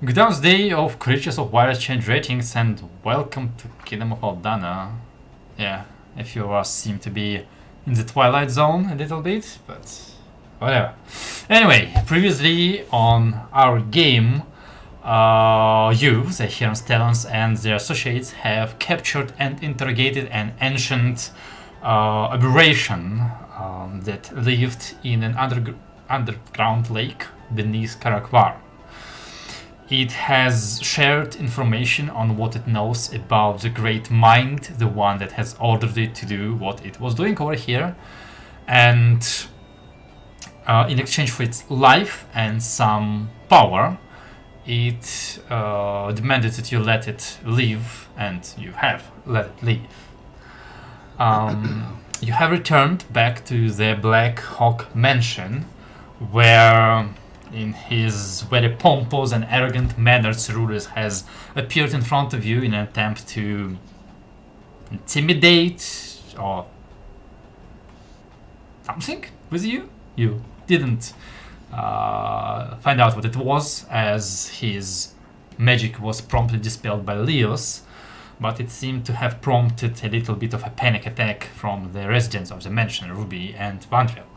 Good day of creatures of wide exchange ratings and welcome to Kingdom of Aldana. Yeah, a few of us seem to be in the Twilight Zone a little bit, but whatever. Anyway, previously on our game, you, the Heron's Talons, and their associates have captured and interrogated an ancient aberration that lived in an underground lake beneath Karakvar. It has shared information on what it knows about the great mind, the one that has ordered it to do what it was doing over here. And in exchange for its life and some power, it demanded that you let it live, and you have let it live. You have returned back to the Black Hawk Mansion, where in his very pompous and arrogant manner, Cerulus has appeared in front of you in an attempt to intimidate or something with you. You didn't find out what it was, as his magic was promptly dispelled by Leos, but it seemed to have prompted a little bit of a panic attack from the residents of the mansion, Ruby and Vandrel.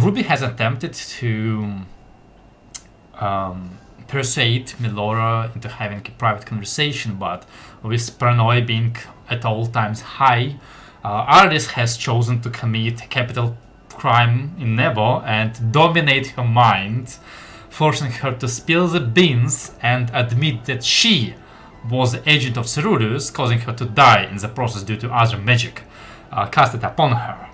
Ruby has attempted to persuade Milora into having a private conversation, but with paranoia being at all times high, Ardis has chosen to commit a capital crime in Nebo and dominate her mind, forcing her to spill the beans and admit that she was the agent of Cerulus, causing her to die in the process due to other magic casted upon her.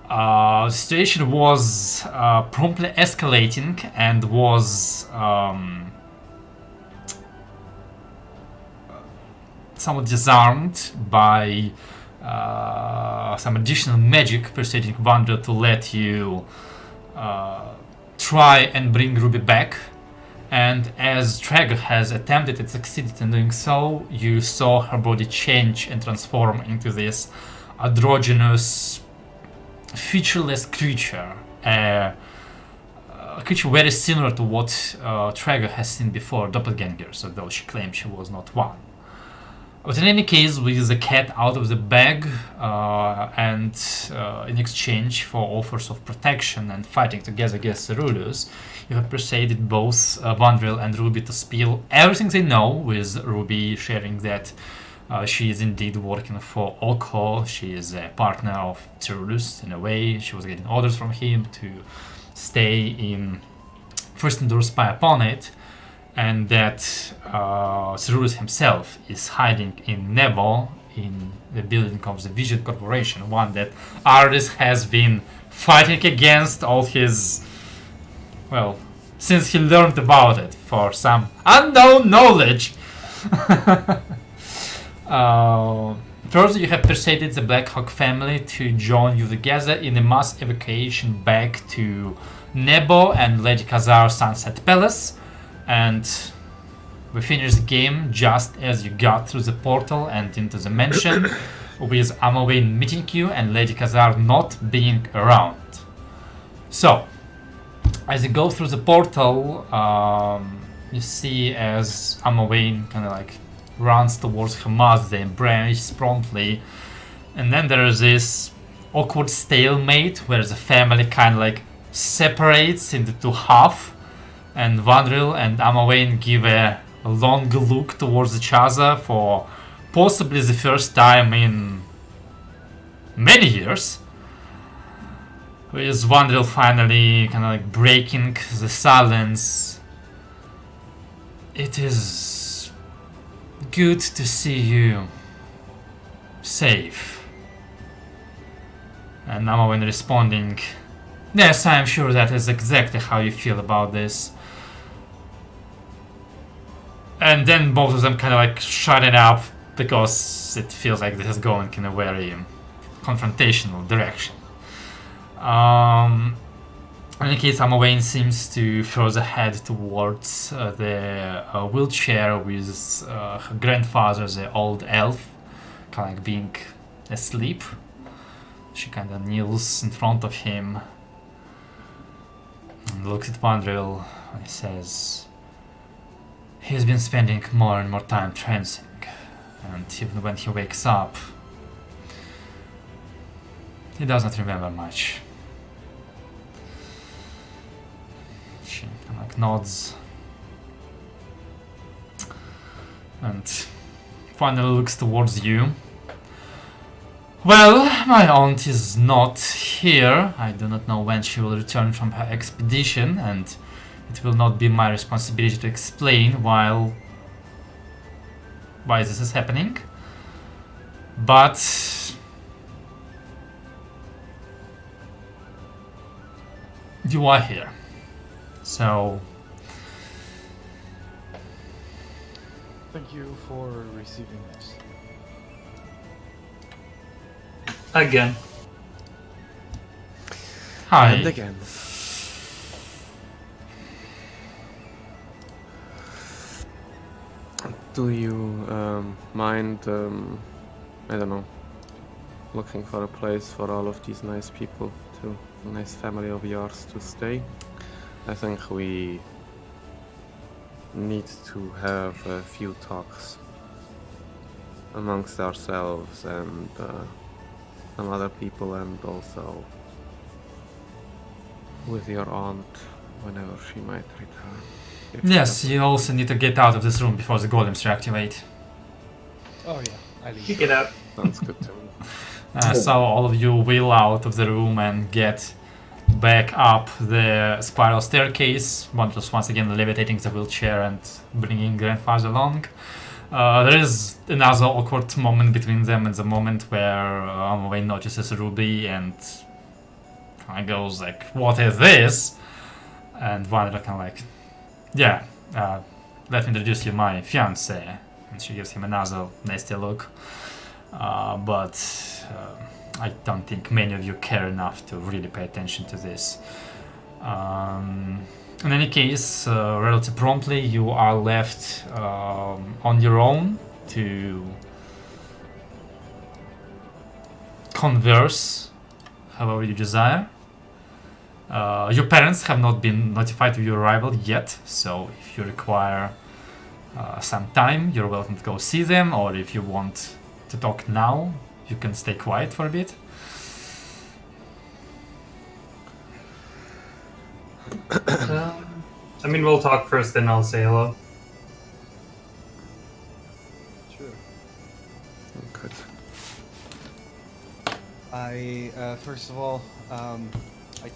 The situation was promptly escalating and was somewhat disarmed by some additional magic persuading Vandra to let you try and bring Ruby back. And as Trager has attempted and succeeded in doing so, you saw her body change and transform into this androgynous, featureless creature, a creature very similar to what Trager has seen before, doppelgangers, although she claimed she was not one. But in any case, with the cat out of the bag, and in exchange for offers of protection and fighting together against Cerulus, you have persuaded both Vandrel and Ruby to spill everything they know, with Ruby sharing that she is indeed working for Oko. She is a partner of Cerulus in a way. She was getting orders from him to stay in First Endure Spy upon it, and that Cerulus himself is hiding in Nebo, in the building of the Vision Corporation, one that Ardis has been fighting against all his, well, since he learned about it for some unknown knowledge. Further, you have persuaded the Black Hawk family to join you together in a mass evacuation back to Nebo and Lady Khazar's Sunset Palace, and we finished the game just as you got through the portal and into the mansion, with Amawain meeting you and Lady Khazar not being around. So, as you go through the portal, you see as Amawain kind of like runs towards Hamas, they embrace promptly, and then there is this awkward stalemate where the family kind of like separates into two half, and Vandril and Amawain give a long look towards each other for possibly the first time in many years, with Vandril finally kind of like breaking the silence. It is good to see you safe. And Amawain responding, yes, I am sure that is exactly how you feel about this. And then both of them kind of like shut it up, because it feels like this is going in a very confrontational direction. In any case, Amawain seems to further head towards the wheelchair with her grandfather, the old elf, kind of like being asleep. She kind of kneels in front of him and looks at Vandril and says, He's been spending more and more time trancing, and even when he wakes up, he doesn't remember much. She nods and finally looks towards you. Well, my aunt is not here. I do not know when she will return from her expedition, and it will not be my responsibility to explain why this is happening. But you are here. So thank you for receiving us. Again. hi. And again. Do you mind, I don't know, looking for a place for all of these nice people, a nice family of yours to stay? I think we need to have a few talks amongst ourselves and some other people, and also with your aunt whenever she might return. Yes, you also need to get out of this room before the golems reactivate. Oh yeah, I leave. You get out. Sounds good to me. So all of you wheel out of the room and get back up the spiral staircase. Bondros once again levitating the wheelchair and bringing grandfather along. There is another awkward moment between them, and the moment where Wayne notices Ruby and kind of goes like, "What is this?" And Wanda kind of like, "Yeah, let me introduce you my fiance." And she gives him another nasty look. But I don't think many of you care enough to really pay attention to this. In any case, relatively promptly, you are left on your own to converse however you desire. Your parents have not been notified of your arrival yet, so if you require some time, you're welcome to go see them, or if you want to talk now, you can stay quiet for a bit. I mean, we'll talk first, then I'll say hello. Sure. Good. I first of all, I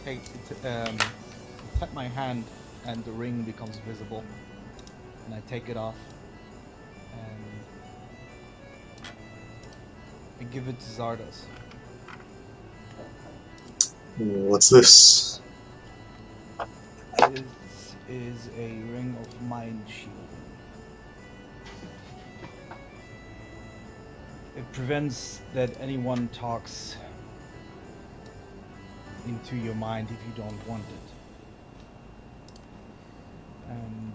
tap my hand, and the ring becomes visible, and I take it off, and I give it to Zardos. What's this? This is a ring of mind shielding. It prevents that anyone talks into your mind if you don't want it. And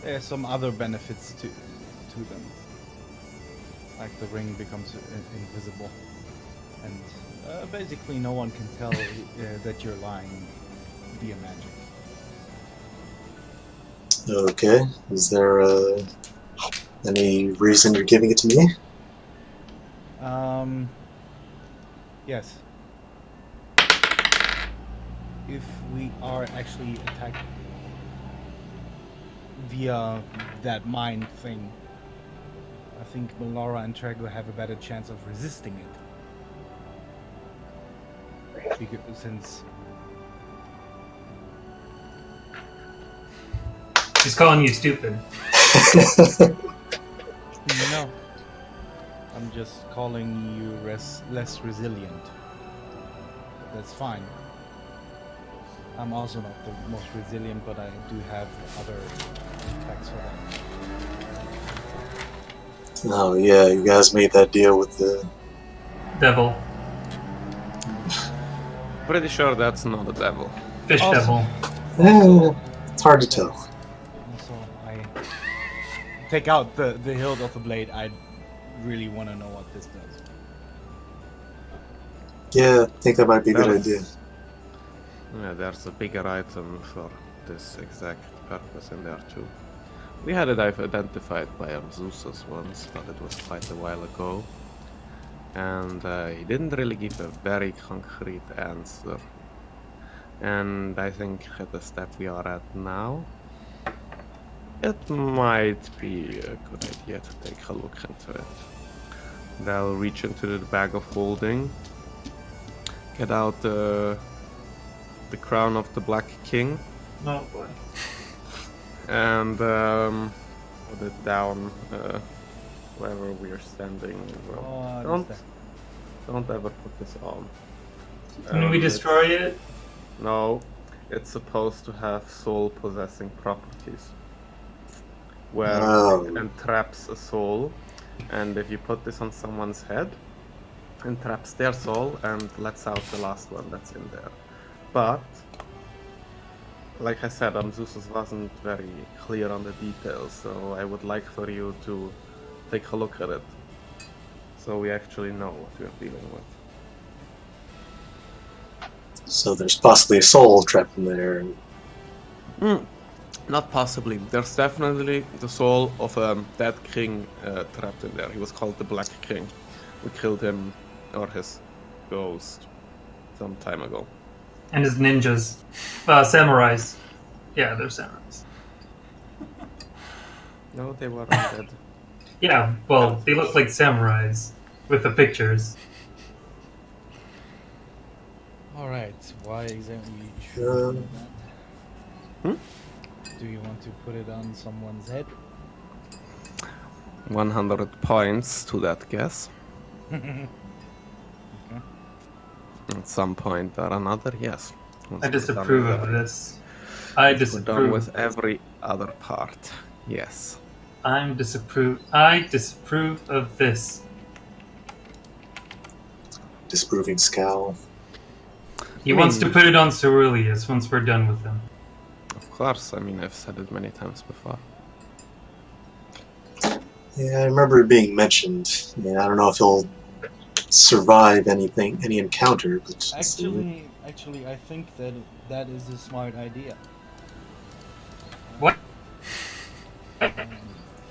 there's some other benefits to them. Like the ring becomes invisible. And basically no one can tell that you're lying via magic. Okay. Is there any reason you're giving it to me? Yes. If we are actually attacked via that mind thing, I think Melora and Trago have a better chance of resisting it. Because since She's calling you stupid. you know, I'm just calling you less resilient. That's fine. I'm also not the most resilient, but I do have other effects for that. Oh yeah, you guys made that deal with the... Devil. Pretty sure that's not the devil. Fish Also- devil. It's hard to tell. Also, I take out the hilt of the blade. I really want to know what this does. Yeah, I think that might be a good Well, idea. Yeah, there's a bigger item for this exact purpose in there too. We had it identified by Zeus once, but it was quite a while ago. And he didn't really give a very concrete answer. And I think at the step we are at now, it might be a good idea to take a look into it. They'll reach into the bag of holding, get out the crown of the Black King, Oh boy. and put it down wherever we are standing. Well, don't ever put this on. Can we destroy it? No, it's supposed to have soul-possessing properties, where it entraps a soul, and if you put this on someone's head, entraps their soul and lets out the last one that's in there. But, like I said, Zeus wasn't very clear on the details, so I would like for you to take a look at it, so we actually know what we're dealing with. So there's possibly a soul trapped in there. Not possibly. There's definitely the soul of a dead king trapped in there. He was called the Black King. We killed him, or his ghost, some time ago. And his ninjas. Samurais. Yeah, they're samurais. No, they were undead. Yeah, well, they look like samurais with the pictures. Alright, why exactly should Uh, we do that? Do you want to put it on someone's head? 100 points to that guess. At some point or another, yes. Once I we're disapprove done of with this. I We're done disapprove. with every other part. Yes. I disapprove of this. Disproving scowl. He wants to put it on Ceruleus once we're done with him. Of course, I mean, I've said it many times before. Yeah, I remember it being mentioned. I mean, I don't know if he'll survive any encounter, but Actually, I think that is a smart idea. What?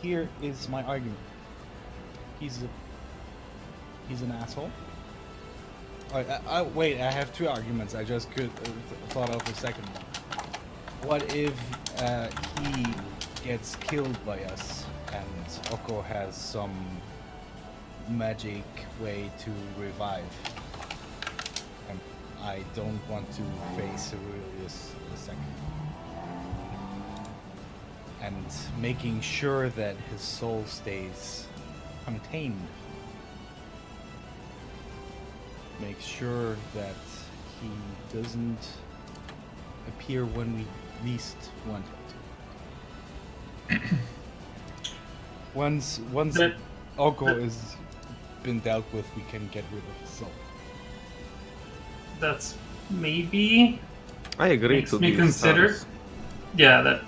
Here is my argument. He's an asshole. Wait, I have two arguments. I just thought of a second one. What if he gets killed by us and Oko has some magic way to revive? And I don't want to face Aurelius the second. And making sure that his soul stays contained. Make sure that he doesn't appear when we least want him to. Once Oko is been dealt with, we can get rid of his soul. That's maybe I agree makes to me these consider. terms. Yeah,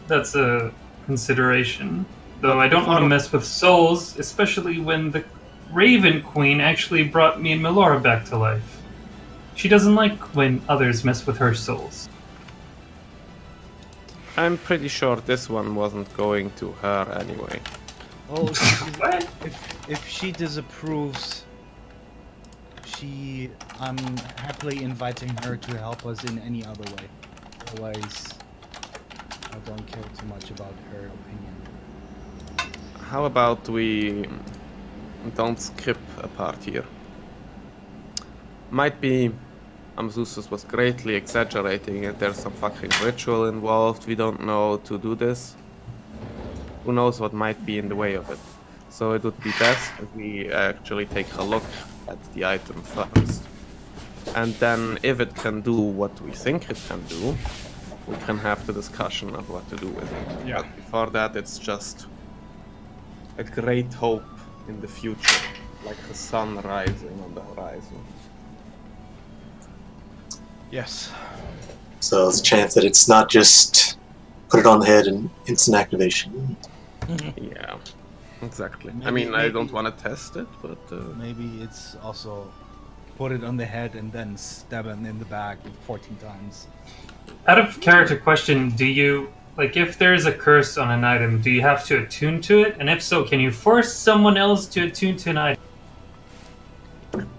that's a consideration. Though I don't want to mess with souls, especially when the Raven Queen actually brought me and Melora back to life. She doesn't like when others mess with her souls. I'm pretty sure this one wasn't going to her anyway. Oh, What? if she disapproves, I'm happily inviting her to help us in any other way. Otherwise, I don't care too much about her opinion. How about we don't skip a part here? Might be Amzusus was greatly exaggerating and there's some fucking ritual involved. We don't know to do this. Who knows what might be in the way of it. So it would be best if we actually take a look at the item first. And then if it can do what we think it can do, we can have the discussion of what to do with it. Yeah. But before that, it's just a great hope in the future, like the sun rising on the horizon. Yes. So there's a chance that it's not just put it on the head and instant activation. Yeah, exactly. I Maybe- mean, I don't maybe- want to test it, but Maybe it's also put it on the head and then stab him in the back 14 times. Out of character question, do you like if there's a curse on an item, do you have to attune to it? And if so, can you force someone else to attune to an item?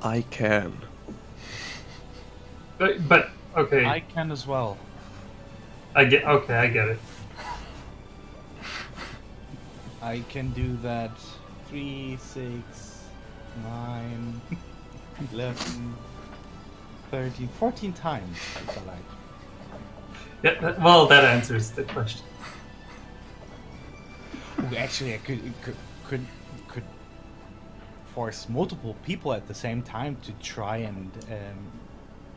I can. But okay, I can as well. I get it. I can do that 3, 6, 9, 11, 13, 14 times if I like. Yeah, well, that answers the question. Ooh, actually, I could force multiple people at the same time to try and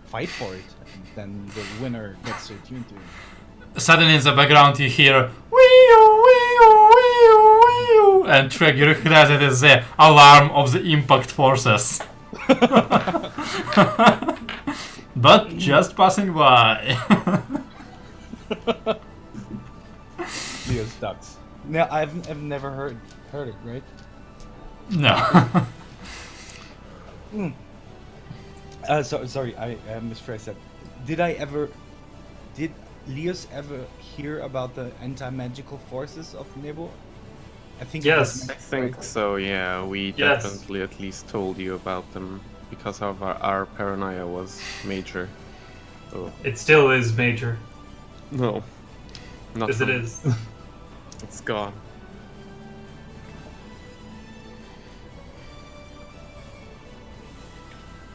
fight for it, and then the winner gets to attune to it. Suddenly in the background you hear wee-oo, wee-oo, wee-oo, wee-oo, and Treg, you recognize it as the alarm of the impact forces. But just passing by. Leo ducks. No, I've never heard it, right? No. Sorry, I misphrased that. Did Leos ever hear about the anti-magical forces of Nebo? I think it was Yes. I think so, yeah. We Yes. definitely at least told you about them because of our paranoia was major. So, It still is major, no. Not as it from- is. It's gone.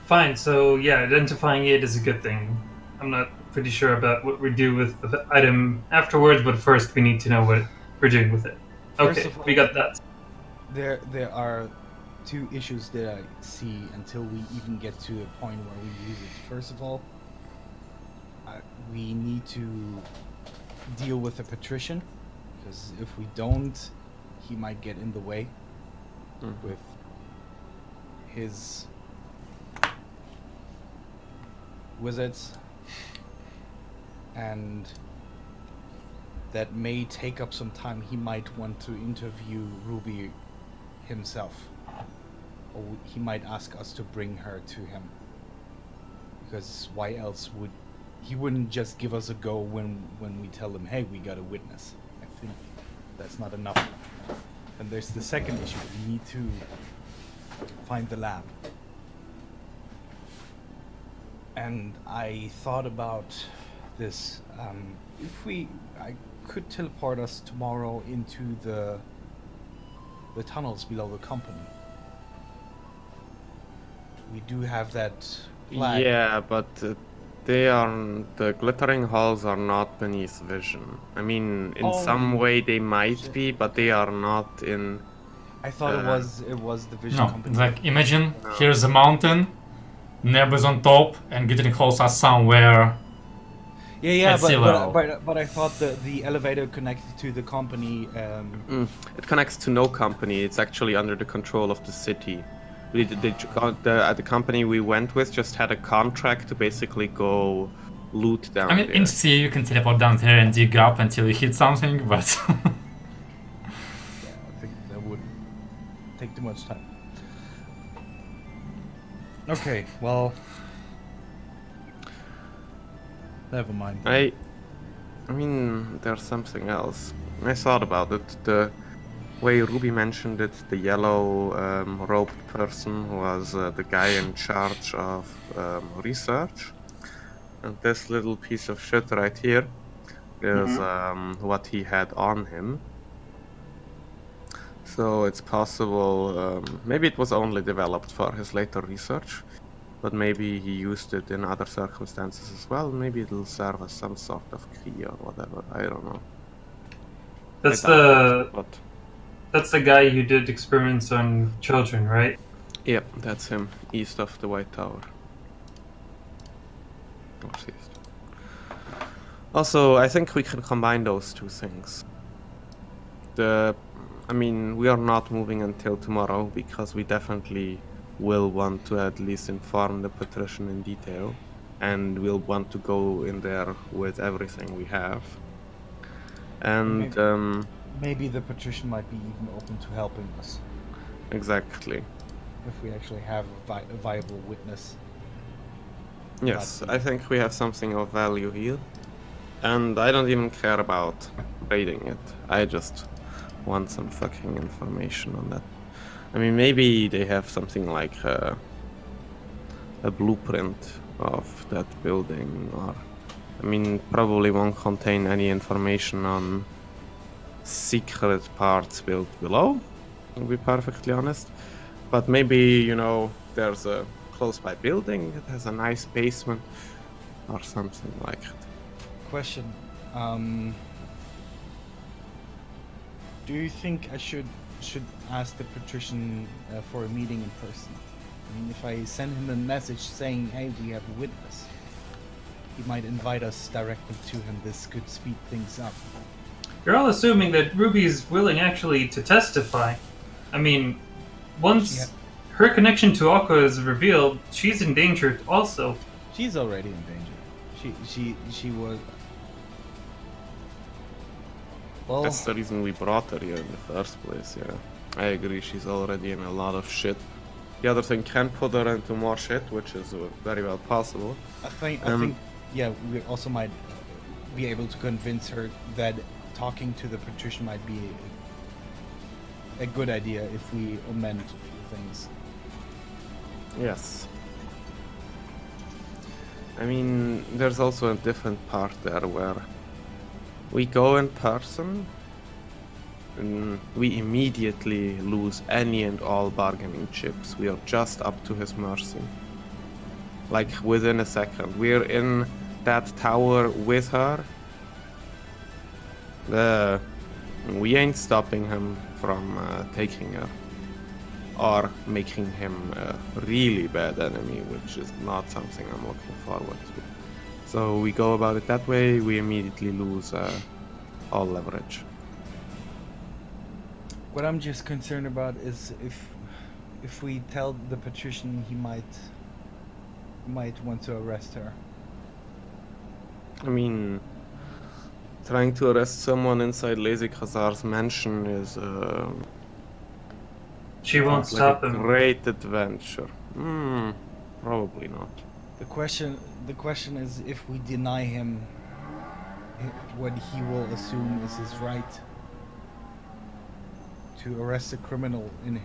Fine. So yeah, identifying it is a good thing. I'm not pretty sure about what we do with the item afterwards, but first we need to know what we're doing with it. First Okay, of all- we got that. There are two issues that I see until we even get to a point where we use it. First of all, we need to deal with the patrician, because if we don't, he might get in the way with his wizards, and that may take up some time. He might want to interview Ruby himself, or he might ask us to bring her to him, because why else would he wouldn't just give us a go when we tell him, hey, we got a witness. I think that's not enough. And there's the second issue. We need to find the lab. And I thought about this. If I could teleport us tomorrow into the tunnels below the company. We do have that flag. Yeah, but the glittering halls are not beneath vision. I mean, in some way they might be, but they are not in. I thought it was the vision No, company. like imagine here's a mountain, Neb's on top, and glittering holes are somewhere. Yeah, at sea level. but I thought the elevator connected to the company. It connects to no company. It's actually under the control of the city. The company we went with just had a contract to basically go loot down I mean, there. in sea you can teleport down there and dig up until you hit something, but I think that would take too much time. Okay, well, never mind. I mean, there's something else. I thought about it. The way Ruby mentioned it, the yellow robed person was the guy in charge of research. And this little piece of shit right here is what he had on him. So it's possible, maybe it was only developed for his later research, but maybe he used it in other circumstances as well. Maybe it'll serve as some sort of key or whatever. I don't know. That's I doubt it, the that's the guy who did experiments on children, right? Yep, that's him, east of the White Tower. Northeast. Also, I think we can combine those two things. I mean, we are not moving until tomorrow because we definitely will want to at least inform the patrician in detail, and we'll want to go in there with everything we have. And Maybe the patrician might be even open to helping us exactly. if we actually have a viable witness. Yes, I think we have something of value here. And I don't even care about raiding it. I just want some fucking information on that. I mean, maybe they have something like a blueprint of that building, or I mean, probably won't contain any information on secret parts built below, to be perfectly honest. But maybe, you know, there's a close by building that has a nice basement or something like it. Question. Do you think I should ask the patrician for a meeting in person? I mean, if I send him a message saying, "Hey, we have a witness," he might invite us directly to him. This could speed things up. You're all assuming that Ruby's willing actually to testify. I mean, once her connection to Aqua is revealed, she's in danger also. She's already in danger. She was. Well, That's the reason we brought her here in the first place, yeah. I agree, she's already in a lot of shit. The other thing can put her into more shit, which is very well possible. I think, yeah, we also might be able to convince her that talking to the patrician might be a good idea if we amend a few things. Yes. I mean, there's also a different part there where we go in person and we immediately lose any and all bargaining chips. We are just up to his mercy. Like within a second. We're in that tower with her. We ain't stopping him from taking her. Or making him a really bad enemy, which is not something I'm looking forward to. So we go about it that way, we immediately lose all leverage. What I'm just concerned about is if we tell the patrician, he might want to arrest her. I mean, trying to arrest someone inside Lazy Khazar's mansion is She won't like stop a him. great adventure. Probably not. The question is, if we deny him what he will assume is his right to arrest a criminal in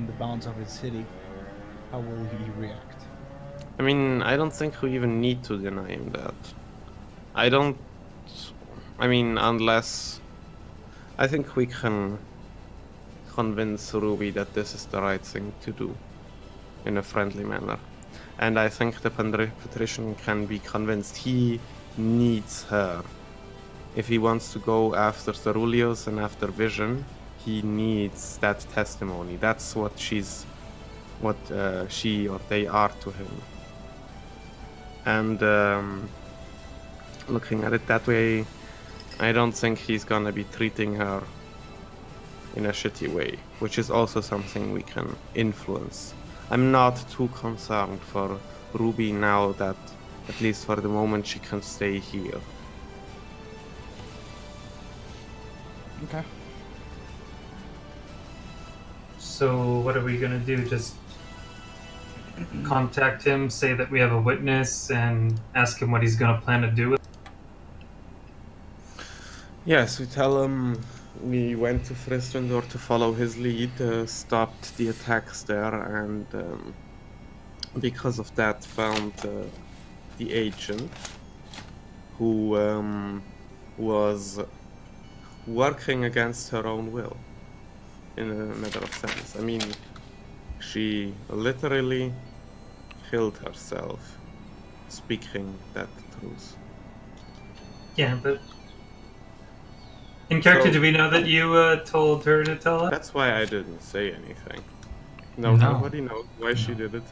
the bounds of his city, how will he react? I mean, I don't think we even need to deny him that. Unless I think we can convince Ruby that this is the right thing to do in a friendly manner. And I think the patrician can be convinced he needs her. If he wants to go after Ceruleus and after Vision, he needs that testimony. That's what she or they are to him. And looking at it that way, I don't think he's gonna be treating her in a shitty way, which is also something we can influence. I'm not too concerned for Ruby now that, at least for the moment, she can stay here. Okay. So what are we gonna do? Just contact him, say that we have a witness, and ask him what he's gonna plan to do with it? Yes, we tell him we went to Fristendor to follow his lead, stopped the attacks there, and because of that found the agent who was working against her own will, in a matter of sense. I mean, she literally killed herself speaking that truth. Yeah, but in character, So- do we know that you told her to tell us? That's why I didn't say anything. No. Nobody knows why she did it.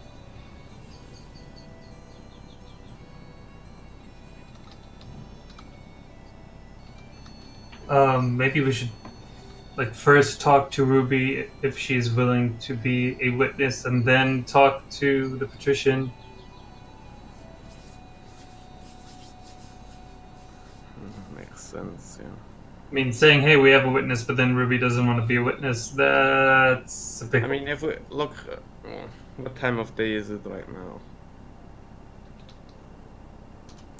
Maybe we should first talk to Ruby if she's willing to be a witness, and then talk to the patrician. Makes sense, yeah. I mean, saying, "Hey, we have a witness," but then Ruby doesn't want to be a witness—that's a big. I mean, if we look, what time of day is it right now?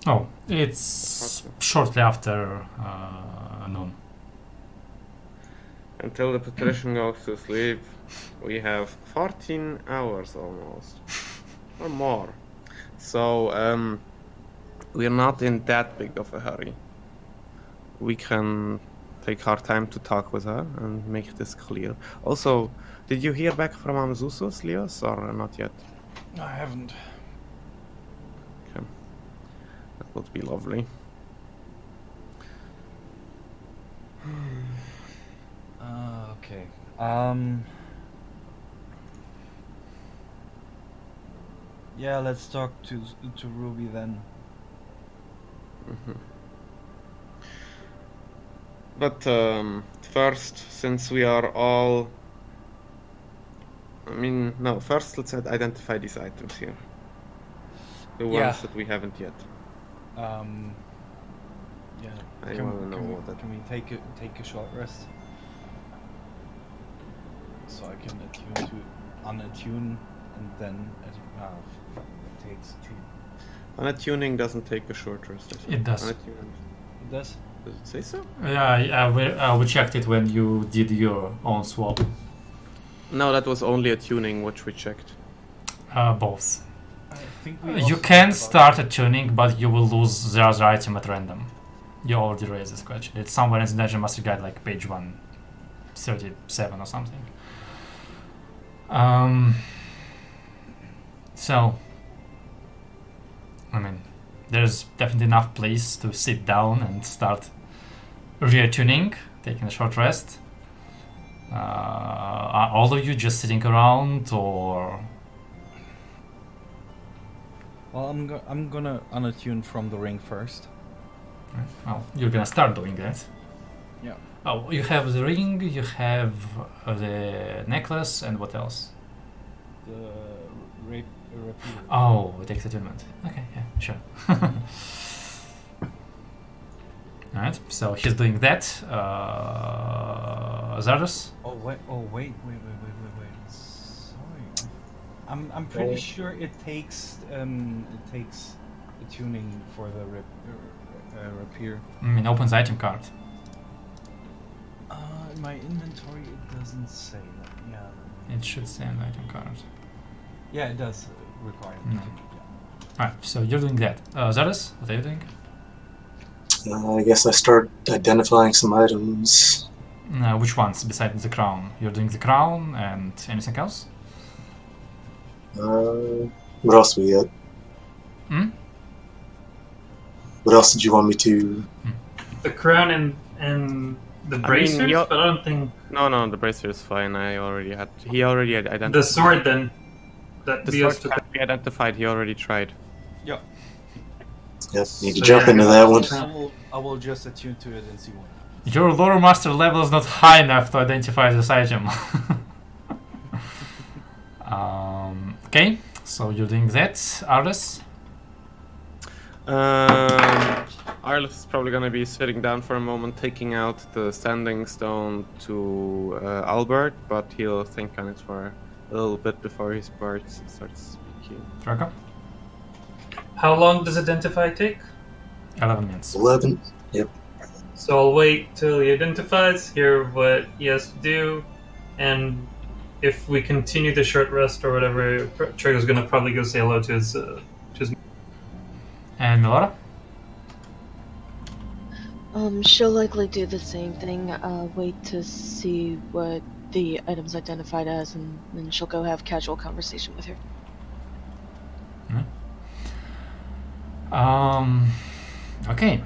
Oh, it's shortly after noon. Until the patrician goes to sleep, we have 14 hours almost, or more. So we're not in that big of a hurry. We can take our time to talk with her and make this clear. Also, did you hear back from Amzusus, Leos, or not yet? I haven't. Okay. That would be lovely. Okay. Yeah, let's talk to Ruby then. But first, since we are all... first let's identify these items here. The ones Yeah. that we haven't yet. Yeah. I wanna know what that... Can we take a short rest? So I can unattune and then it takes 2. Unattuning doesn't take a short rest. I think. It does. Unattuning... It does? Does it say so? Yeah, we checked it when you did your own swap. No, that was only attuning which we checked. Both. I think we You also can talked start attuning, but you will lose the other item at random. You already raised this question. It's somewhere in the Dungeon Master Guide, like page 137 or something. So, I mean, there's definitely enough place to sit down and start reattuning, taking a short rest. Are all of you just sitting around, or? Well, I'm gonna unattune from the ring first. Well, you're gonna start doing that. Yeah. Oh, you have the ring, you have the necklace, and what else? The rapier. Oh, it takes attunement. Okay, yeah, sure. Alright, so he's doing that. Zardos? Oh wait. Sorry. I'm pretty sure it takes attuning for the rapier. It opens item card. In my inventory it doesn't say that. Yeah. It should say an item card. Yeah, it does require No. attuning. Yeah. Alright, so you're doing that. Zardos, what are you doing? I guess I start identifying some items. Which ones besides the crown? You're doing the crown and anything else? What else do we get? Hmm? What else did you want me to... The crown and the bracers, you're- but I don't think No, the bracer is fine. He already had identified. the sword then. That The Leos sword took. can't be identified. He already tried. Yep, need to So jump yeah, into that one. I will just attune to it and see what happens. Your lore master level is not high enough to identify this item. Okay, so you're doing that. Arles? Arlis is probably gonna be sitting down for a moment, taking out the standing stone to Albert, but he'll think on it for a little bit before he starts speaking. Draco? How long does identify take? 11 minutes. 11? Yep. So I'll wait till he identifies, hear what he has to do, and if we continue the short rest or whatever, Trigger's gonna probably go say hello to his. And Melora? She'll likely do the same thing. Wait to see what the item's identified as, and then she'll go have casual conversation with her. Okay.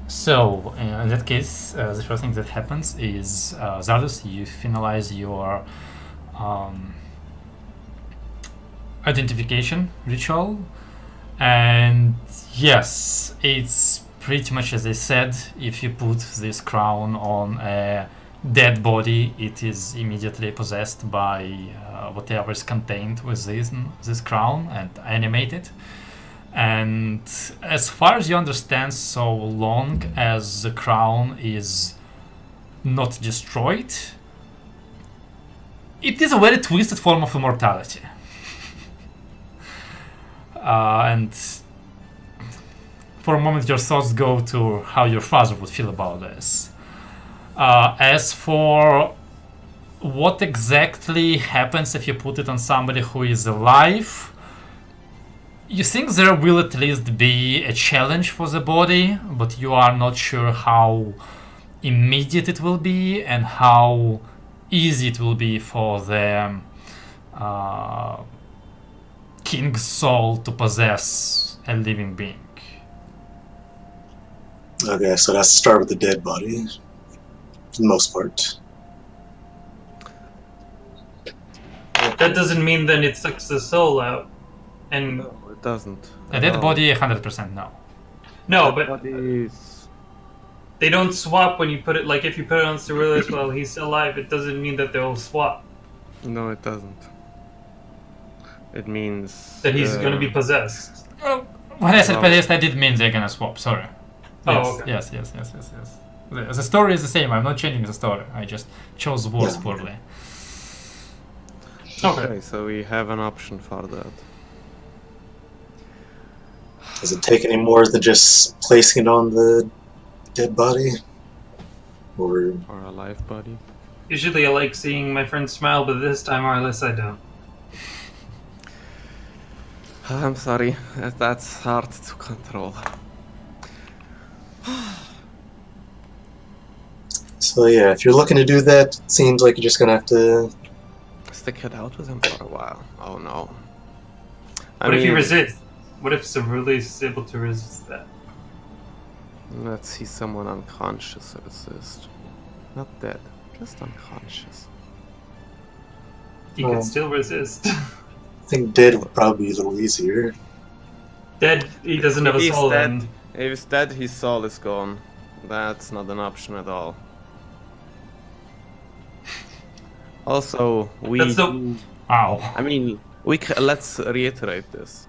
So, in that case, the first thing that happens is, Zardos, you finalize your identification ritual, and yes, it's pretty much as I said. If you put this crown on a dead body, it is immediately possessed by whatever is contained within this crown and animated. And as far as you understand, so long as the crown is not destroyed, it is a very twisted form of immortality. And for a moment your thoughts go to how your father would feel about this. As for what exactly happens if you put it on somebody who is alive, you think there will at least be a challenge for the body, but you are not sure how immediate it will be and how easy it will be for the king's soul to possess a living being. Okay, so that's to start with the dead body, for the most part. That doesn't mean then it sucks the soul out. And No, it doesn't. A dead body, 100% no. no, but Bodies. they don't swap when you put it. Like if you put it on Cyrillus while he's alive, it doesn't mean that they'll swap. No, it doesn't. It means That he's going to be possessed. When I said Well- possessed, I did mean they're gonna swap, sorry. Oh, Yes, okay. yes. The story is the same, I'm not changing the story, I just chose words Yeah. poorly. Okay, so we have an option for that. Does it take any more than just placing it on the dead body? Or Or a live body. Usually I like seeing my friends smile, but this time more or less I don't. I'm sorry, that's hard to control. so yeah, if you're looking to do that, it seems like you're just gonna have to. Stick it out with him for a while. Oh no. What if he resists? What if Cyrillus is able to resist that? Let's see someone unconscious resist. Not dead, just unconscious. He Oh. can still resist. I think dead would probably be a little easier. Dead, he doesn't have a He's soul dead. then. If he's dead, his soul is gone. That's not an option at all. Also, we. That's the- Wow. I mean, let's reiterate this.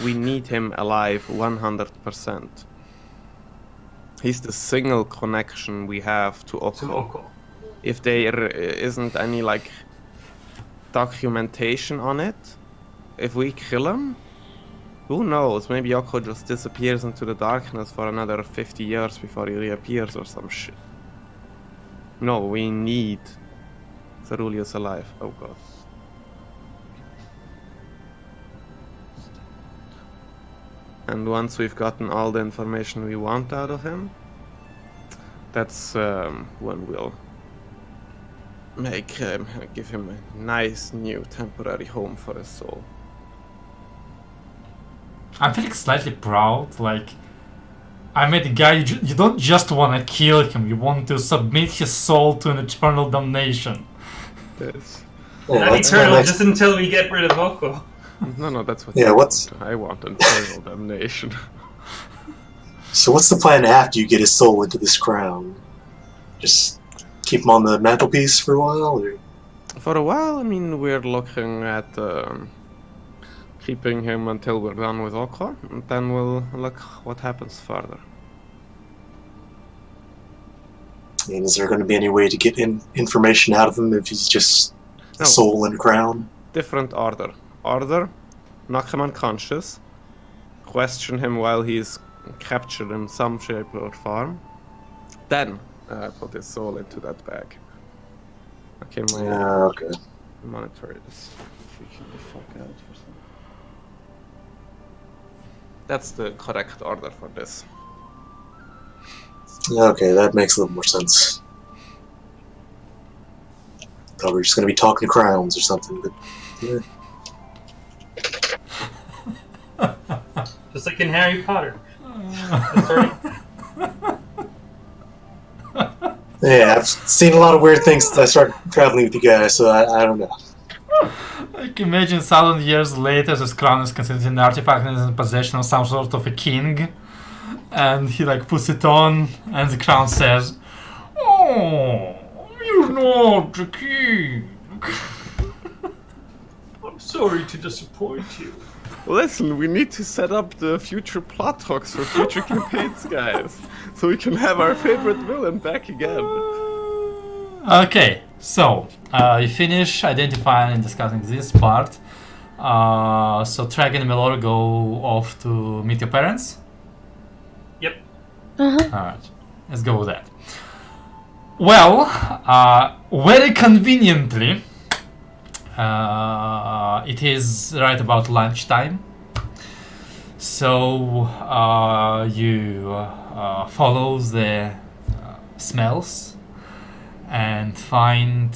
We need him alive 100%. He's the single connection we have to To Oko. Oko. If there isn't any like documentation on it, if we kill him, who knows? Maybe Oko just disappears into the darkness for another 50 years before he reappears or some shit. No, we need Ceruleus alive. Oh god. And once we've gotten all the information we want out of him, that's when we'll give him a nice new temporary home for his soul. I'm feeling slightly proud, like, I met a guy, you don't just want to kill him, you want to submit his soul to an eternal damnation. Yes. Yeah, Not what's my eternal, next- just until we get rid of Oko. No, that's what Yeah, you what's- want. I want eternal damnation. So what's the plan after you get his soul into this crown? Just keep him on the mantelpiece for a while, or For a while, I mean, we're looking at keeping him until we're done with Oko, and then we'll look what happens further. and is there going to be any way to get information out of him if he's just a No. soul in a crown? Different order. Order, knock him unconscious, question him while he's captured in some shape or form, then put his soul into that bag. Okay, Okay. monitor is freaking the fuck out for some. That's the correct order for this. Okay, that makes a little more sense. Thought we were just going to be talking crowns or something, but yeah. Just like in Harry Potter. Sorry. Yeah, I've seen a lot of weird things since I started traveling with you guys, so I don't know. I can imagine 1,000 years later, this crown is considered an artifact and is in possession of some sort of a king. And he like puts it on, and the crown says, "Oh, you're not the king." I'm sorry to disappoint you. Listen, we need to set up the future plot hooks for future campaigns, guys, so we can have our favorite villain back again. Okay, so you finish identifying and discussing this part. So Trag and Melora go off to meet your parents. Alright, let's go with that. Well, very conveniently, it is right about lunchtime. So you follow the smells and find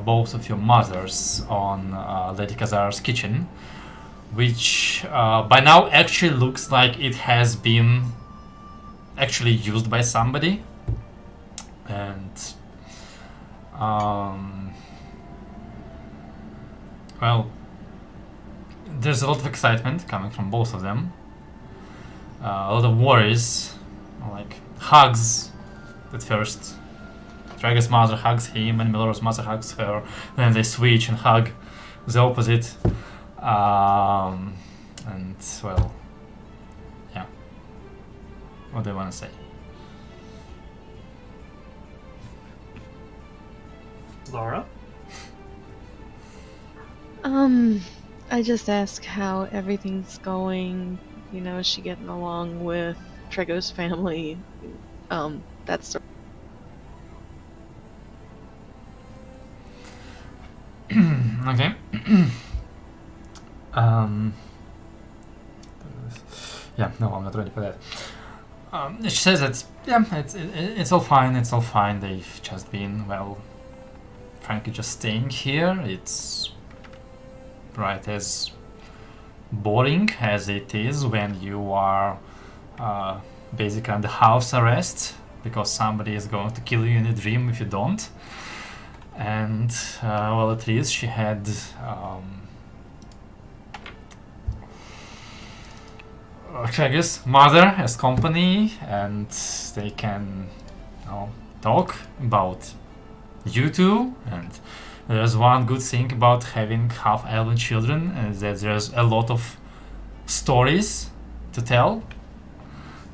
both of your mothers on Lady Kazar's kitchen, which by now actually looks like it has been actually used by somebody. And well, there's a lot of excitement coming from both of them. A lot of worries, like hugs at first. Dragon's mother hugs him and Milora's mother hugs her. Then they switch and hug the opposite. And well, yeah. What do you want to say? Laura? I just ask how everything's going. You know, is she getting along with Trego's family? That's the... Okay. Yeah, no, I'm not ready for that. She says that it's all fine. It's all fine. They've just been, well, frankly, just staying here. It's right as boring as it is when you are basically under house arrest because somebody is going to kill you in a dream if you don't. And well, at least she had Kregus' mother as company, and they can, you know, talk about you two. And there's one good thing about having half-elven children, is that there's a lot of stories to tell.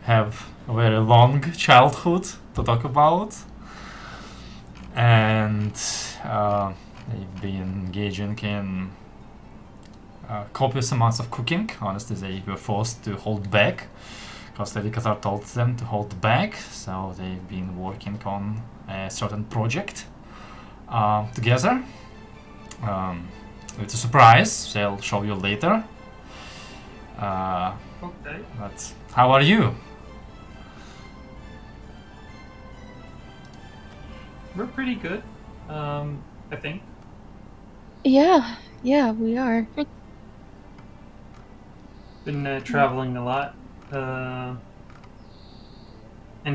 Have a very long childhood to talk about. And they've been engaging in copious amounts of cooking. Honestly, they were forced to hold back because Lady Kazar told them to hold back. So they've been working on a certain project together. It's a surprise. They'll show you later. Okay. But how are you? We're pretty good, I think. Yeah, we are. Been traveling a lot. And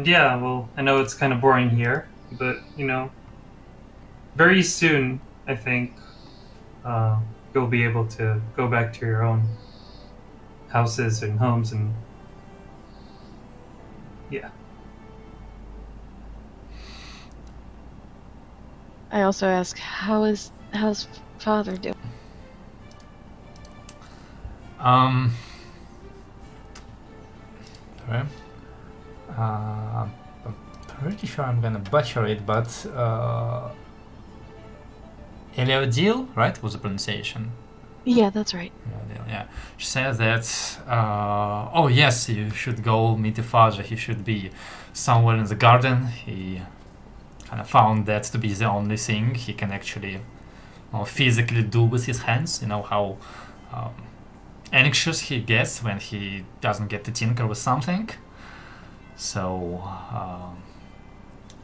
yeah, well, I know it's kind of boring here, but, you know, very soon, I think, you'll be able to go back to your own houses and homes and... yeah. I also ask, how's father doing? Sorry. I'm pretty sure I'm gonna butcher it, but Eliodil, right, was the pronunciation? Yeah, that's right. Eliodil, yeah. She says that, oh yes, you should go meet your father. He should be somewhere in the garden. He kind of found that to be the only thing he can actually physically do with his hands. You know how anxious he gets when he doesn't get to tinker with something. So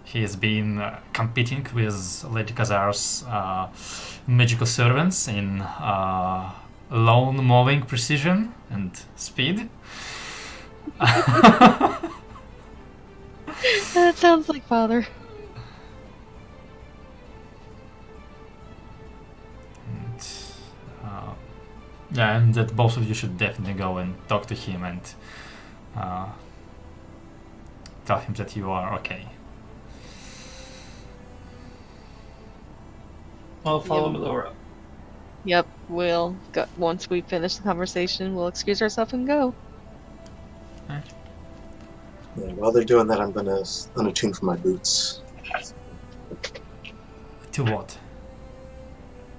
he has been competing with Lady Kazar's magical servants in lawn mowing precision and speed. That sounds like father. Yeah, and that both of you should definitely go and talk to him and tell him that you are okay. I'll follow Yeah. Melora. Yep, we'll go, once we finish the conversation, we'll excuse ourselves and go. Yeah, while they're doing that, I'm gonna unattune for my boots. To what?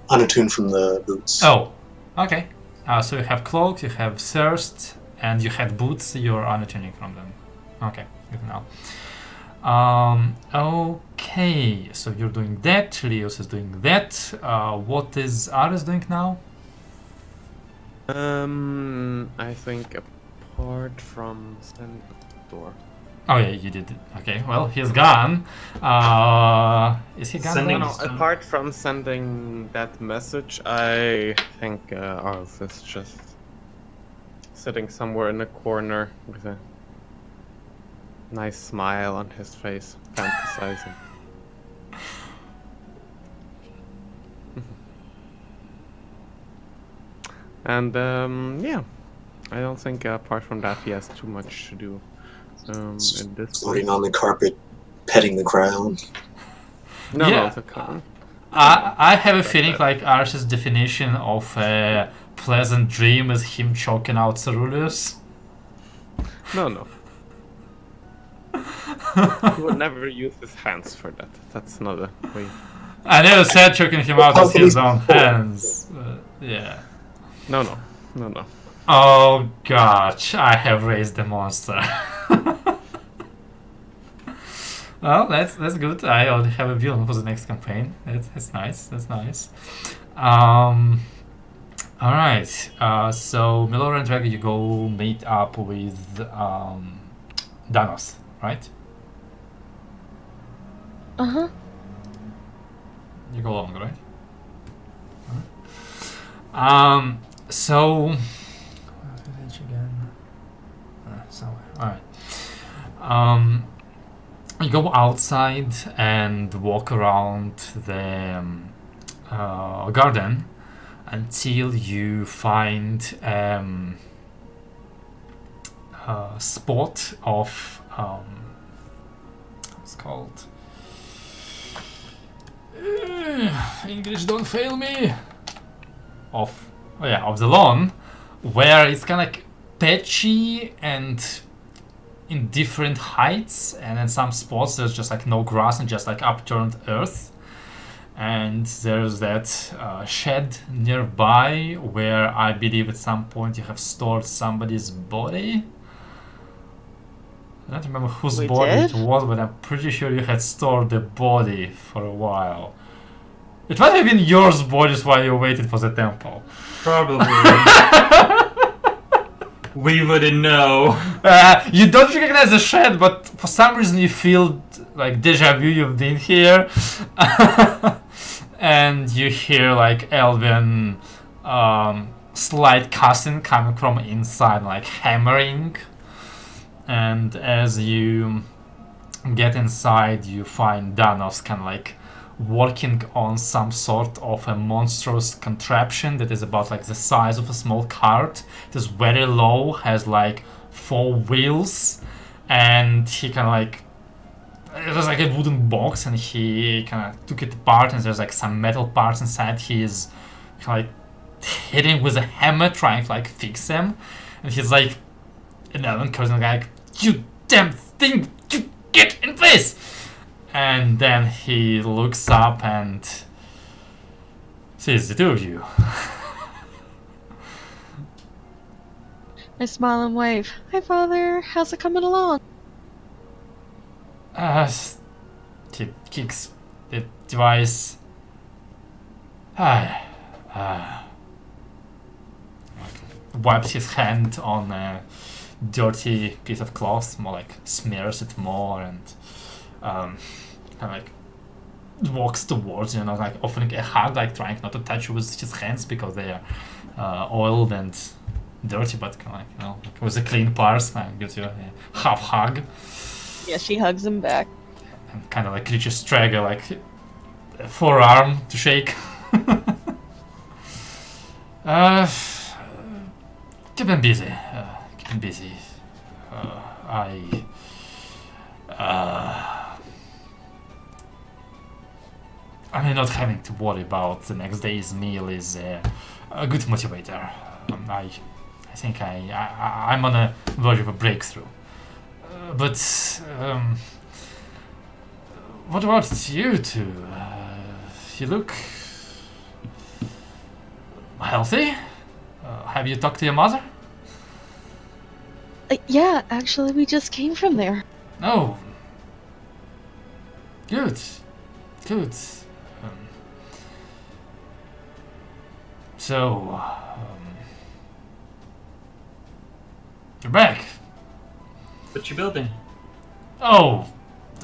Unattune from the boots. Oh, okay. So you have cloak, you have thirst, and you had boots. You're unattuning from them. Okay. Good now. Okay, so you're doing that. Leos is doing that. What is Ares doing now? I think apart from send door. Oh yeah, you did. Okay, well he's gone. Is he gone? Sending- No, now? apart from sending that message, I think Arles is just sitting somewhere in a corner with a nice smile on his face, fantasizing. And yeah, I don't think apart from that he has too much to do in this Floating place. on the carpet, petting the crown. No, Yeah. no, the car. I have a feeling like Ars's definition of a pleasant dream is him choking out Ceruleus. No. He would never use his hands for that. That's not a way. I never said choking him out with his own hands. Yeah. No. Oh gosh, I have raised the monster. Well, that's good. I already have a villain for the next campaign. That's nice. That's nice. All right. So Milora and Dragon, you go meet up with Danos, right? Uh-huh. You go along, right? So where is it again? Somewhere. All right. You go outside and walk around the garden until you find a spot of what's called English, don't fail me. Of the lawn, where it's kind of like patchy and in different heights, and in some spots there's just like no grass and just like upturned earth. And there's that shed nearby where I believe at some point you have stored somebody's body. I don't remember whose We body did? it was, but I'm pretty sure you had stored the body for a while. It might have been yours bodies while you waited for the temple. Probably. We wouldn't know. You don't recognize the shed, but for some reason you feel like deja vu, you've been here. And you hear like elven slight cussing coming from inside, like hammering. And as you get inside, you find Danos kind of like working on some sort of a monstrous contraption that is about like the size of a small cart. It is very low, has like 4 wheels, and he kind of like, it was like a wooden box, and he kind of took it apart, and there's like some metal parts inside. He's kind of like hitting with a hammer, trying to like fix them, and he's like an elven cousin, like, you damn thing, you get in place. And then he looks up and sees the two of you. I smile and wave. Hi, Father. How's it coming along? He kicks the device. Wipes his hand on a dirty piece of cloth, more like smears it more, and kind of like walks towards you, like offering a hug, like trying not to touch you with his hands because they are oiled and dirty, but kind of like, like with the clean parts, gives you a half hug. Yeah, she hugs him back. And kind of like reaches Traeger like a forearm to shake. Keep him busy. Keep him busy. I mean, not having to worry about the next day's meal is a good motivator. I think I'm on a verge of a breakthrough. But what about you two? You look healthy. Have you talked to your mother? Yeah, actually, we just came from there. Oh. Good. Good. So, you're back. What you building? Oh,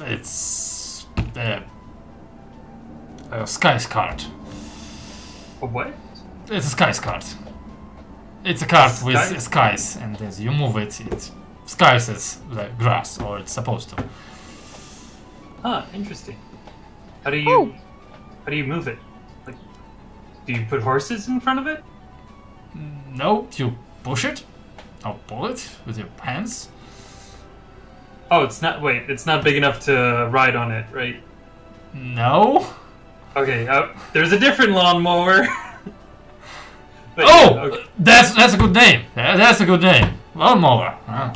it's a Sky's cart. A what? It's a Sky's cart. It's a cart Sky? with skies, and as you move it, it skies as the grass, or it's supposed to. Huh, interesting. How do Oh. you move it? Like, do you put horses in front of it? No, you push it, or pull it with your hands. Oh, it's not. Wait, it's not big enough to ride on it, right? No. Okay, there's a different lawnmower. But Oh, yeah, okay. that's a good name. That's a good name. Lawnmower. Huh?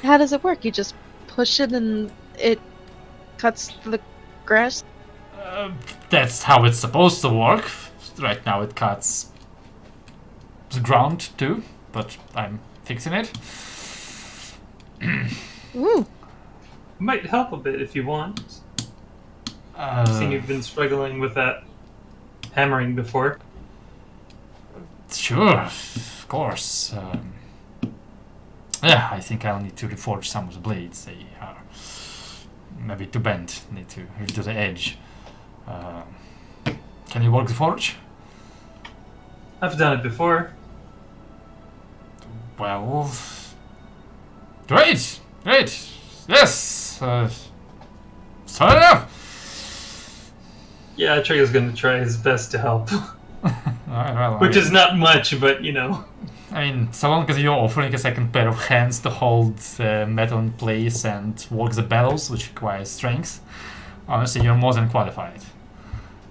How does it work? You just push it and it cuts the grass? That's how it's supposed to work. Right now it cuts the ground too, but I'm fixing it. Ooh. Might help a bit if you want. I've seen you've been struggling with that hammering before. Sure, of course. Yeah, I think I'll need to reforge some of the blades. They are maybe too bent. Need to redo the edge. Can you work the forge? I've done it before. Well, great, great. Yes. Start it up. Yeah, Trey's gonna try his best to help. Well, Which is not much, but you know. I mean, so long as you're offering a second pair of hands to hold metal in place and work the bellows, which requires strength, honestly, you're more than qualified.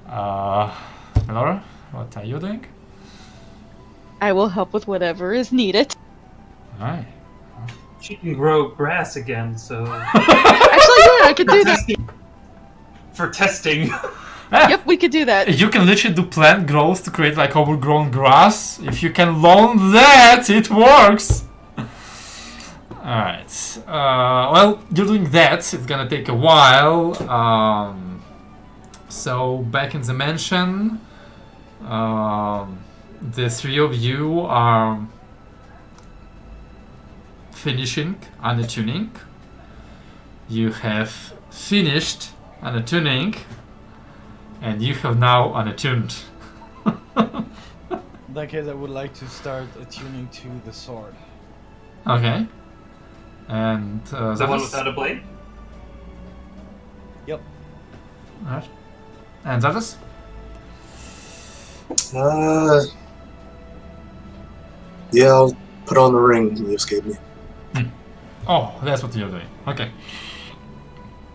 Laura, what are you doing? I will help with whatever is needed. Alright. She can grow grass again, so. Actually, yeah, I could do that. For testing. Yep, we could do that. You can literally do plant growth to create like overgrown grass. If you can learn that, it works. Alright. Well, you're doing that. It's gonna take a while. So, back in the mansion, the three of you are finishing unattuning. You have finished unattuning. And you have now unattuned. In that case, I would like to start attuning to the sword. Okay. And The one without a blade? Yep. Alright. And Zardas? Yeah, I'll put on the ring you just gave me. Oh, that's what you're doing. Okay.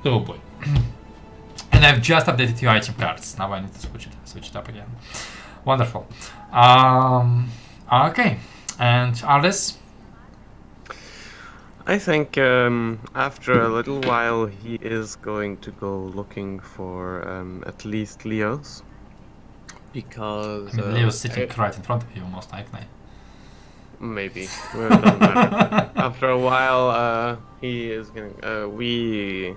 Oh boy. And I've just updated your item cards. Now I need to switch it up again. Wonderful. Okay. And Arles? I think after a little while he is going to go looking for at least Leo's. Because... I mean, Leo's sitting right in front of you, most likely. Maybe. Well, it doesn't matter. After a while, he is gonna... we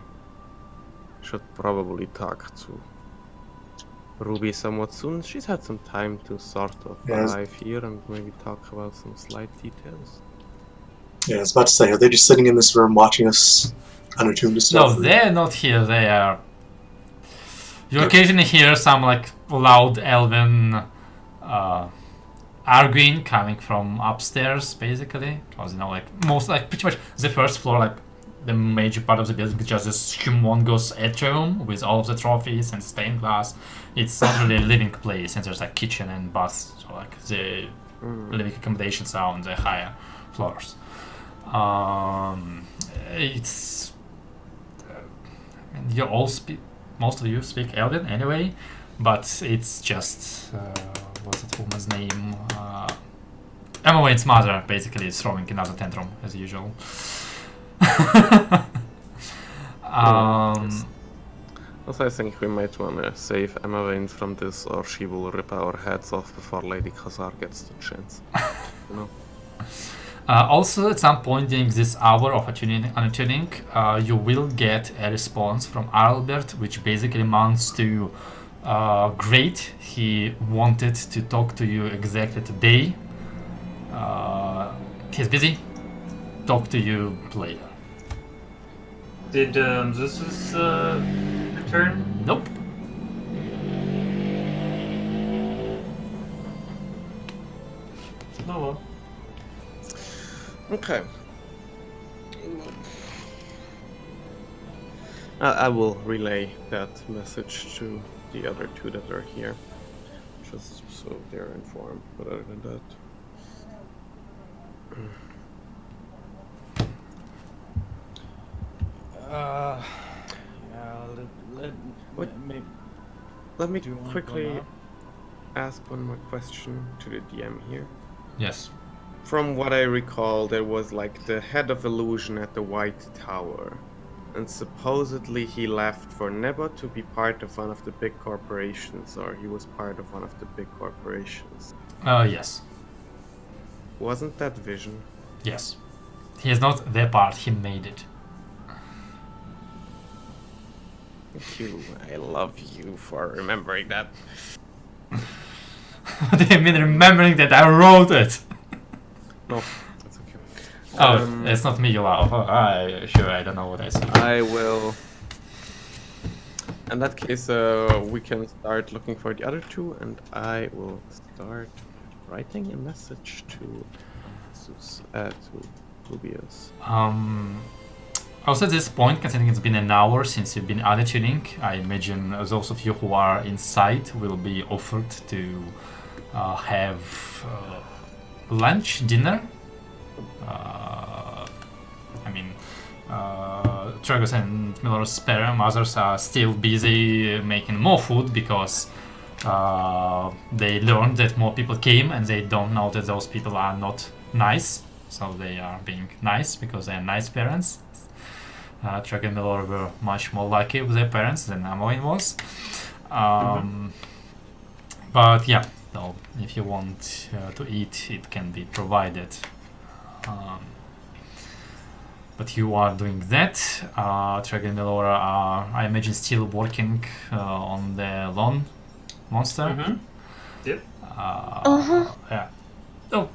should probably talk to Ruby somewhat soon. She's had some time to sort of arrive here and maybe talk about some slight details. Yeah, I was about to say, are they just sitting in this room watching us unattuned to stuff? No, they're not here. They are... You occasionally hear some like loud elven arguing coming from upstairs, basically. Because, you know, like most, like pretty much the first floor, like the major part of the building is just this humongous atrium with all of the trophies and stained glass. It's not really a living place, and there's like kitchen and bath, so like the living accommodations are on the higher floors. It's I mean, you all speak, most of you speak Elven anyway, but it's just what's that woman's name? Emma Wayne's mother basically is throwing another tantrum as usual. Also, I think we might want to save Emma Wayne from this, or she will rip our heads off before Lady Khazar gets the chance. You know? Also, at some point during this hour of attuning, you will get a response from Albert, which basically amounts to great. He wanted to talk to you exactly today. He's busy. Talk to you later. Did Zeus's return? Nope. Oh well. Okay. I will relay that message to the other two that are here, just so they're informed. But other than that, Yeah, What? maybe. let me Do you wanna go quickly now? ask one more question to the DM here. Yes. From what I recall, there was like the head of illusion at the White Tower, and supposedly he left for Nebo to be part of one of the big corporations, or he was part of one of the big corporations. Yes. Wasn't that Vision? Yes. He is not their part. He made it. Thank you. I love you for remembering that. What do you mean remembering that I wrote it? No, that's okay. Oh, it's not me you love. Oh, I don't know what I said. I will. In that case, we can start looking for the other two, and I will start writing a message to Publius. Also at this point, considering it's been an hour since you've been tuning, I imagine those of you who are inside will be offered to have lunch, dinner. Tragos and Miller's spare mothers are still busy making more food because they learned that more people came and they don't know that those people are not nice. So they are being nice because they are nice parents. Trag and Miller were much more lucky with their parents than Amoin was. But yeah, so if you want to eat, it can be provided. But you are doing that. Trag and Miller are, I imagine, still working on the lawn monster. Yep. Yeah. Oh,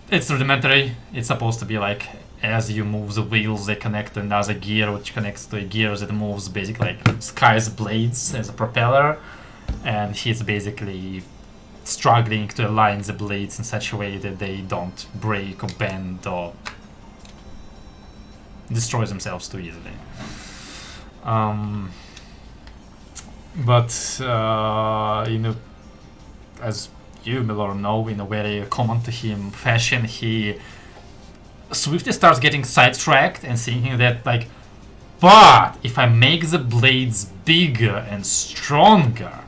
it's rudimentary. It's supposed to be like as you move the wheels, they connect to another gear, which connects to a gear that moves basically like Sky's blades as a propeller, and he's basically struggling to align the blades in such a way that they don't break or bend or destroy themselves too easily. But as you, Miller, know, in a very common to him fashion, he swiftly starts getting sidetracked and thinking that, like, but if I make the blades bigger and stronger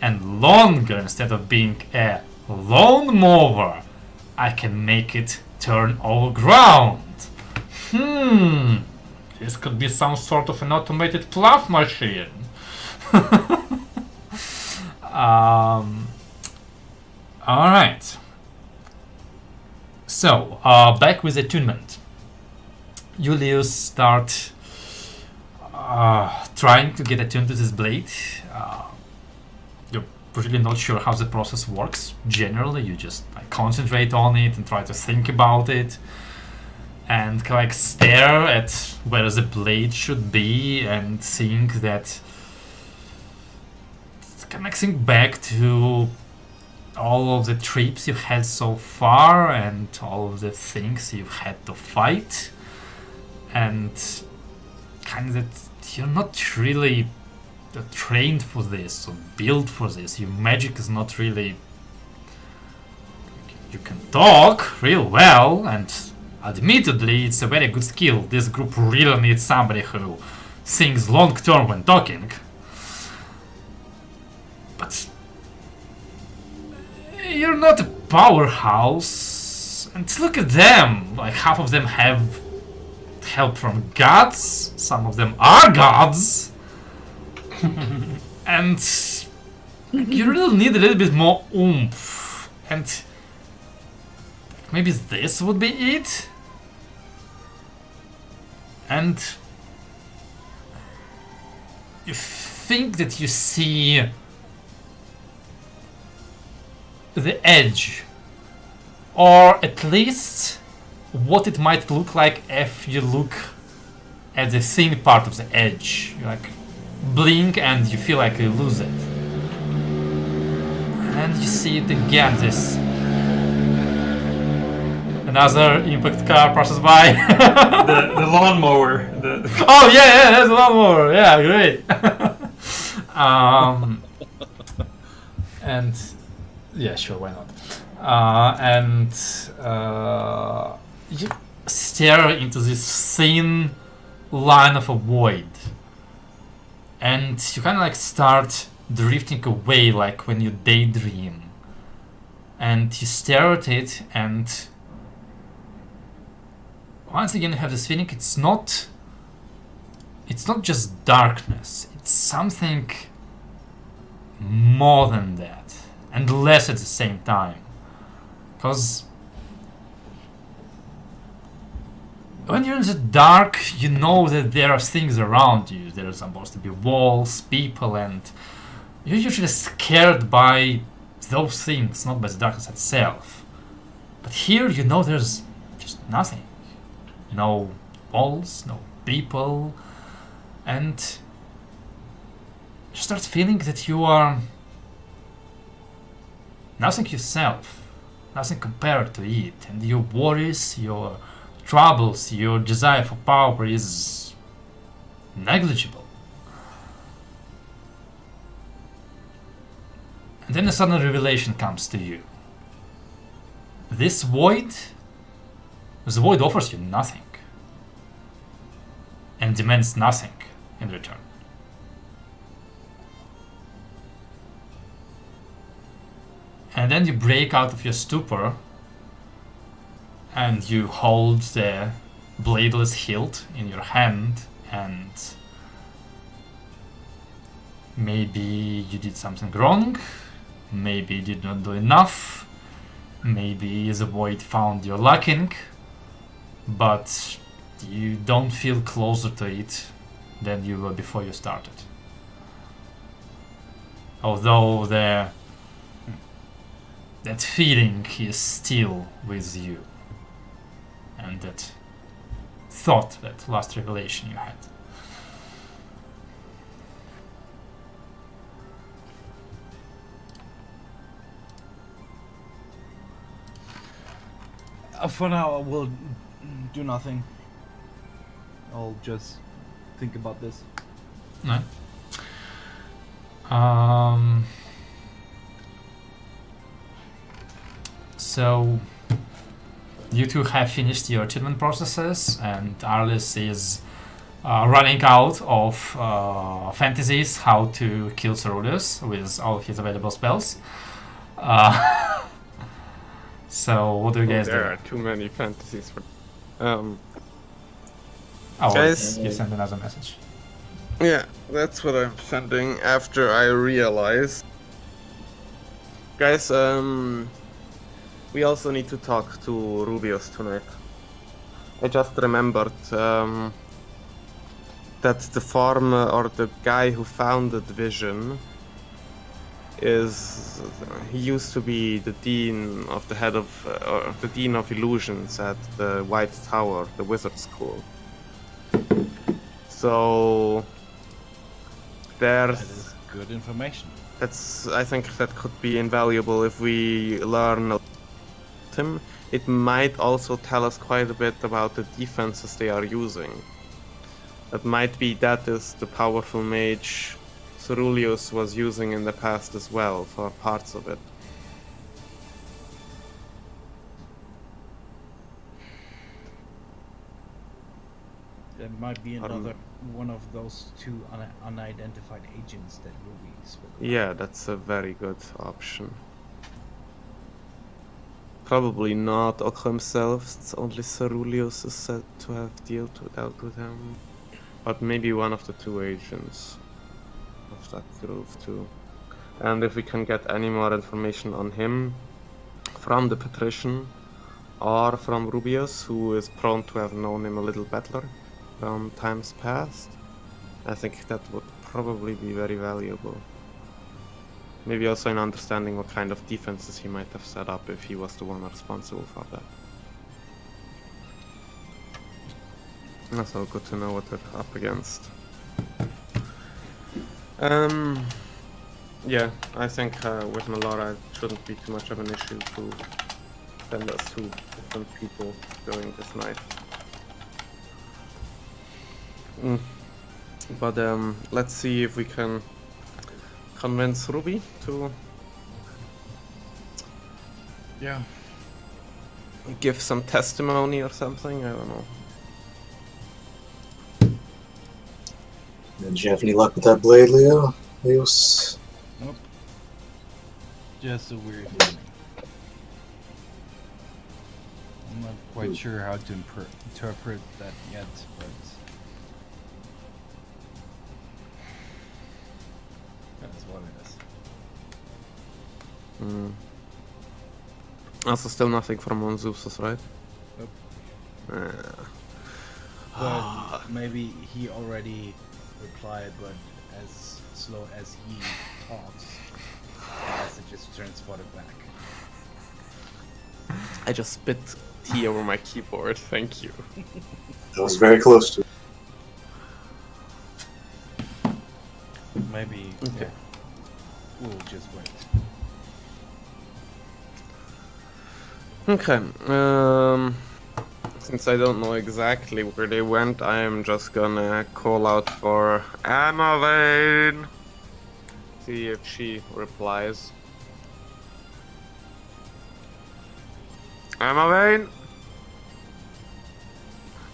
and longer instead of being a lawnmower, I can make it turn over ground. This could be some sort of an automated plough machine. Alright. So, back with attunement. Julius start trying to get attuned to this blade. You're really not sure how the process works. Generally, you just concentrate on it and try to think about it. And like stare at where the blade should be and think that connecting back to all of the trips you've had so far and all of the things you've had to fight, and kind of that you're not really trained for this or built for this. Your magic is not really. You can talk real well, and admittedly, it's a very good skill. This group really needs somebody who thinks long term when talking. But you're not a powerhouse. And look at them. Like, half of them have help from gods. Some of them are gods. And you really need a little bit more oomph. And maybe this would be it? And you think that you see the edge, or at least what it might look like if you look at the thin part of the edge. You like blink and you feel like you lose it. And you see it again, this another impact car passes by. The lawnmower. Oh yeah, there's a lawnmower. Yeah, great. And yeah, sure, why not? You stare into this thin line of a void, and you kind of like start drifting away, like when you daydream. And you stare at it, and once again you have this feeling it's not just darkness, it's something more than that, and less at the same time. Because when you're in the dark, you know that there are things around you. There are supposed to be walls, people, and you're usually scared by those things, not by the darkness itself. But here you know there's just nothing. No walls, no people, and you start feeling that you are nothing yourself, nothing compared to it, and your worries, your troubles, your desire for power is negligible. And then a sudden revelation comes to you. This void, the void offers you nothing and demands nothing in return. And then you break out of your stupor and you hold the bladeless hilt in your hand, and maybe you did something wrong, maybe you did not do enough, maybe the void found you lacking, but you don't feel closer to it than you were before you started. Although that feeling is still with you, and that thought, that last revelation you had. For now, I will do nothing. I'll just think about this. No. So you two have finished your treatment processes, and Arliss is running out of fantasies how to kill Cerulus with all of his available spells. So what do you guys do? There are too many fantasies for. Oh, Guys- you sent another message. Yeah, that's what I'm sending after I realize. Guys, we also need to talk to Rubius tonight. I just remembered that the farmer or the guy who founded Vision he used to be the dean of the dean of illusions at the White Tower, the wizard school. So That is good information. I think that could be invaluable if we learn him. It might also tell us quite a bit about the defenses they are using. That might be that is the powerful mage Ceruleus was using in the past as well, for parts of it. There might be another one of those two unidentified agents that Ruby spoke about. Yeah, that's a very good option. Probably not Ok himself, since only Ceruleus is said to have dealt with him. But maybe one of the two agents of that group too. And if we can get any more information on him from the patrician, or from Rubius, who is prone to have known him a little better from times past. I think that would probably be very valuable. Maybe also in understanding what kind of defenses he might have set up if he was the one responsible for that. Also good to know what they're up against. Yeah, I think with Melora it shouldn't be too much of an issue to send us two different people during this night. But let's see if we can convince Ruby to give some testimony or something. I don't know. Did you have any luck with that blade, Leos? Nope. Just a weird feeling. I'm not quite sure how to interpret that yet, but that's what it is. Also, still nothing from Monzusus, right? Nope. But maybe he already replied, but as slow as he talks, the message is transported back. I just spit tea over my keyboard, thank you. That was very close to it. Maybe, Okay. We'll just wait. Okay, since I don't know exactly where they went, I am just gonna call out for Amavane. See if she replies. Amavane?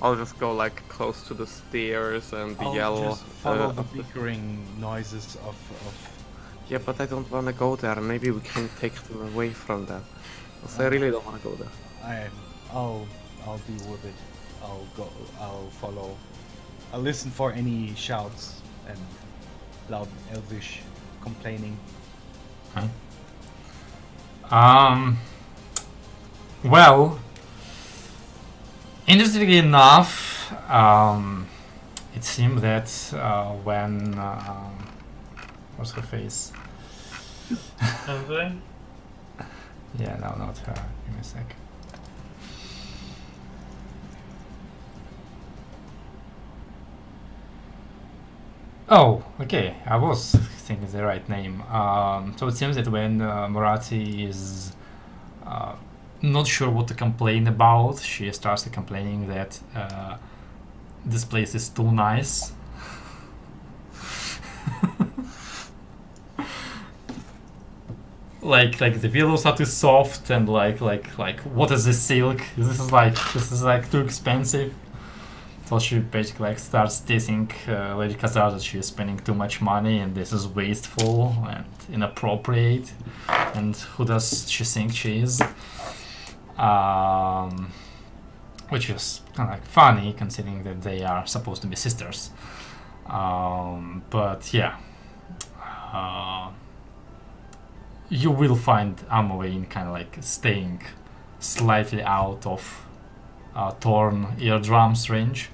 I'll just go like close to the stairs and I'll yell. just follow the up the- bickering noises of Yeah, but I don't wanna go there. Maybe we can take them away from that. I really don't wanna go there. I'll deal with it. I'll follow. I'll listen for any shouts and loud elvish complaining. Okay. Well, interestingly enough, it seemed that when what's her face? Okay. Yeah, no, not her. Give me a sec. Oh, okay. I was thinking the right name. So it seems that when Murati is not sure what to complain about, she starts complaining that this place is too nice. like the pillows are too soft, and like what is this silk? This is like too expensive. So she basically like starts teasing Lady Khazar that she is spending too much money and this is wasteful and inappropriate. And who does she think she is? Which is kind of like funny considering that they are supposed to be sisters. But yeah. You will find Amawayne kind of like staying slightly out of torn eardrums range.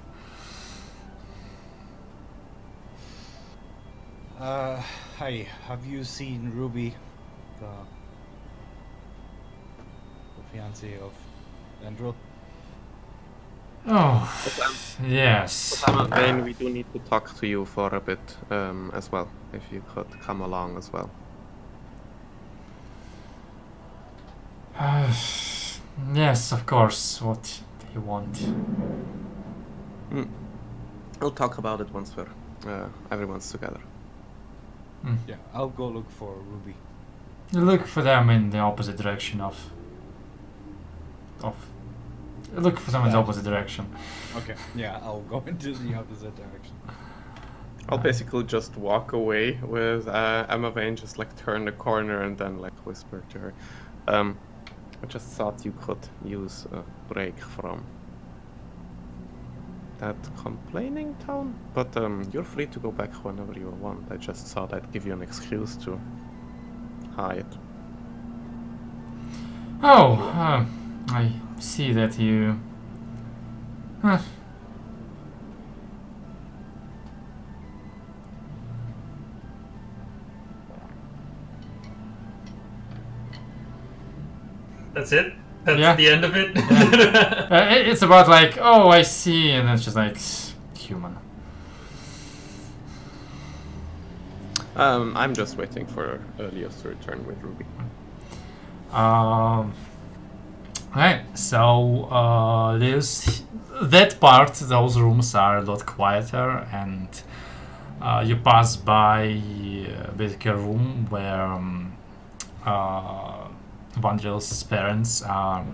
Hi, have you seen Ruby, the fiancée of Andrew? Oh, yes. Vane, we do need to talk to you for a bit as well, if you could come along as well. Yes, of course. What do you want? We'll talk about it once everyone's together. Yeah, I'll go look for Ruby. You look for them in the opposite direction of. Look for them in the opposite direction. Okay, yeah, I'll go into the opposite direction. I'll basically just walk away with Emma Vane, just like turn the corner and then like whisper to her. I just thought you could use a break from that complaining tone, but you're free to go back whenever you want. I just thought I'd give you an excuse to hide. Oh, I see that you... Huh. That's it? That's Yeah. the end of it? It's about like, oh, I see, and it's just like human. I'm just waiting for Elios to return with Ruby. Okay, so there's that part. Those rooms are a lot quieter, and you pass by basically a room where Vangel's parents are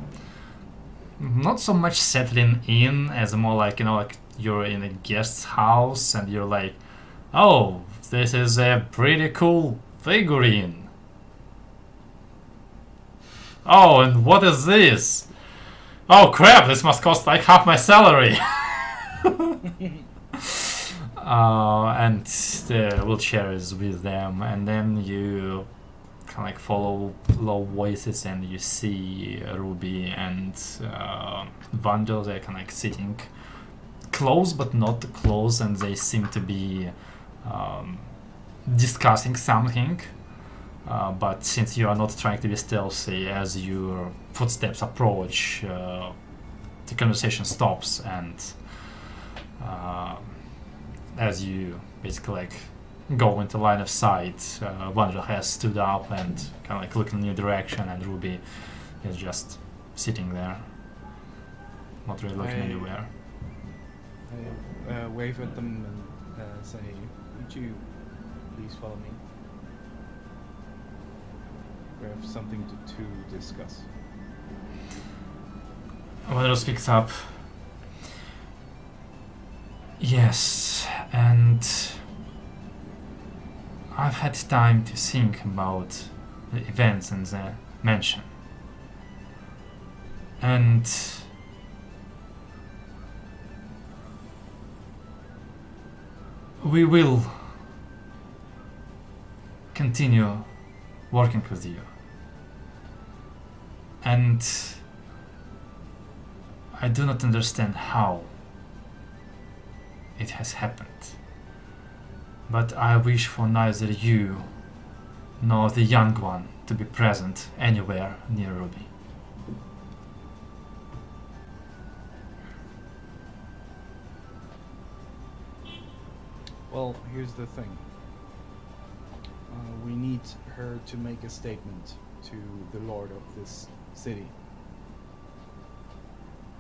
not so much settling in as more like, you know, like you're in a guest house and you're like, oh, this is a pretty cool figurine. Oh, and what is this? Oh crap, this must cost like half my salary. And the wheelchair is with them, and then you kind of like follow low voices and you see Ruby and Vandal. They're kind of like sitting close but not too close, and they seem to be discussing something. But since you are not trying to be stealthy, as your footsteps approach, the conversation stops, and as you basically like go into line of sight, Vandal has stood up and kind of like looking in your direction, and Ruby is just sitting there, not really looking anywhere. I wave at them and say, would you please follow me? We have something to discuss. Vandal speaks up. Yes, and I've had time to think about the events in the mansion. And we will continue working with you. And I do not understand how it has happened. But I wish for neither you nor the young one to be present anywhere near Ruby. Well, here's the thing. We need her to make a statement to the lord of this city.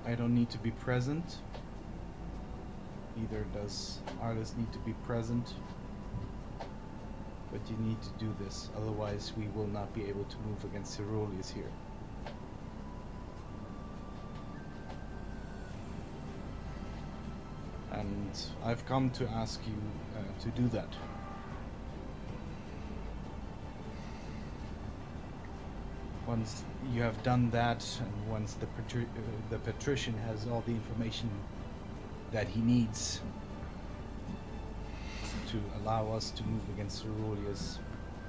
I don't need to be present. Neither does Arlis need to be present. But you need to do this, otherwise we will not be able to move against Ceruleus here. And I've come to ask you to do that. Once you have done that, and once the patrician has all the information that he needs to allow us to move against Ceruleus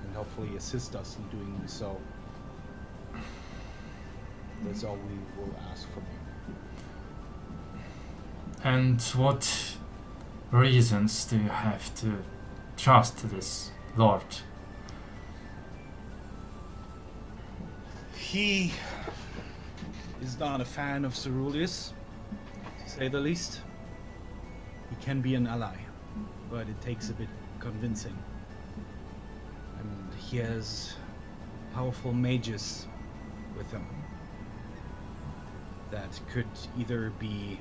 and hopefully assist us in doing so, that's all we will ask from you. And what reasons do you have to trust this lord? He is not a fan of Ceruleus, to say the least. He can be an ally, but it takes a bit convincing. And he has powerful mages with him that could either be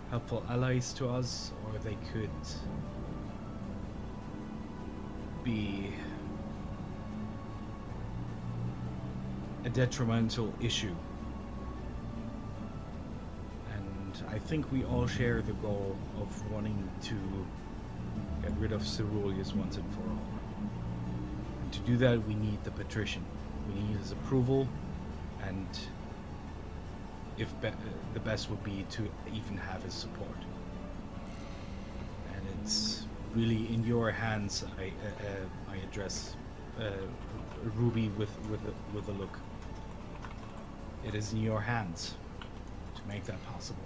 helpful allies to us, or they could be a detrimental issue. And I think we all share the goal of wanting to get rid of Ceruleus once and for all. And to do that, we need the patrician. We need his approval, and if the best would be to even have his support. And it's really in your hands. I address Ruby with a look. It is in your hands to make that possible.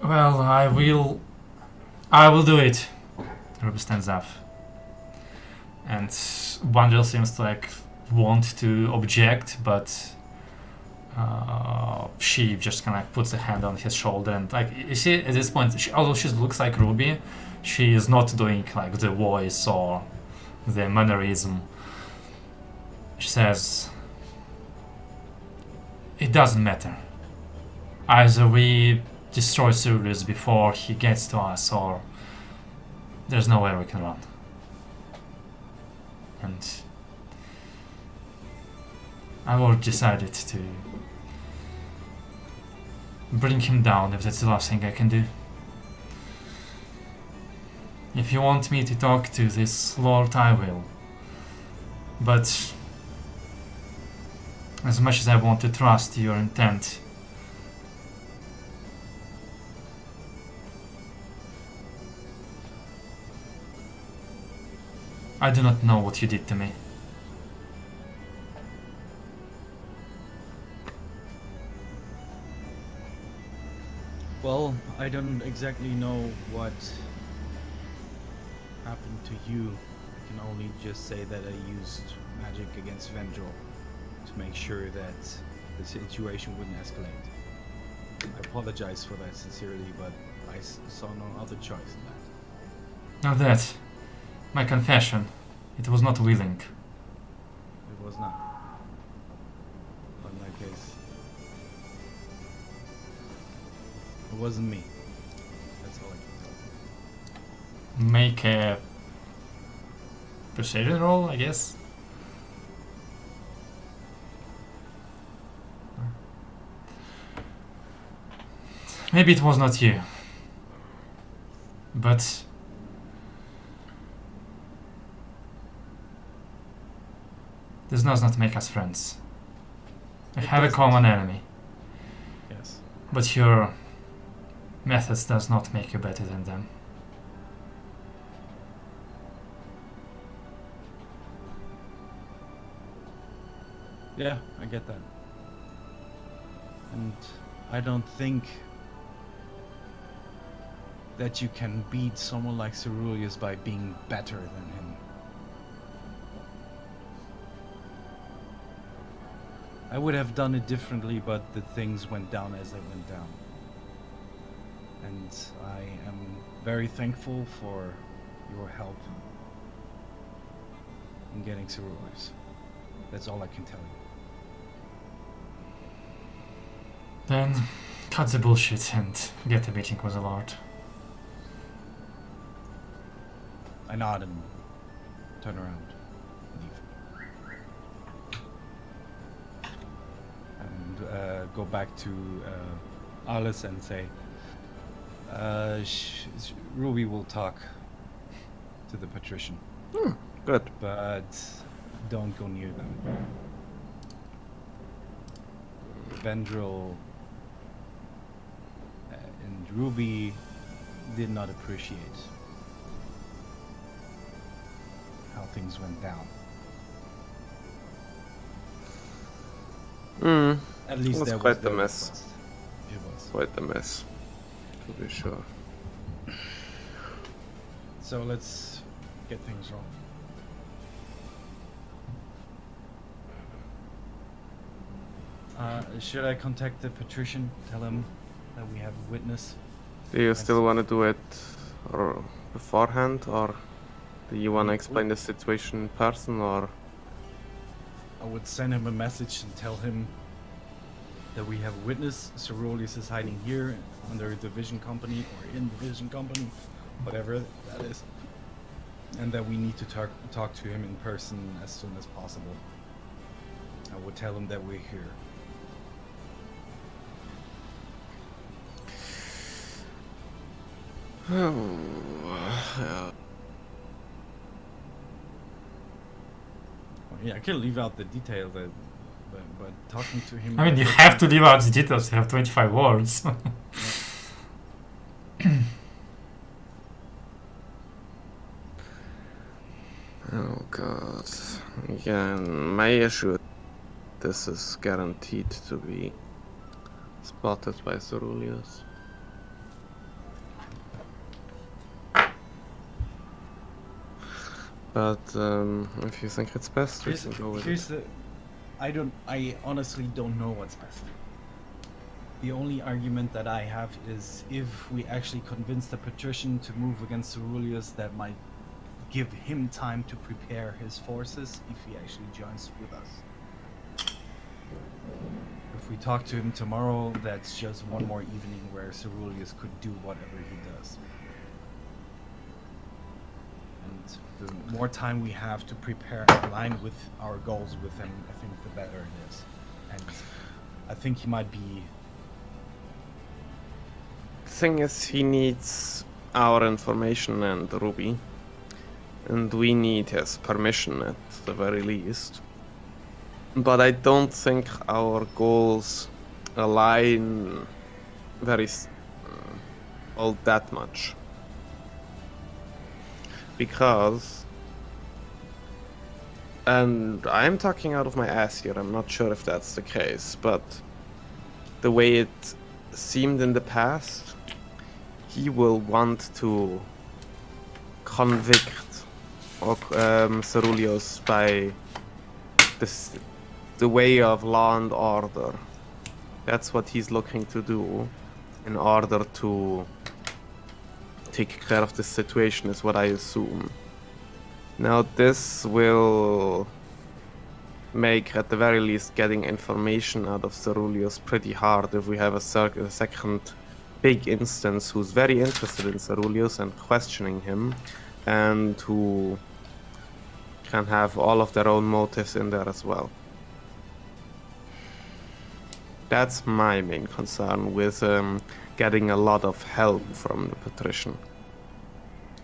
Well, I will do it. Ruby stands up. And Wandel seems to want to object, but she just kind of puts a hand on his shoulder, and you see at this point, although she looks like Ruby, she is not doing the voice or the mannerism. She says, "It doesn't matter. Either we destroy Sirius before he gets to us, or there's nowhere we can run." And I've already decided to bring him down if that's the last thing I can do. If you want me to talk to this lord, I will. But as much as I want to trust your intent, I do not know what you did to me. Well, I don't exactly know what happened to you. I can only just say that I used magic against Vendril to make sure that the situation wouldn't escalate. I apologize for that sincerely, but I saw no other choice than that. Now that, my confession, it was not willing. It was not. But in that case, it wasn't me. That's all I can tell you. Make a persuasion roll, I guess. Maybe it was not you, but this does not make us friends. We have a common enemy, Yes. but your methods does not make you better than them. Yeah, I get that. And I don't think that you can beat someone like Ceruleus by being better than him. I would have done it differently, but the things went down as they went down. And I am very thankful for your help in getting Ceruleus. That's all I can tell you. Then cut the bullshit and get a meeting with the Lord. I nod and turn around and leave. And go back to Alice and say, Ruby will talk to the patrician, Good. but don't go near them. Vendril and Ruby did not appreciate how things went down. At least was that quite was the their mess. request. It was. Quite a mess, to be sure. So let's get things rolling. Should I contact the patrician? Tell him that we have a witness? Do you still want to do it beforehand, or do you want to explain the situation in person, or? I would send him a message and tell him that we have a witness. Ceruleus is hiding here under the Vision Company or in the Vision Company, whatever that is, and that we need to talk to him in person as soon as possible. I would tell him that we're here. Yeah. Yeah, I can leave out the detail, but talking to him. I mean, you have to leave out the details, you have 25 words. Oh god. Again, my issue this is guaranteed to be spotted by Ceruleus. But if you think it's best, we can go with it. I honestly don't know what's best. The only argument that I have is if we actually convince the patrician to move against Ceruleus, that might give him time to prepare his forces if he actually joins with us. If we talk to him tomorrow, that's just one more evening where Ceruleus could do whatever he does. And the more time we have to prepare and align with our goals with him, I think the better it is. And I think he might be... Thing is, he needs our information and Ruby. And we need his permission at the very least. But I don't think our goals align all that much. Because, and I'm talking out of my ass here, I'm not sure if that's the case, but the way it seemed in the past, he will want to convict Ceruleus by the way of law and order. That's what he's looking to do in order to take care of this situation, is what I assume. Now this will make, at the very least, getting information out of Ceruleus pretty hard if we have a second big instance who's very interested in Ceruleus and questioning him, and who can have all of their own motives in there as well. That's my main concern with getting a lot of help from the patrician.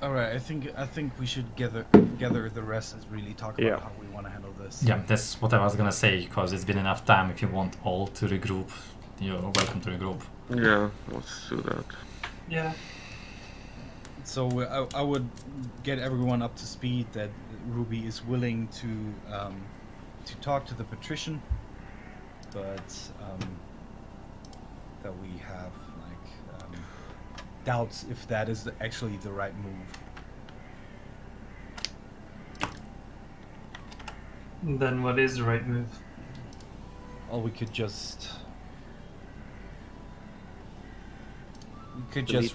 All right, I think we should gather the rest and really talk about how we want to handle this. Yeah, that's what I was gonna say, because it's been enough time. If you want all to regroup, you're welcome to regroup. Yeah, let's do that. Yeah. So I would get everyone up to speed that Ruby is willing to talk to the patrician, but that we have doubts if that is actually the right move. Then what is the right move? Or we could just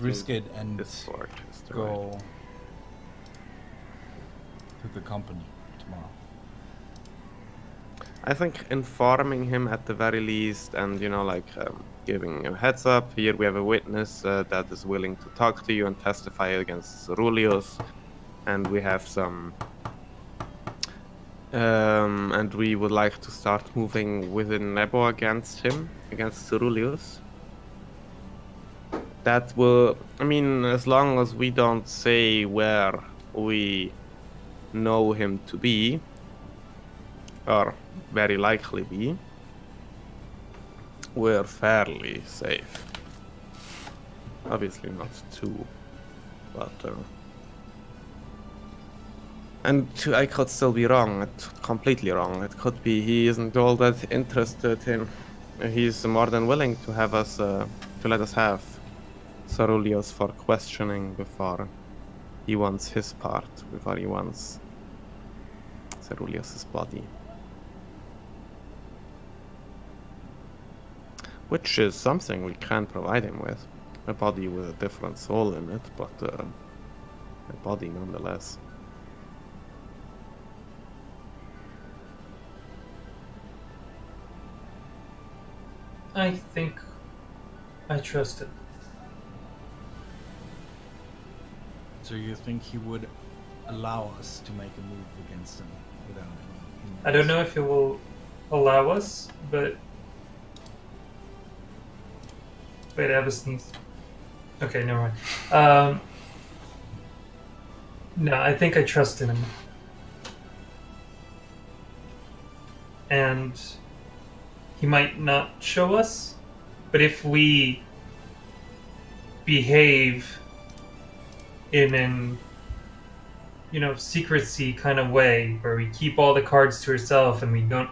risk it and go to the company tomorrow. I think informing him at the very least, and giving a heads up, here we have a witness that is willing to talk to you and testify against Ceruleus, and we have some and we would like to start moving within Nebo against Ceruleus. That will, as long as we don't say where we know him to be, or very likely be, we're fairly safe. Obviously not too, but and I could still be wrong, completely wrong. It could be he isn't all that interested in. He's more than willing to have us, to let us have Ceruleus for questioning before he wants his part, before he wants Ceruleus's body. Which is something we can provide him with. A body with a different soul in it, but a body nonetheless. I think I trust it. So you think he would allow us to make a move against him without any... I don't know if it will allow us, but... Wait, I have a sneeze. Okay, never mind. No, I think I trust in him. And he might not show us, but if we behave in an secrecy kind of way, where we keep all the cards to ourselves and we don't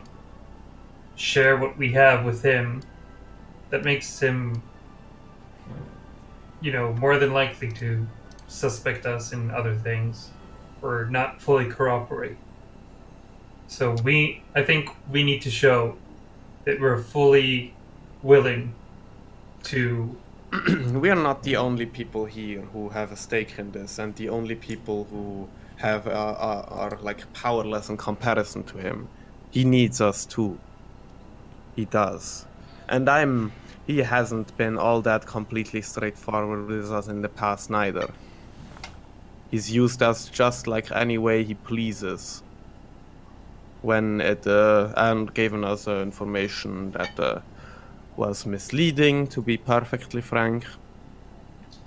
share what we have with him, that makes him, more than likely to suspect us in other things or not fully cooperate. So I think we need to show that we're fully willing to. We are not the only people here who have a stake in this, and the only people who have are like powerless in comparison to him. He needs us too. He does, and he hasn't been all that completely straightforward with us in the past neither. He's used us just like any way he pleases. When and given us information that was misleading, to be perfectly frank.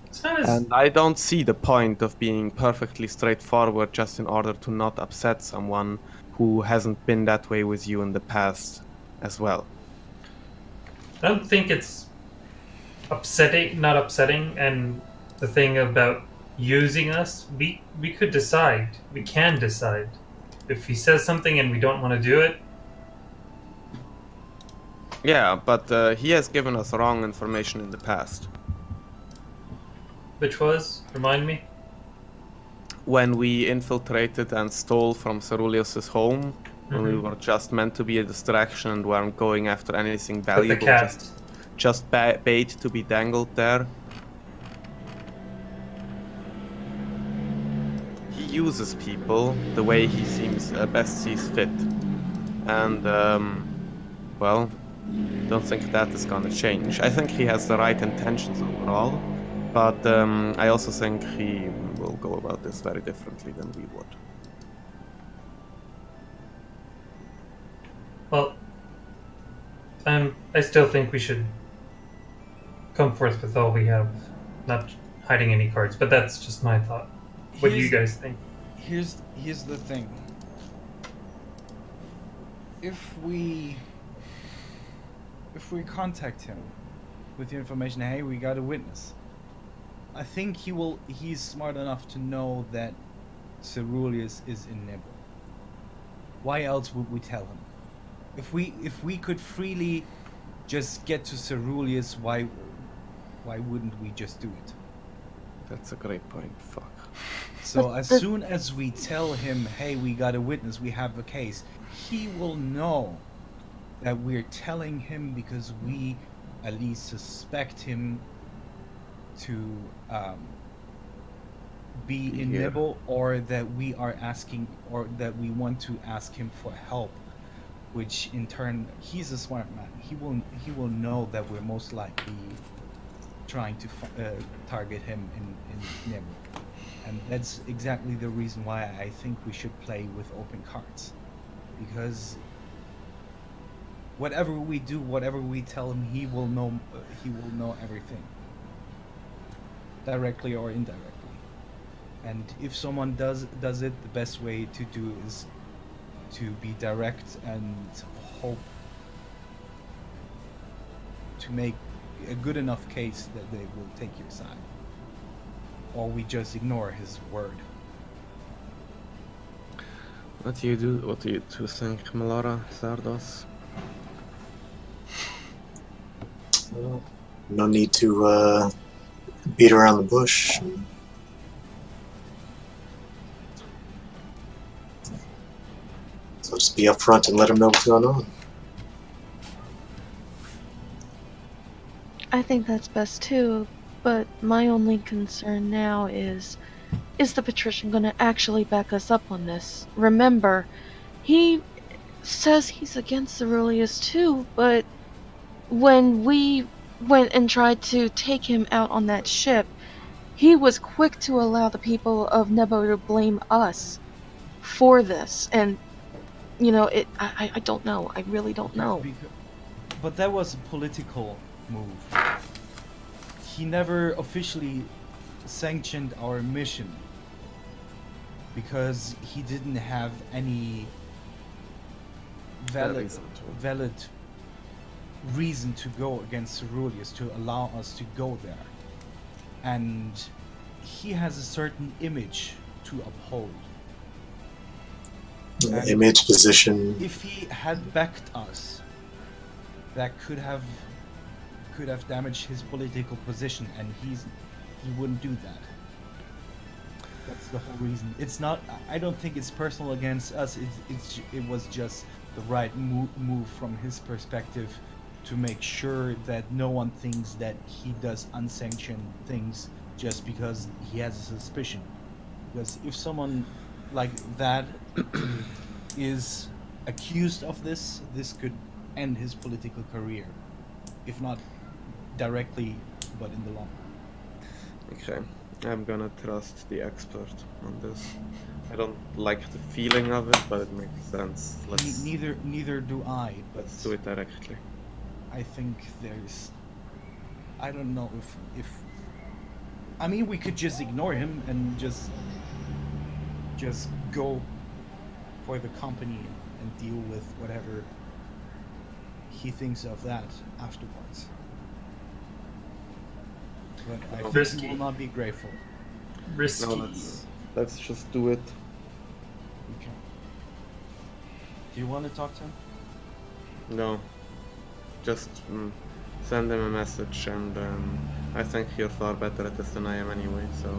It's not as And I don't see the point of being perfectly straightforward just in order to not upset someone who hasn't been that way with you in the past as well. I don't think it's not upsetting, and the thing about using us, we could decide. We can decide. If he says something and we don't want to do it, Yeah, but he has given us wrong information in the past. which was, remind me? When we infiltrated and stole from Ceruleus's home, when we were just meant to be a distraction and weren't going after anything With the valuable, cat. just bait to be dangled there. He uses people the way he best sees fit, and well, don't think that is gonna change. I think he has the right intentions overall, but I also think he will go about this very differently than we would. Well, I still think we should come forth with all we have, not hiding any cards. But that's just my thought. What do you guys think? Here's the thing. If we contact him with the information, hey, we got a witness, I think he's smart enough to know that Ceruleus is in Nibble. Why else would we tell him? If we could freely just get to Ceruleus, why wouldn't we just do it? That's a great point. Fuck. So as soon as we tell him, hey, we got a witness, we have a case, he will know that we're telling him because we at least suspect him to be in Nibble, or that we are asking, or that we want to ask him for help, which in turn, he's a smart man. He will know that we're most likely trying to target him in Nibble. And that's exactly the reason why I think we should play with open cards. Because whatever we do, whatever we tell him, he will know everything. Directly or indirectly. And if someone does it, the best way to do is to be direct and hope to make a good enough case that they will take your side. Or we just ignore his word. What do you two think, Melora, Zardos? Well, no need to beat around the bush. So just be upfront and let him know what's going on. I think that's best too, but my only concern now is the Patrician gonna actually back us up on this? Remember, he says he's against Ceruleus too, but when we went and tried to take him out on that ship, he was quick to allow the people of Nebo to blame us for this, and I don't know. I really don't know. But that was a political move. He never officially sanctioned our mission because he didn't have any valid reason to go against Ceruleus, to allow us to go there. And he has a certain image to uphold. Image, position. If he had backed us that could have damaged his political position, and he wouldn't do that. That's the whole reason. It's not. I don't think it's personal against us. It was just the right move from his perspective to make sure that no one thinks that he does unsanctioned things just because he has a suspicion. Because if someone like that is accused of this could end his political career, if not directly, but in the long run. Okay, I'm gonna trust the expert on this. I don't like the feeling of it, but it makes sense. Neither do I. But Let's do it directly. I think there's. I don't know if. I mean, we could just ignore him and just go for the company and deal with whatever he thinks of that afterwards. But I think Risky. he will not be grateful. Risky. No, let's just do it. Okay. Do you want to talk to him? No, just send him a message, and I think you're far better at this than I am anyway. So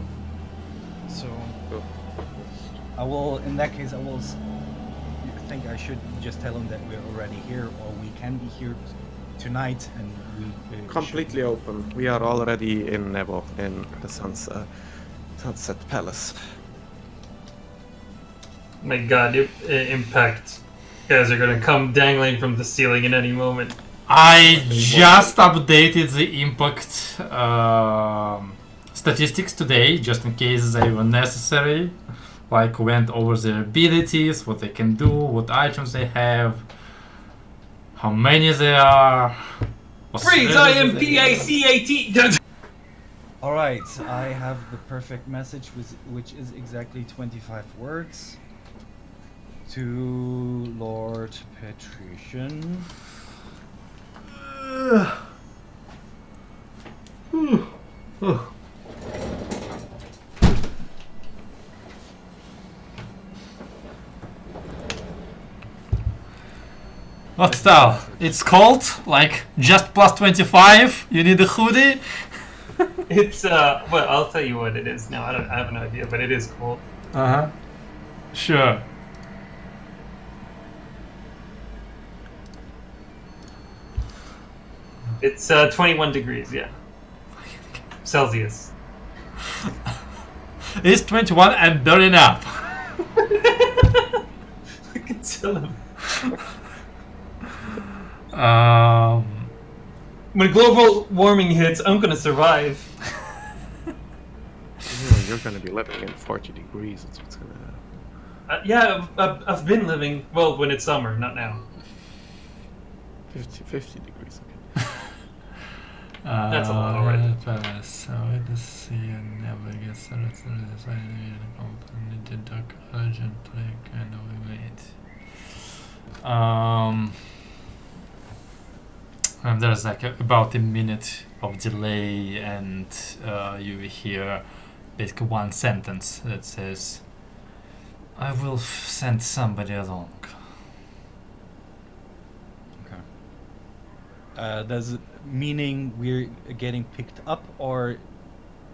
go. I will. In that case, I will. I think I should just tell him that we're already here, or we can be here tonight, and we Completely open. We are already in Nebo, in the Sunset Palace. My god, Impact. Guys are gonna come dangling from the ceiling in any moment. I just updated the impact statistics today, just in case they were necessary. Like, went over their abilities, what they can do, what items they have, how many there are. Freeze! IMPACAT! All right, I have the perfect message, which is exactly 25 words. To Lord Patrician. What's that? It's cold? Like, just plus 25? You need a hoodie? It's well, I'll tell you what it is now. I have an idea, but it is cool. Uh-huh. Sure. It's 21 degrees, yeah. Celsius. It's 21 and burning up. I can tell him. When global warming hits, I'm gonna survive. You're gonna be living in 40 degrees. That's what's gonna happen. Yeah, I've been living, well, when it's summer, not now. 50 degrees. Okay. That's a lot already. So let's see, and never get started. Company deduct urgently, kind of wait. And there's like about a minute of delay, and you hear basically one sentence that says, "I will send somebody along." Does it meaning we're getting picked up, or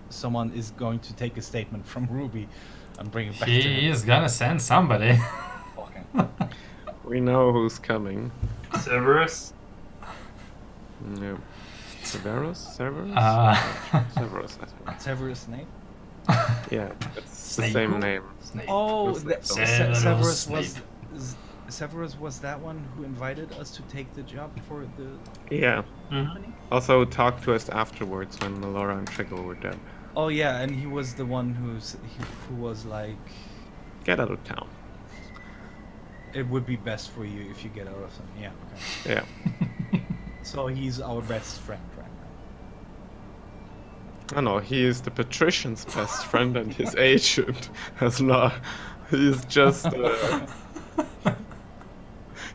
someone is going to take a statement from Ruby and bring it back to He him? is gonna send somebody. Okay. We know who's coming. Severus? No. Severus? Severus? Severus, I think. Severus' name? Yeah, it's Snape. the same name. Snape. Oh, Severus Severus was Snape. Severus was that one who invited us to take the job for the Yeah. company? Also, talk to us afterwards when Melora and Trigger were dead. Oh yeah, and he was the one who was like, Get out of town. it would be best for you if you get out of them. Yeah. Okay. Yeah. So he's our best friend right now. I know, he is the patrician's best friend and his agent has not. He's just.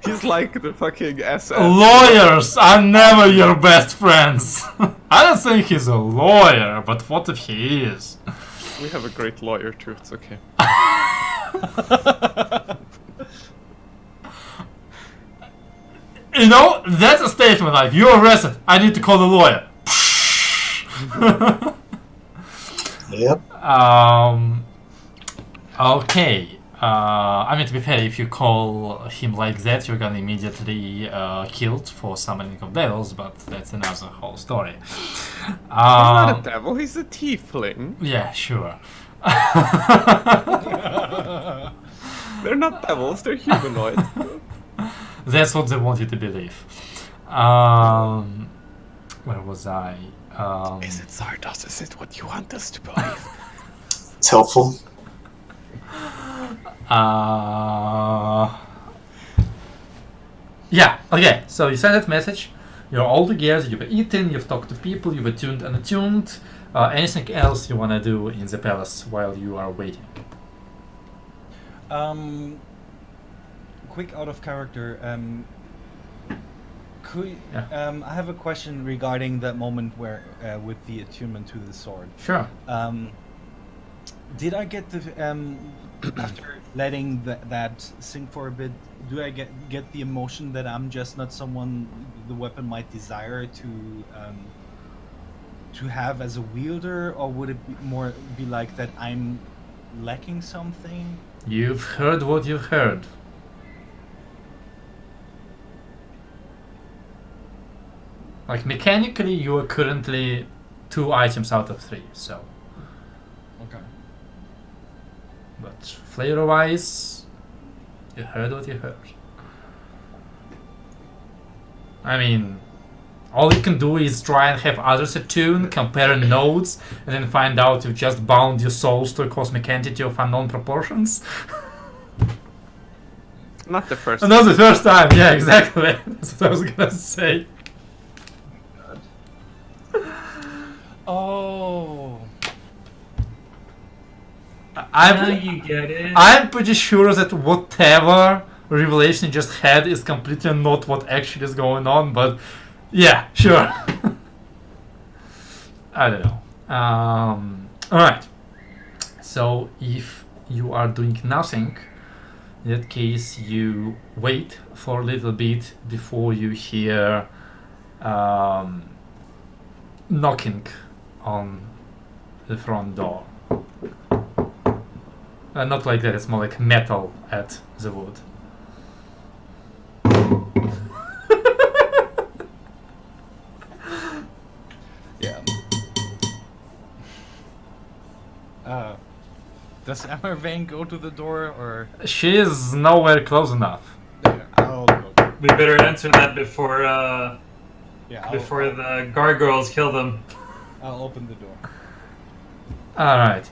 He's like the fucking SS. Lawyers are never your best friends. I don't think he's a lawyer, but what if he is? We have a great lawyer too, it's okay. You know, that's a statement like, you're arrested, I need to call the lawyer. Yep. Okay. I mean, to be fair, if you call him like that, you're gonna immediately killed for summoning of devils, but that's another whole story. He's not a devil, he's a tiefling. Yeah, sure. They're not devils, they're humanoid. That's what they want you to believe. Where was I? Is it Zardos? Is it what you want us to believe? It's helpful. Yeah, okay, so you send that message, you're all together, you've eaten, you've talked to people, you've attuned and attuned. Anything else you want to do in the palace while you are waiting? Quick out of character. Could Yeah. I have a question regarding that moment where with the attunement to the sword. Sure. Did I get the after letting that sink for a bit? Do I get the emotion that I'm just not someone the weapon might desire to have as a wielder, or would it be like that I'm lacking something? You've heard what you've heard. Like, mechanically, you are currently 2 items out of 3, so. Okay. But flavor-wise, you heard what you heard. I mean, all you can do is try and have others attune, compare notes, and then find out you've just bound your souls to a cosmic entity of unknown proportions. Not the first. Not the first time, yeah, exactly. That's what I was gonna say. Oh. Now you get it. I'm pretty sure that whatever revelation you just had is completely not what actually is going on, but yeah, sure. I don't know. Alright. So if you are doing nothing, in that case you wait for a little bit before you hear knocking on the front door. Not like that, it's more like metal at the wood. Yeah. Does Amarvain go to the door, or? She is nowhere close enough. Yeah, I'll go. We better answer that before Yeah, before the gargoyles kill them. I'll open the door. Alright.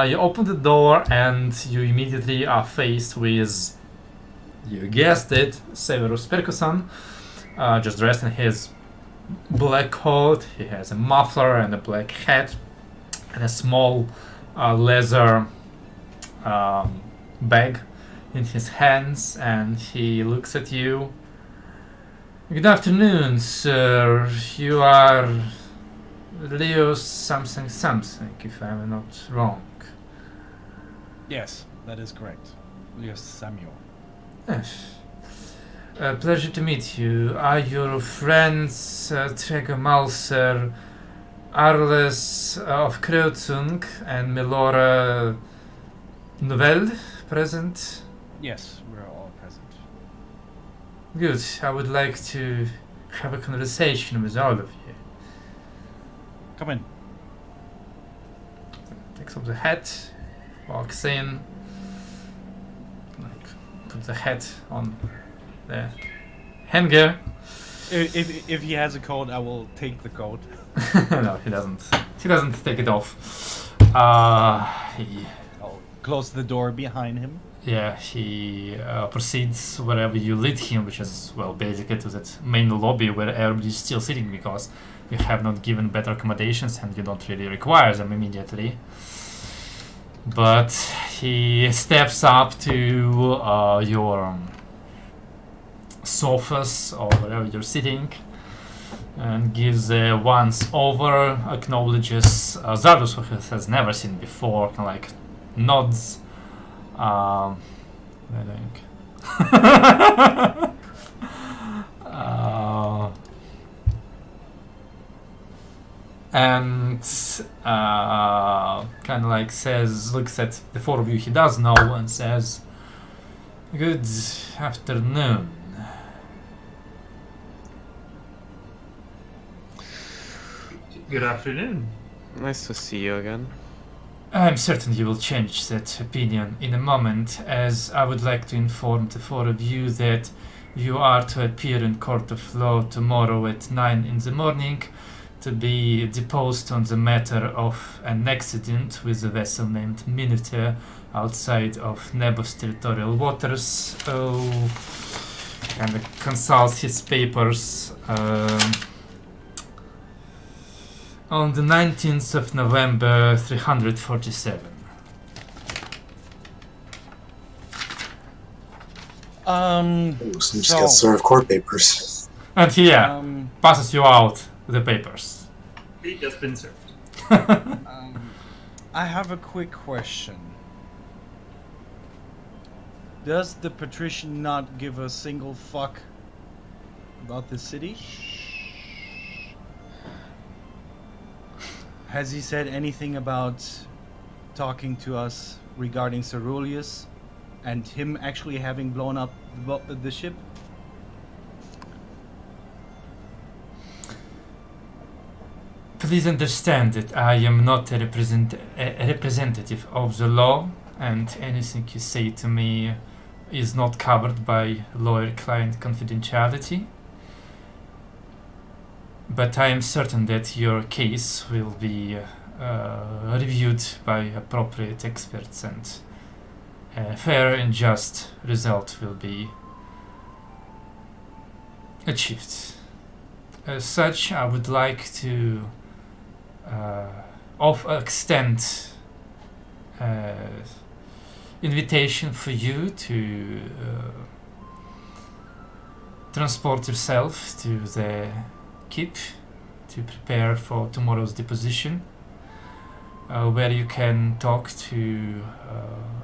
You open the door and you immediately are faced with, you guessed it, Severus Percuson, just dressed in his black coat. He has a muffler and a black hat and a small leather bag in his hands, and he looks at you. Good afternoon, sir. You are Leo something, if I'm not wrong. Yes, that is correct. Yes, Samuel. Yes. Pleasure to meet you. Are your friends Trega Malser, Arles of Kreuzung, and Melora Novell present? Yes, we're all present. Good. I would like to have a conversation with all of you. Come in. Takes off the hat, walks in, puts the hat on the hanger. If he has a coat, I will take the coat. No, he doesn't. He doesn't take it off. I'll close the door behind him. He proceeds wherever you lead him, which is, well, basically to that main lobby where everybody's still sitting because you have not given better accommodations and you don't really require them immediately. But he steps up to your sofas or wherever you're sitting and gives a once over, acknowledges Zardus, who has never seen before, kind of like nods. I think. and kind of like says, looks at the four of you he does know and says, "Good afternoon." Good afternoon. Nice to see you again. I'm certain you will change that opinion in a moment, as I would like to inform the four of you that you are to appear in court of law tomorrow at 9 in the morning to be deposed on the matter of an accident with a vessel named Minotaur outside of Nebos territorial waters. And consults his papers. On the 19th of November, 347. So just got served court papers. And he passes you out the papers. He just been served. I have a quick question. Does the patrician not give a single fuck about the city? Has he said anything about talking to us regarding Ceruleus and him actually having blown up the ship? Please understand that I am not a representative of the law, and anything you say to me is not covered by lawyer-client confidentiality. But I am certain that your case will be reviewed by appropriate experts, and a fair and just result will be achieved. As such, I would like to extend invitation for you to transport yourself to the keep to prepare for tomorrow's deposition, where you can talk to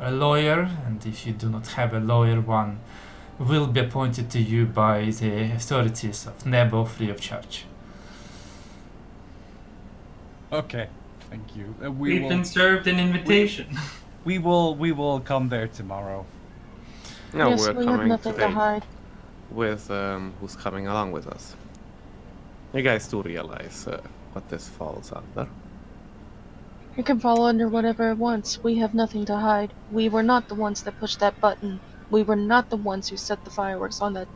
a lawyer, and if you do not have a lawyer, one will be appointed to you by the authorities of Nebo free of charge. Okay, thank you. We've been served an invitation. We will come there tomorrow. No, yes, we're we have coming nothing today to hide. with who's coming along with us. You guys do realize what this falls under. It can fall under whatever it wants. We have nothing to hide. We were not the ones that pushed that button. We were not the ones who set the fireworks on that.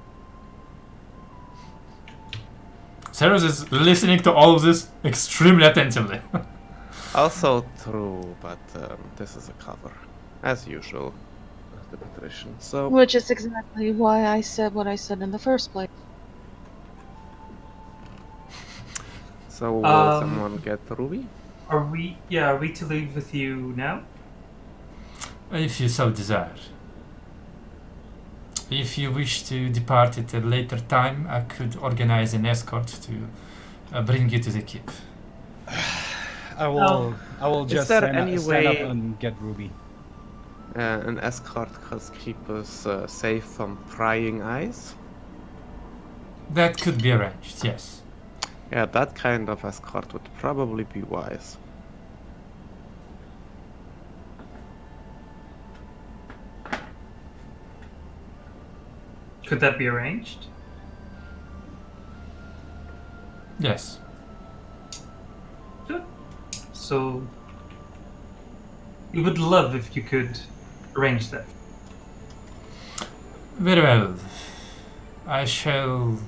Ceres is listening to all of this extremely attentively. Also true, but this is a cover, as usual, with the patrician. So Which is exactly why I said what I said in the first place. will someone get Ruby? Are we to leave with you now? If you so desire. If you wish to depart at a later time, I could organize an escort to bring you to the keep. I will just there stand, any stand up way- and get Ruby. An escort could keep us safe from prying eyes. That could be arranged, yes. Yeah, that kind of escort would probably be wise. Could that be arranged? Yes. Good. So, we would love if you could arrange that. Very well. I shall...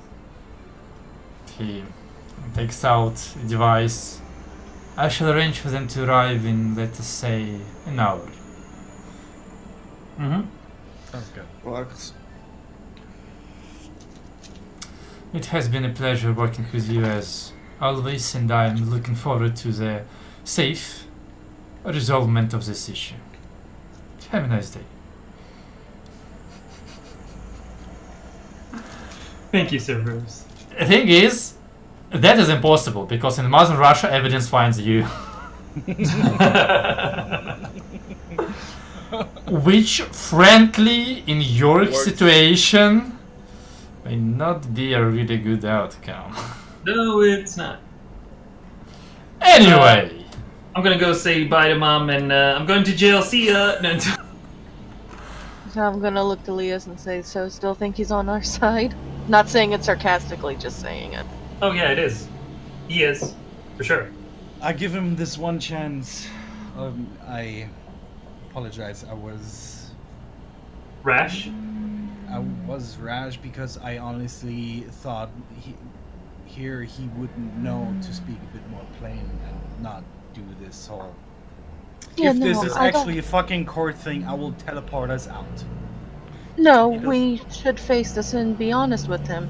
He takes out a device. I shall arrange for them to arrive in, let us say, an hour. Mm-hmm. Sounds good. Works. It has been a pleasure working with you as always, and I am looking forward to the safe resolvement of this issue. Have a nice day. Thank you, Sir Bruce. The thing is, that is impossible because in Modern Russia, evidence finds you. Which, frankly, in your situation, may not be a really good outcome. No, it's not. Anyway. I'm gonna go say bye to Mom, and I'm going to jail. See ya. No, So I'm gonna look to Leas and say, so still think he's on our side? Not saying it sarcastically, just saying it. oh yeah, it is. He is, for sure. I give him this one chance. I apologize. I was Rash. rash because I honestly thought he wouldn't know to speak a bit more plain and not do this whole. Yeah, If no, this is I actually don't... a fucking court thing, I will teleport us out. No, He does- we should face this and be honest with him.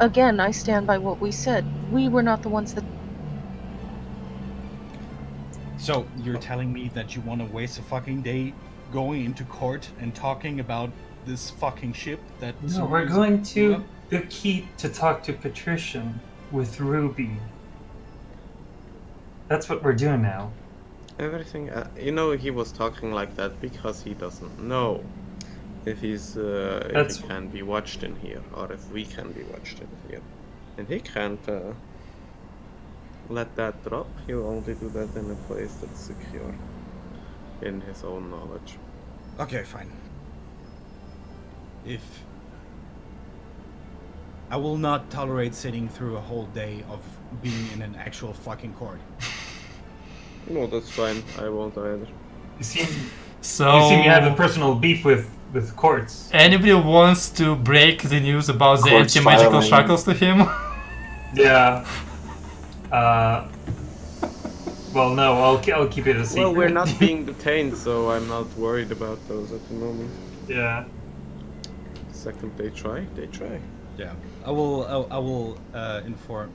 Again, I stand by what we said. We were not the ones that... So you're telling me that you want to waste a fucking day going into court and talking about this fucking ship that? No, we're going to the keep to talk to Patrician with Ruby. That's what we're doing now. Everything, he was talking like that because he doesn't know if if he can be watched in here, or if we can be watched in here. And he can't let that drop. He'll only do that in a place that's secure, in his own knowledge. Okay, fine. If I will not tolerate sitting through a whole day of being in an actual fucking court. No, that's fine. I won't either. You seem So, you have a personal beef with courts. anybody wants to break the news about the Court's anti-magical filing. shackles to him? Yeah. Well, no, I'll keep it a secret. Well, we're not being detained, so I'm not worried about those at the moment. Yeah. The second they try, they try. Yeah, I will inform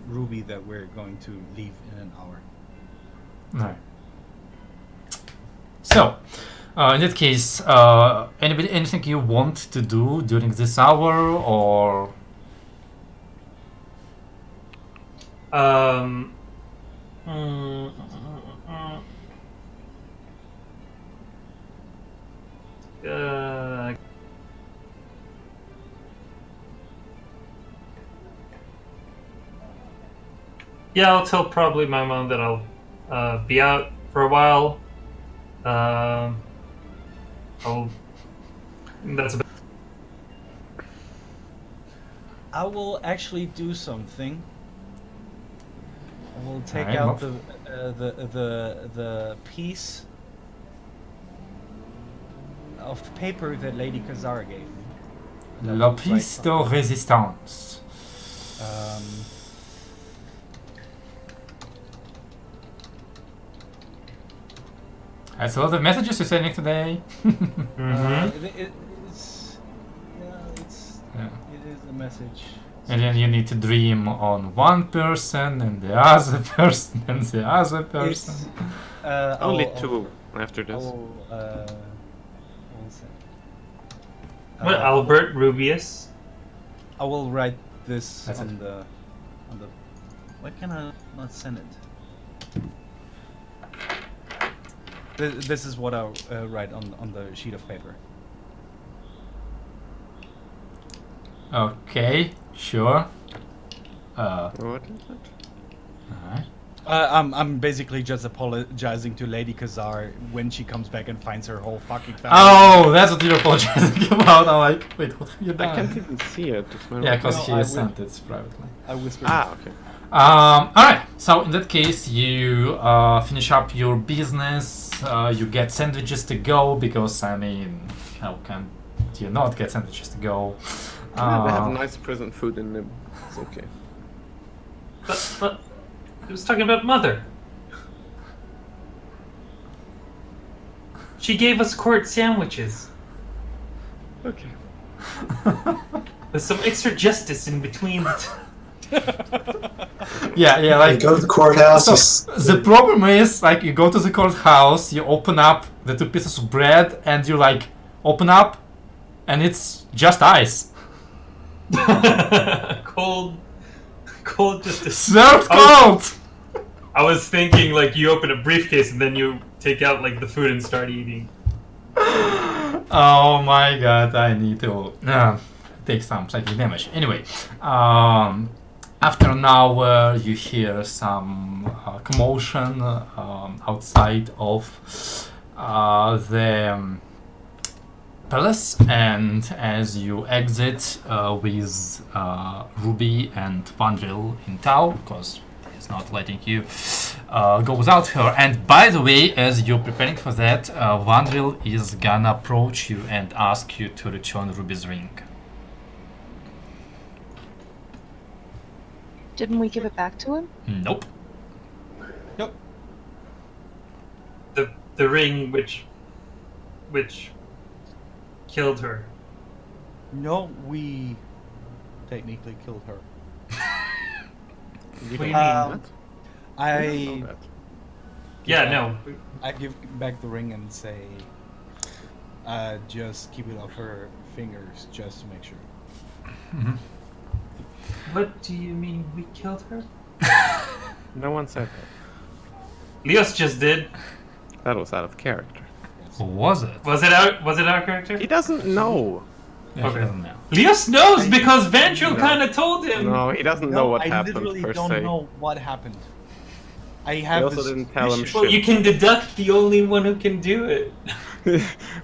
Ruby that we're going to leave in an hour. No. So, in that case, anything you want to do during this hour, or yeah, I'll tell probably my mom that I'll be out for a while. That's about. I will actually do something. I will take Alright, out well. the piece of paper that Lady Kazara gave me. That la looks like piece de résistance? That's a lot of messages you're sending today. It's Yeah. it is a message. And then you need to dream on one person and the other person and the other person. Only two after this. What, Albert Rubius? I will write this That's on it. the. Why can I not send it? This is what I'll write on the sheet of paper. Okay, sure. What is it? Alright. I'm basically just apologizing to Lady Kazar when she comes back and finds her whole fucking family. Oh, that's what you're apologizing about. I'm like, wait, what have you I can't done? even see it. It's my Yeah, because No, he I sent it privately. I whispered. Ah, okay. Alright, so in that case, you finish up your business, you get sandwiches to go, because, I mean, how can you not get sandwiches to go? Yeah, they have nice prison food in them. It's okay. But I was talking about Mother. She gave us court sandwiches Okay. with some extra justice in between. Yeah, You like... go to the courthouse. So, the problem is, like, you go to the courthouse, you open up the two pieces of bread, and you, like, open up, and it's just ice. cold justice. Served cold! I was thinking like you open a briefcase and then you take out like the food and start eating. Oh my god, I need to take some psychic damage. Anyway, After an hour, you hear some commotion outside of the palace, and as you exit with Ruby and Vandril in tow, because he's not letting you go without her. And by the way, as you're preparing for that, Vandril is gonna approach you and ask you to return Ruby's ring. Didn't we give it back to him? Nope. The ring which killed her. No, we technically killed her. What do you mean? I know that. Yeah, no. I give back the ring and say, just keep it off her fingers, just to make sure. What do you mean we killed her? No one said that. Leos just did. That was out of character. Or was it? Was it our character? He doesn't know. Yeah, Okay. he doesn't know. Leos knows because Vandril kind of told him. No, he doesn't know what I happened literally per don't se. know what happened. I He have also this didn't tell him vision. Well, you can deduct the only one who can do it.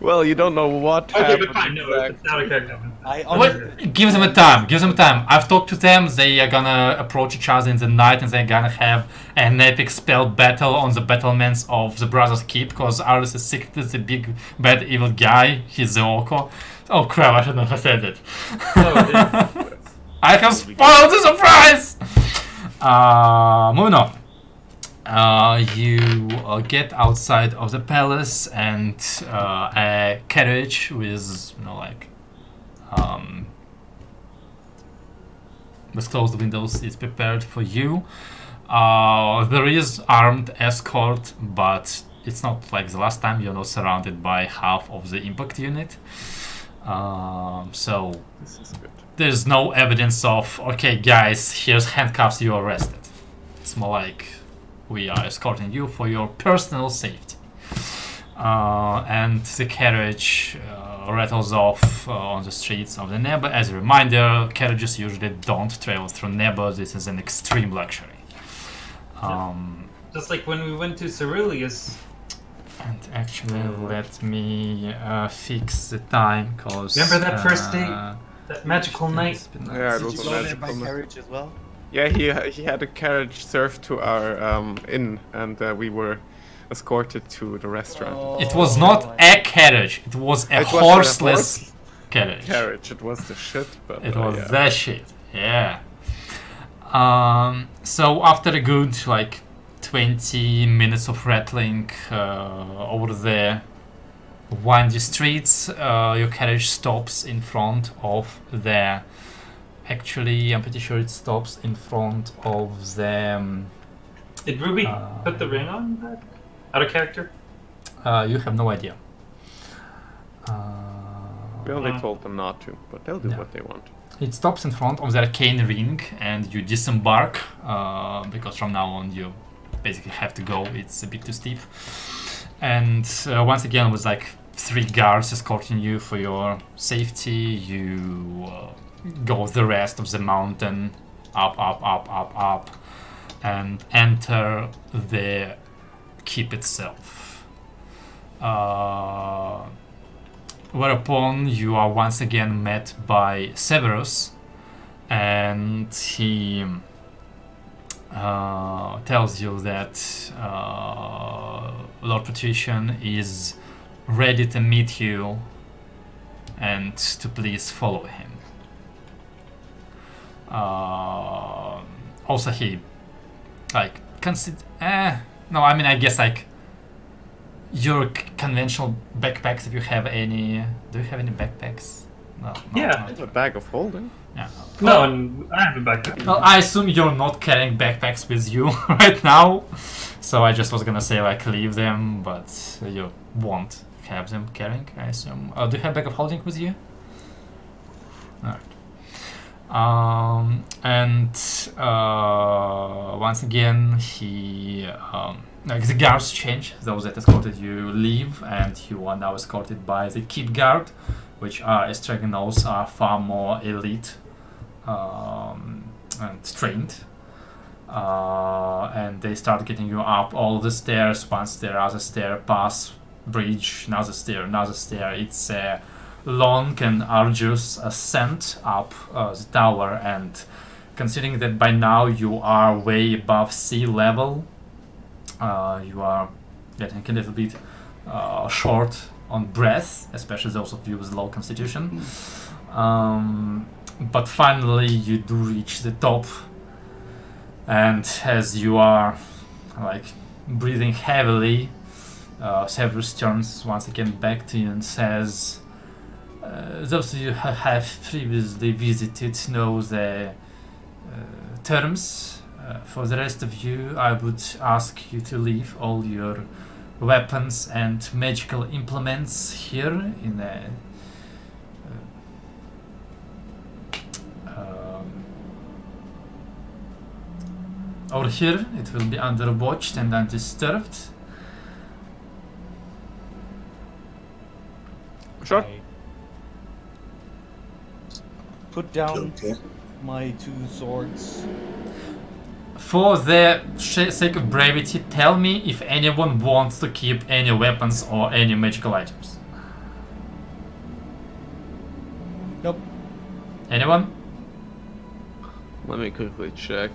Well, you don't know what Okay, happened. but fine, no, it's not a character. I What? honestly, Give them a time. Give them time. I've talked to them. They are gonna approach each other in the night, and they're gonna have an epic spell battle on the battlements of the Brothers' Keep. Because Aris is secret, is the big bad evil guy. He's the Orko. Oh crap! I shouldn't have said it. I have spoiled the surprise. Moving on. You get outside of the palace, and a carriage with, with closed windows is prepared for you. There is armed escort, but it's not like the last time. You're not surrounded by half of the impact unit. So This is good. there's no evidence of, okay guys, here's handcuffs, you're arrested. It's more like, we are escorting you for your personal safety. And the carriage rattles off on the streets of the Nebo. As a reminder, carriages usually don't travel through Nebo. This is an extreme luxury. Just like when we went to Ceruleus. And actually, let me fix the time, cause Remember that first date? That magical night? Yeah, it did was you a go there magical by night. carriage as well? Yeah, he had a carriage served to our inn, and we were escorted to the restaurant. It was not a carriage, it was a It was a horseless horse carriage. It was the shit, but It was yeah. that shit, yeah. So after a good 20 minutes of rattling over the windy streets, your carriage stops in front of the. Actually, I'm pretty sure it stops in front of the. Did Ruby put the ring on that? Out of character? You have no idea. We only told them not to, but they'll do No. what they want. It stops in front of the arcane ring, and you disembark because from now on you basically have to go. It's a bit too steep. And once again, with 3 guards escorting you for your safety, you go the rest of the mountain up, and enter the keep itself. Whereupon you are once again met by Severus, and he tells you that Lord Patrician is ready to meet you and to please follow him. Also, he consider. No, I mean, I guess your conventional backpacks. If you have any, do you have any backpacks? No. Yeah. I have a bag of holding. Yeah. No, and I have a backpack. Well, I assume you're not carrying backpacks with you right now, so I just was gonna say leave them, but you won't have them carrying, I assume. Do you have bag of holding with you? Alright. And once again, he the guards change. Those that escorted you leave, and you are now escorted by the keep guard, which are, as Dragon knows, are far more elite and trained. And they start getting you up all the stairs, one stair, other stair, pass, bridge, another stair. It's a long and arduous ascent up the tower, and considering that by now you are way above sea level, you are getting a little bit short on breath, especially those of you with low constitution. But finally you do reach the top, and as you are like breathing heavily, Severus turns once again back to you and says, those of you who have previously visited know the terms. For the rest of you, I would ask you to leave all your weapons and magical implements here in a over here. It will be under watched and undisturbed. Sure. I put down Okay. my 2 swords. For the sake of brevity, tell me if anyone wants to keep any weapons or any magical items. Nope. Anyone? Let me quickly check.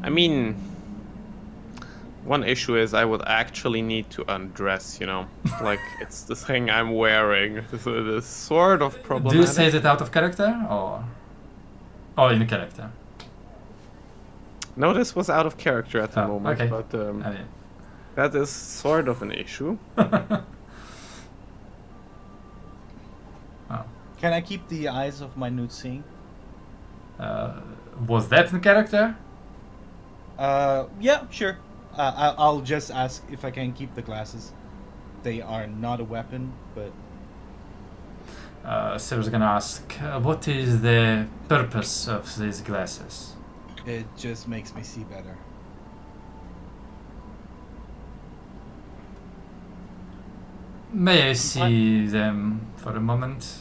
I mean, one issue is I would actually need to undress, you know? Like, it's the thing I'm wearing. So it is sort of problematic. Do you say that out of character or in character? No, this was out of character at the Oh, moment, okay. but I mean, that is sort of an issue. Can I keep the eyes of my nude seeing? was that in character? Yeah, sure. I'll just ask if I can keep the glasses. They are not a weapon, but Sarah's gonna ask, what is the purpose of these glasses? it just makes me see better. May I see them for a moment?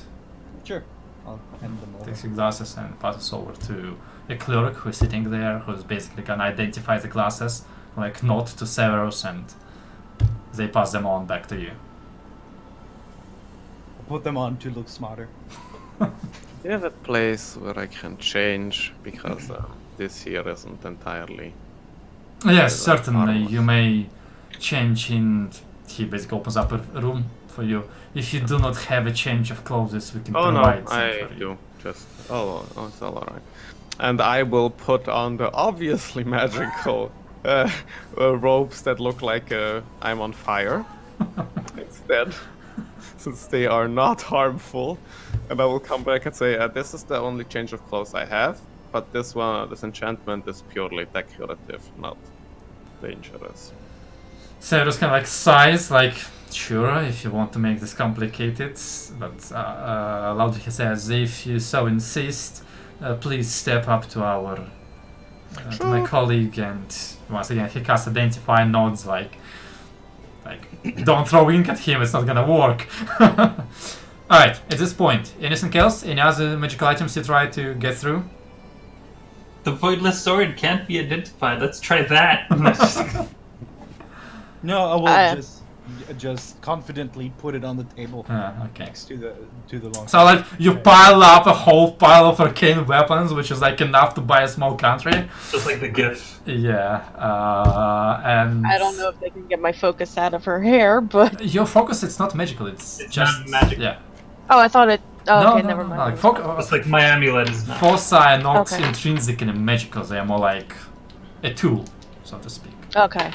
Sure. I'll hand them over. Takes your glasses and passes over to a clerk who's sitting there, who's basically gonna identify the glasses, like nod to Severus, and they pass them on back to you. Put them on to look smarter. Do you have a place where I can change? Because this here isn't entirely... Yes, Like certainly. marvelous. You may change in. He basically opens up a room for you. If you do not have a change of clothes, we can Oh no, provide some I for you. do. Just... Oh, it's all alright. And I will put on the obviously magical robes that look like I'm on fire instead, since they are not harmful. And I will come back and say, this is the only change of clothes I have, but this enchantment is purely decorative, not dangerous. Severus kind of like sighs, like, sure, if you want to make this complicated, but Loudly says, if you so insist, please step up to our to my colleague, and once again he casts identify, nods like don't throw ink at him, it's not gonna work. Alright, at this point, anything else? Any other magical items you try to get through? The voidless sword can't be identified. Let's try that. No, I will I- just confidently put it on the table Okay. next to the long. So like you pile up a whole pile of arcane weapons, which is like enough to buy a small country. Just like the GIF. Yeah, and I don't know if they can get my focus out of her hair, but your focus, it's not magical, it's It's just not magical. Yeah. oh, I thought it. Oh, No, okay, no, never no, mind. no, like, Just like my amulet is not. Foci are not Okay. intrinsically magical, they are more like a tool, so to speak. Okay.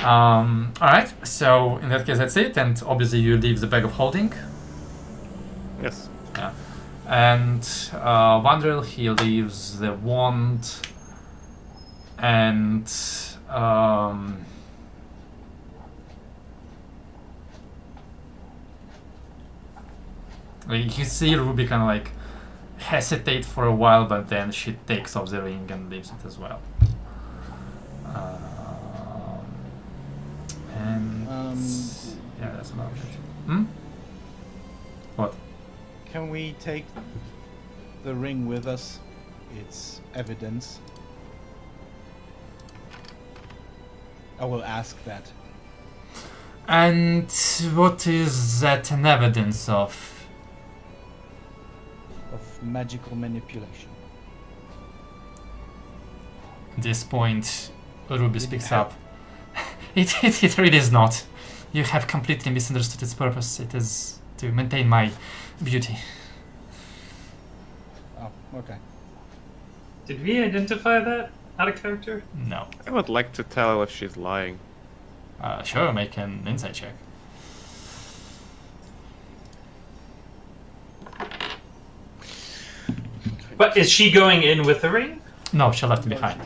Alright, so in that case that's it, and obviously you leave the bag of holding. Yes. Yeah. And Wandril, he leaves the wand, and like, you see Ruby kind of like hesitate for a while, but then she takes off the ring and leaves it as well. And yeah, that's about it. Hmm? What? Can we take the ring with us. It's evidence. I will ask that. And what is that an evidence of? Of magical manipulation. At this point, Ruby Did you speaks have- up. It really is not. You have completely misunderstood its purpose. It is to maintain my beauty. Oh, okay. Did we identify that out of character? No. I would like to tell if she's lying. Sure, make an insight check. But is she going in with the ring? No, she left it behind.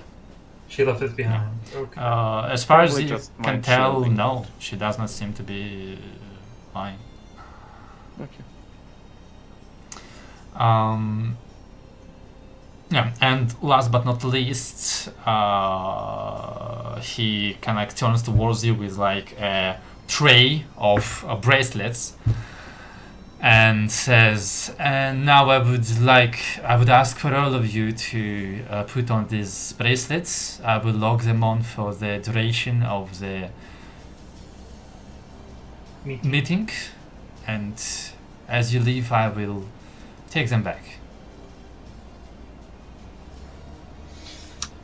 She left it behind. Okay. As far as Probably you just can mind tell, shielding. no, she does not seem to be lying. Okay. Yeah, and last but not least, he kind of turns towards you with like a tray of bracelets and says, "And now I would ask for all of you to put on these bracelets. I will log them on for the duration of the meeting, and as you leave, I will take them back."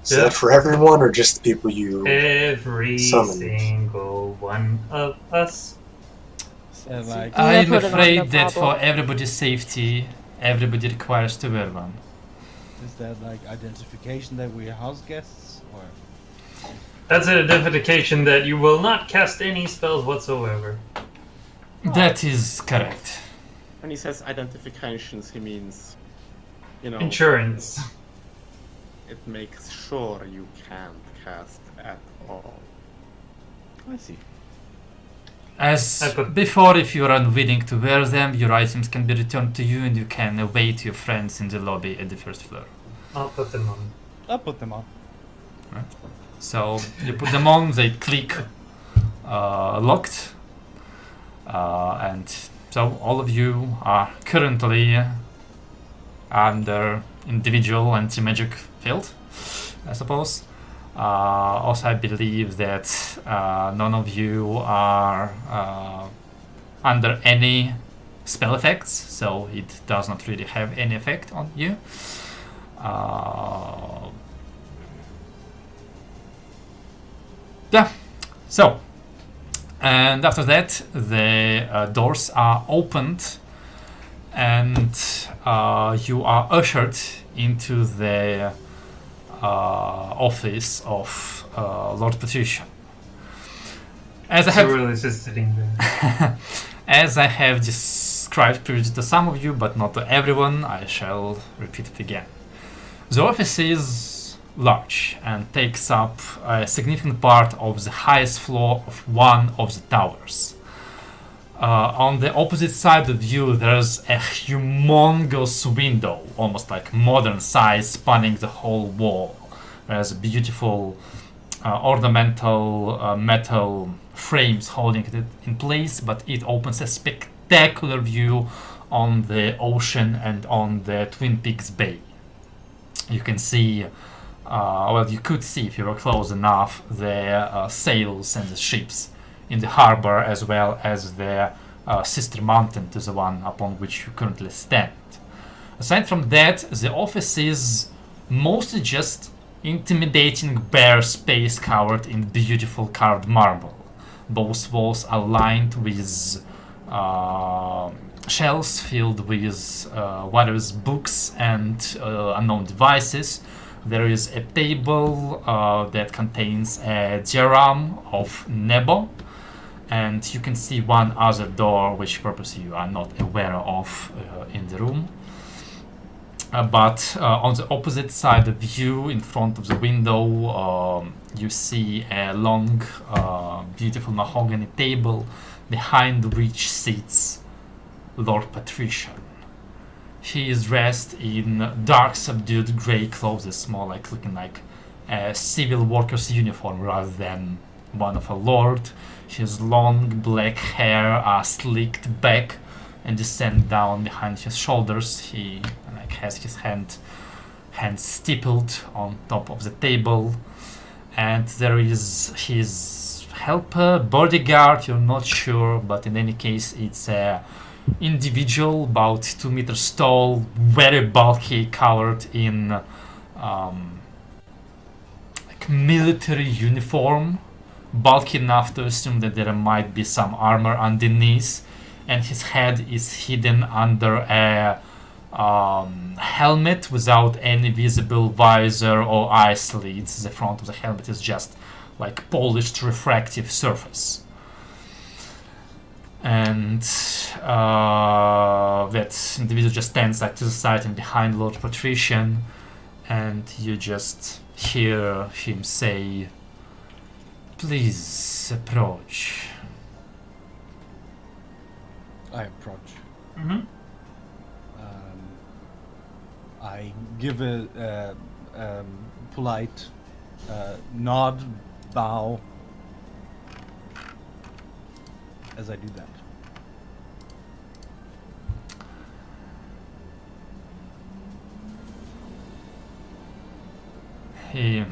Is that for everyone or just the people you? Every Summoned. single one of us. So, like, Yeah, I'm put it on afraid the that bubble. for everybody's safety, everybody requires to wear one. is that like identification that we're house guests, or That's an identification that you will not cast any spells whatsoever. That is correct. When he says identifications, he means, Insurance. it makes sure you can't cast at all. I see. As I put- before, if you are unwilling to wear them, your items can be returned to you and you can await your friends in the lobby at the first floor. I'll put them on. I'll put them on. So you put them on, they click locked, and so all of you are currently under individual anti-magic field, I suppose. Also, I believe that none of you are under any spell effects, so it does not really have any effect on you. Yeah, so, and after that, the doors are opened and you are ushered into the office of Lord Patrician. As I have Cyril is just sitting there. as I have described previously to some of you, but not to everyone, I shall repeat it again. The office is large and takes up a significant part of the highest floor of one of the towers. On the opposite side of you, there's a humongous window, almost like modern size, spanning the whole wall. There's beautiful ornamental metal frames holding it in place, but it opens a spectacular view on the ocean and on the Twin Peaks Bay. You can see, well, you could see if you were close enough, the sails and the ships in the harbor, as well as the sister mountain to the one upon which you currently stand. Aside from that, the office is mostly just intimidating bare space covered in beautiful carved marble. Both walls are lined with shelves filled with various books and unknown devices. There is a table that contains a diorama of Nebo, and you can see one other door which purpose you are not aware of in the room. But on the opposite side of you, in front of the window, you see a long, beautiful mahogany table behind which sits Lord Patrician. He is dressed in dark, subdued grey clothes, more like looking like a civil worker's uniform rather than one of a lord. His long black hair are slicked back and descend down behind his shoulders. He like has his hand stippled on top of the table, and there is his helper, bodyguard, you're not sure, but in any case it's a individual about 2 meters tall, very bulky, covered in like military uniform, bulky enough to assume that there might be some armor underneath, and his head is hidden under a helmet without any visible visor or eye slits. The front of the helmet is just like polished refractive surface. And that individual just stands like to the side and behind Lord Patrician, and you just hear him say, "Please approach." I approach. Mm-hmm. I give a polite nod, bow, as I do that. He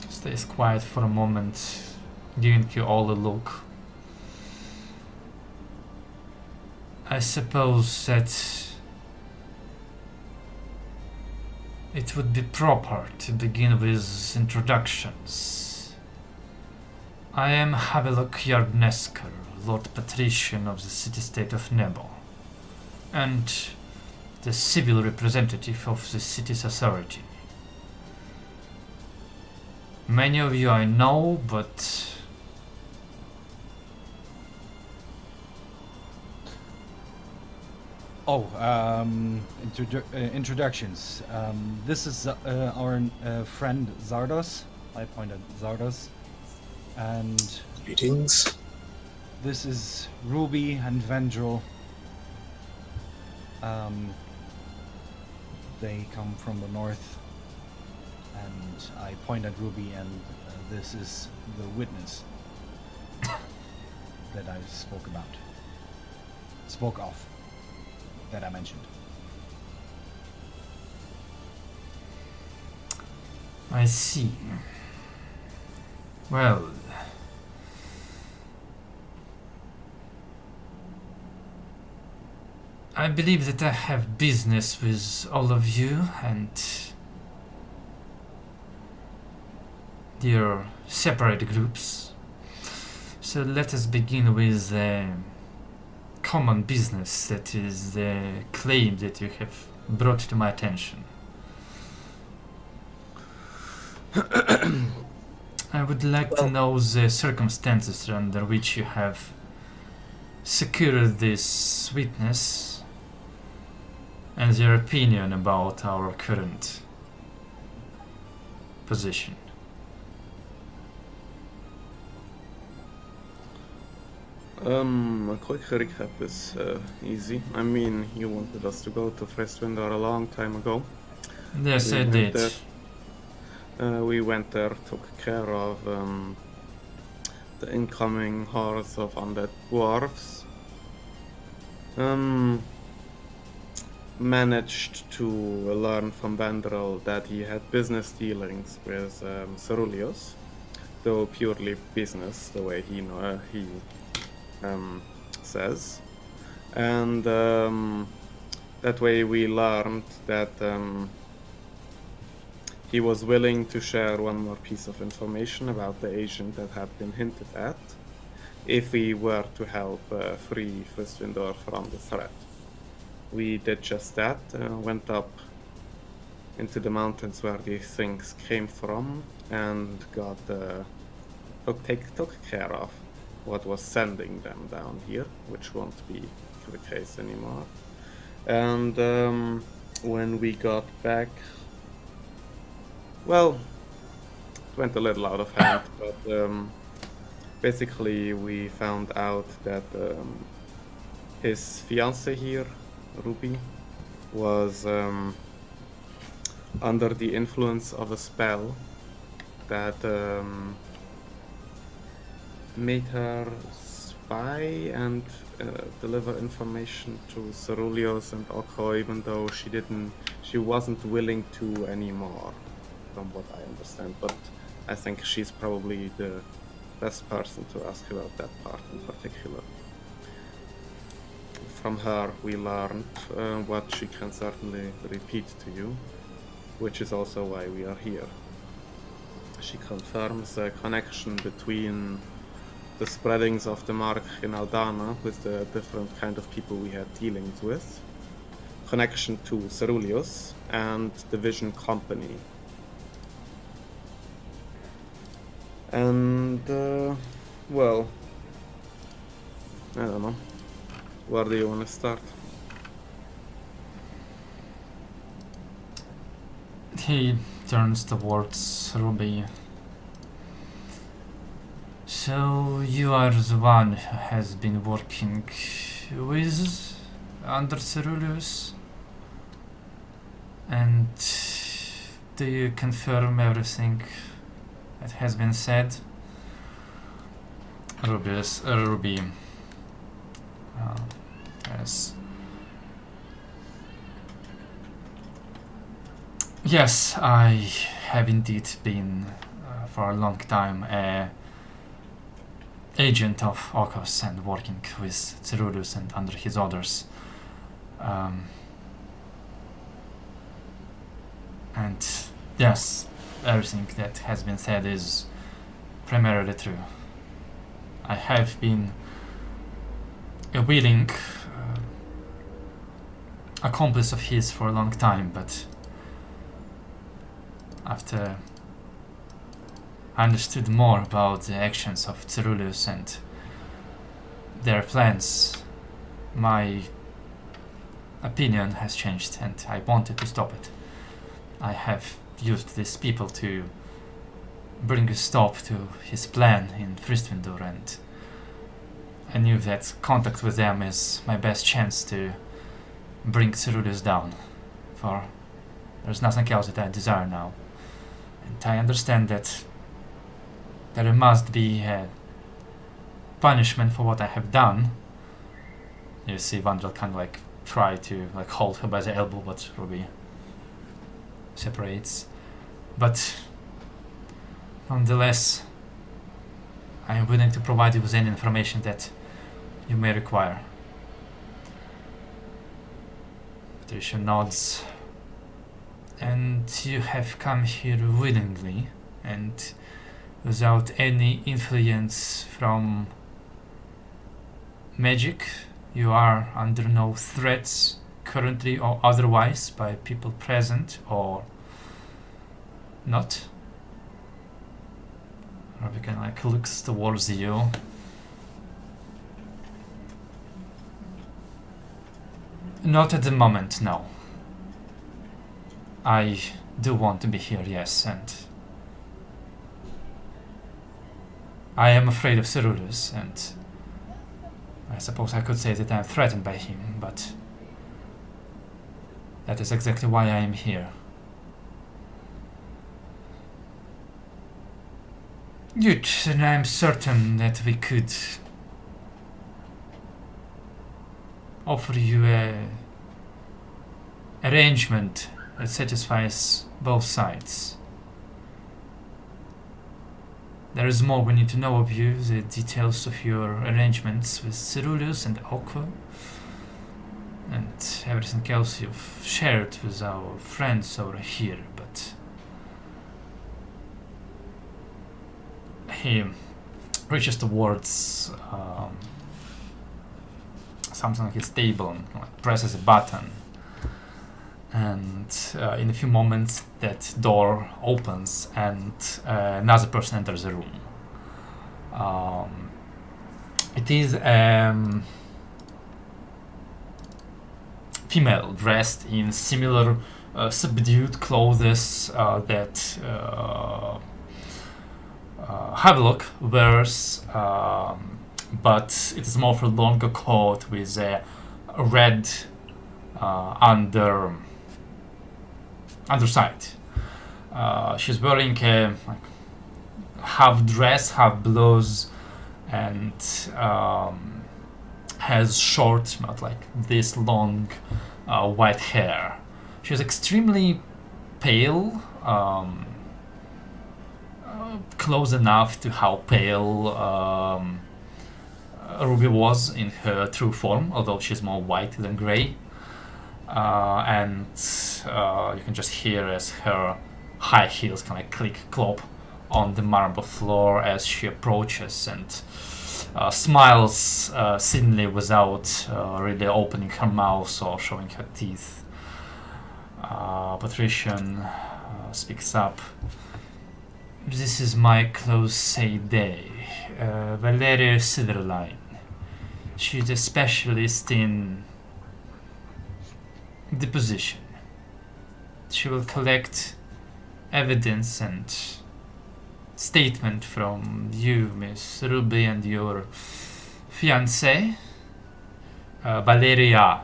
stays quiet for a moment, giving you all a look. I suppose that it would be proper to begin with introductions. I am Havelock Yardnesker, Lord Patrician of the city-state of Nebo, and the civil representative of the city's authority. Many of you I know, but introductions. This is our friend Zardos. I point at Zardos. And Greetings. this is Ruby and Vendril. They come from the north. And I point at Ruby, and this is the witness that I spoke of, that I mentioned. I see. Well, I believe that I have business with all of you, and their separate groups. So let us begin with the common business, that is the claim that you have brought to my attention. I would like to know the circumstances under which you have secured this witness and their opinion about our current position. A quick recap is easy. I mean, you wanted us to go to Fristwindar a long time ago. Yes, We I went did. there. We went there, took care of the incoming hordes of undead dwarves. Managed to learn from Vandrel that he had business dealings with Ceruleus, though purely business, the way he says. And that way we learned that he was willing to share one more piece of information about the agent that had been hinted at, if we were to help free Fristwindor from the threat. We did just that, went up into the mountains where these things came from, and got took care of what was sending them down here, which won't be the case anymore. And when we got back, well, it went a little out of hand, but basically we found out that his fiancée here, Ruby, was under the influence of a spell that made her by and deliver information to Ceruleus and Oko, even though she wasn't willing to anymore, from what I understand. But I think she's probably the best person to ask about that part in particular. From her, we learned what she can certainly repeat to you, which is also why we are here. She confirms a connection between the spreadings of the mark in Aldana with the different kind of people we had dealings with, connection to Ceruleus and the Vision Company. And, well, I don't know. Where do you want to start? He turns towards Ruby. So you are the one who has been working with under Ceruleus, and do you confirm everything that has been said? Ruby. Yes. Yes, I have indeed been for a long time a agent of Okos and working with Ceruleus and under his orders. And yes, everything that has been said is primarily true. I have been a willing accomplice of his for a long time, but after I understood more about the actions of Ceruleus and their plans, my opinion has changed and I wanted to stop it. I have used these people to bring a stop to his plan in Fristvindur, and I knew that contact with them is my best chance to bring Ceruleus down, for there's nothing else that I desire now. And I understand that there must be a punishment for what I have done. You see Vandal kind of like try to like hold her by the elbow, but Ruby separates. But nonetheless, I am willing to provide you with any information that you may require. Patricia nods. And you have come here willingly and without any influence from magic. You are under no threats currently or otherwise by people present or not. Ruby kind of like looks towards you. Not at the moment, no. I do want to be here, yes, and I am afraid of Ceruleus, and I suppose I could say that I am threatened by him, but that is exactly why I am here. Good, and I am certain that we could offer you a arrangement that satisfies both sides. There is more we need to know of you, the details of your arrangements with Ceruleus and Oko, and everything else you've shared with our friends over here, but he reaches towards something like his table and like presses a button, and in a few moments that door opens and another person enters the room. It is female dressed in similar subdued clothes that Havelock wears, but it is more of a longer coat with a red underside. She's wearing a like, half dress, half blouse, and has short, not like this long, white hair. She's extremely pale, close enough to how pale Ruby was in her true form, although she's more white than gray. And you can just hear as her high heels kind of click clop on the marble floor as she approaches and smiles suddenly without really opening her mouth or showing her teeth. Patrician speaks up. This is my close day, Valeria Silverline. She's a specialist in deposition. She will collect evidence and statement from you, Miss Ruby, and your fiancée, Valeria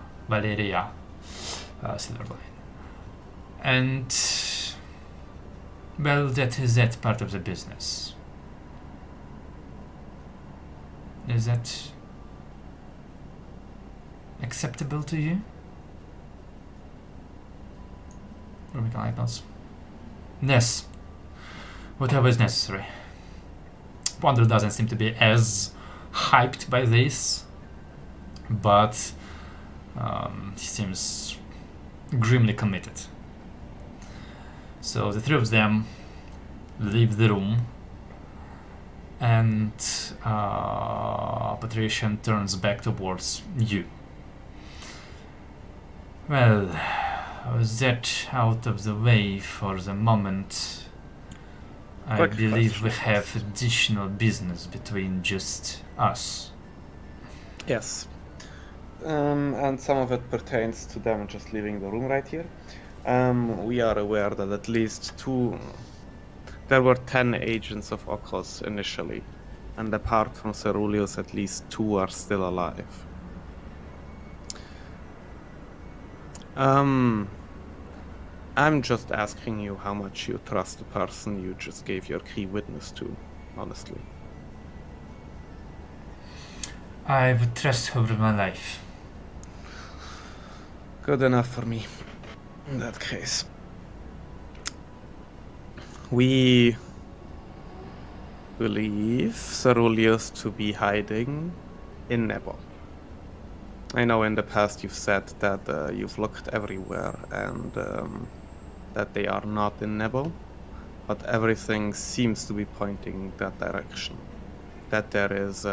Silverline. And well, that is that part of the business. Is that acceptable to you? Ruby kind of nods. Yes. Whatever is necessary. Wonder doesn't seem to be as hyped by this, but he seems grimly committed. So the three of them leave the room, and Patrician turns back towards you. Well, with that out of the way for the moment, I Quick believe we question. have additional business between just us. Yes. And some of it pertains to them just leaving the room right here. We are aware that at least there were 10 agents of Okos initially, and apart from Ceruleus, at least 2 are still alive. I'm just asking you how much you trust the person you just gave your key witness to, honestly. I would trust her with my life. Good enough for me, in that case. We believe Ceruleus to be hiding in Nebo. I know in the past you've said that you've looked everywhere and that they are not in Nebo, but everything seems to be pointing that direction. That there is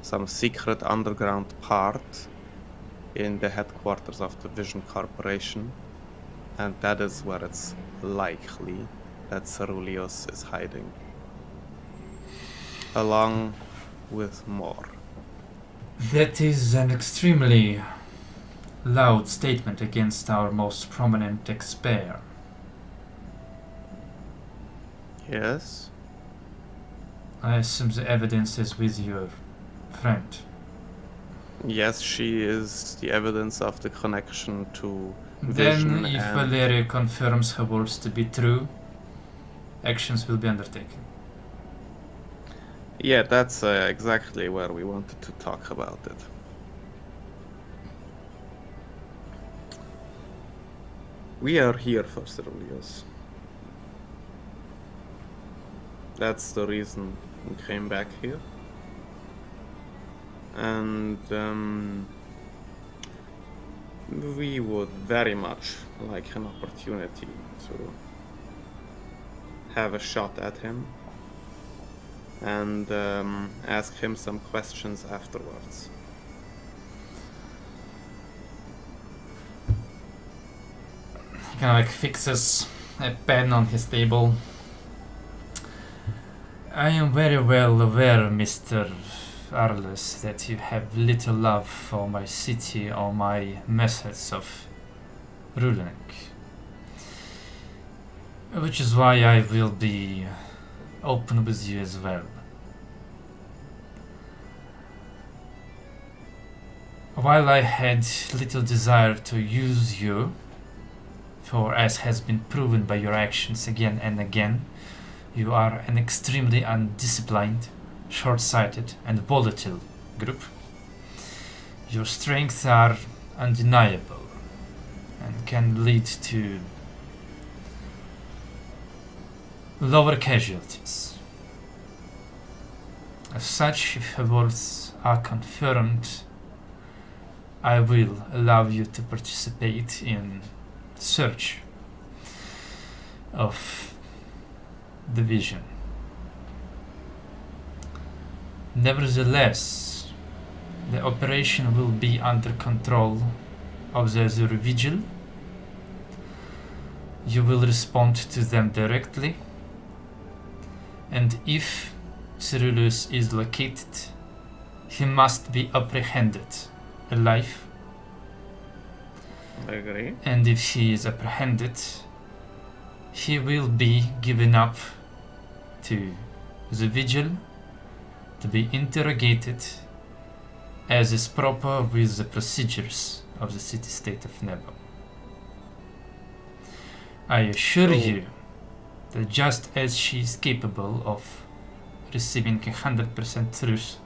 some secret underground part in the headquarters of the Vision Corporation, and that is where it's likely that Ceruleus is hiding, along with more. That is an extremely loud statement against our most prominent expert. Yes? I assume the evidence is with your friend. Yes, she is the evidence of the connection to Then, Vision if and... Valeria confirms her words to be true, actions will be undertaken. Yeah, that's exactly where we wanted to talk about it. We are here for Ceruleus. That's the reason we came back here. And we would very much like an opportunity to have a shot at him and ask him some questions afterwards. He kind of like fixes a pen on his table. I am very well aware, Mr. Arles, that you have little love for my city or my methods of ruling. Which is why I will be open with you as well. While I had little desire to use you, for as has been proven by your actions again and again, you are an extremely undisciplined, short-sighted, and volatile group, your strengths are undeniable and can lead to lower casualties. As such, if her words are confirmed, I will allow you to participate in search of the vision. Nevertheless, the operation will be under control of the Azure Vigil. You will respond to them directly, and if Cyrillus is located, he must be apprehended alive, I agree. and if he is apprehended, he will be given up to the Vigil to be interrogated as is proper with the procedures of the city-state of Nebo. I assure you that just as she is capable of receiving 100% truth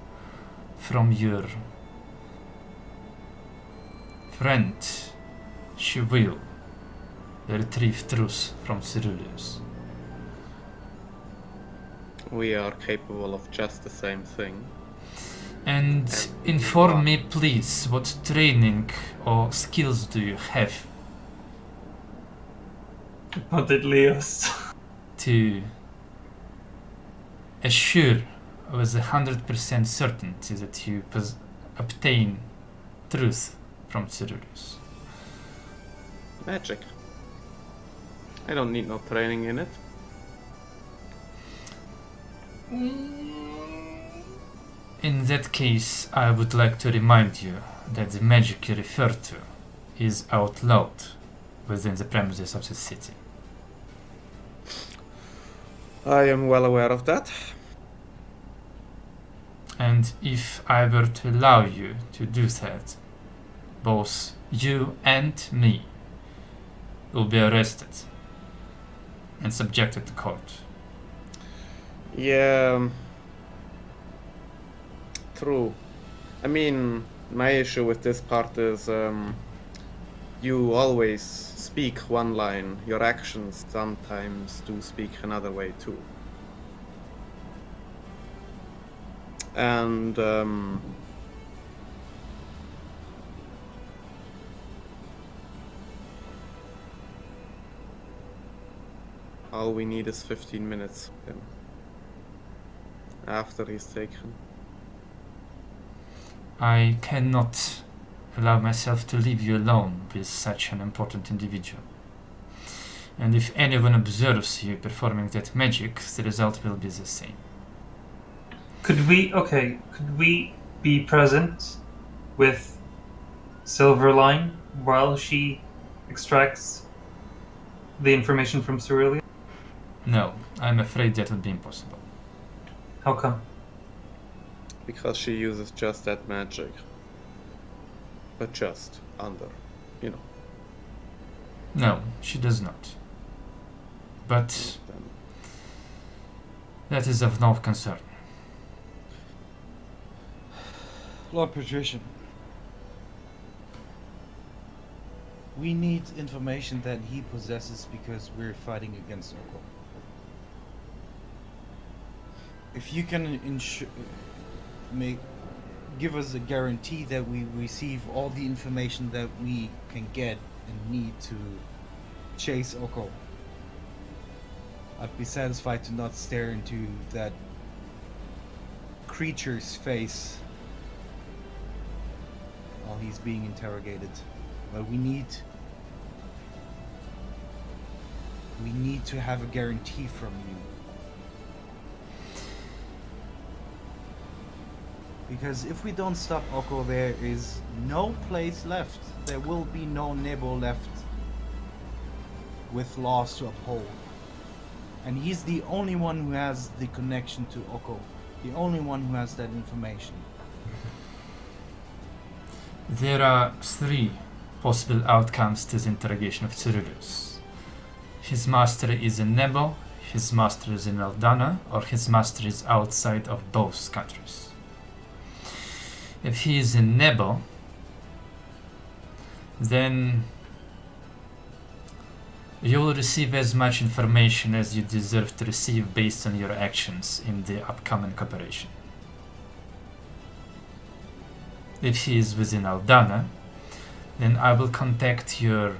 from your friend, she will retrieve truth from Cyrillus. We are capable of just the same thing. And inform me, please, what training or skills do you have What it Leos? to assure with 100% certainty that you obtain truth from Cyrillus? Magic. I don't need no training in it. In that case, I would like to remind you that the magic you refer to is outlawed within the premises of the city. I am well aware of that. And if I were to allow you to do that, both you and me will be arrested and subjected to court. Yeah. True. I mean, my issue with this part is you always speak one line, your actions sometimes do speak another way too. And all we need is 15 minutes with him after he's taken. I cannot allow myself to leave you alone with such an important individual. And if anyone observes you performing that magic, the result will be the same. Could we be present with Silverline while she extracts the information from Cerelia? No, I'm afraid that would be impossible. How come? Because she uses just that magic. But just under, you know. No, she does not. But Then that is of no concern. Lord Patrician, we need information that he possesses because we're fighting against Oko. If you can give us a guarantee that we receive all the information that we can get and need to chase Oko, I'd be satisfied to not stare into that creature's face while he's being interrogated. But we need to have a guarantee from you. Because if we don't stop Oko, there is no place left. There will be no Nebo left with laws to uphold. And he's the only one who has the connection to Oko. The only one who has that information. There are 3 possible outcomes to the interrogation of Cyrillus. His master is a Nebo, his master is in Aldana or his master is outside of both countries. If he is in Nebo, then you will receive as much information as you deserve to receive based on your actions in the upcoming operation. If he is within Aldana, then I will contact your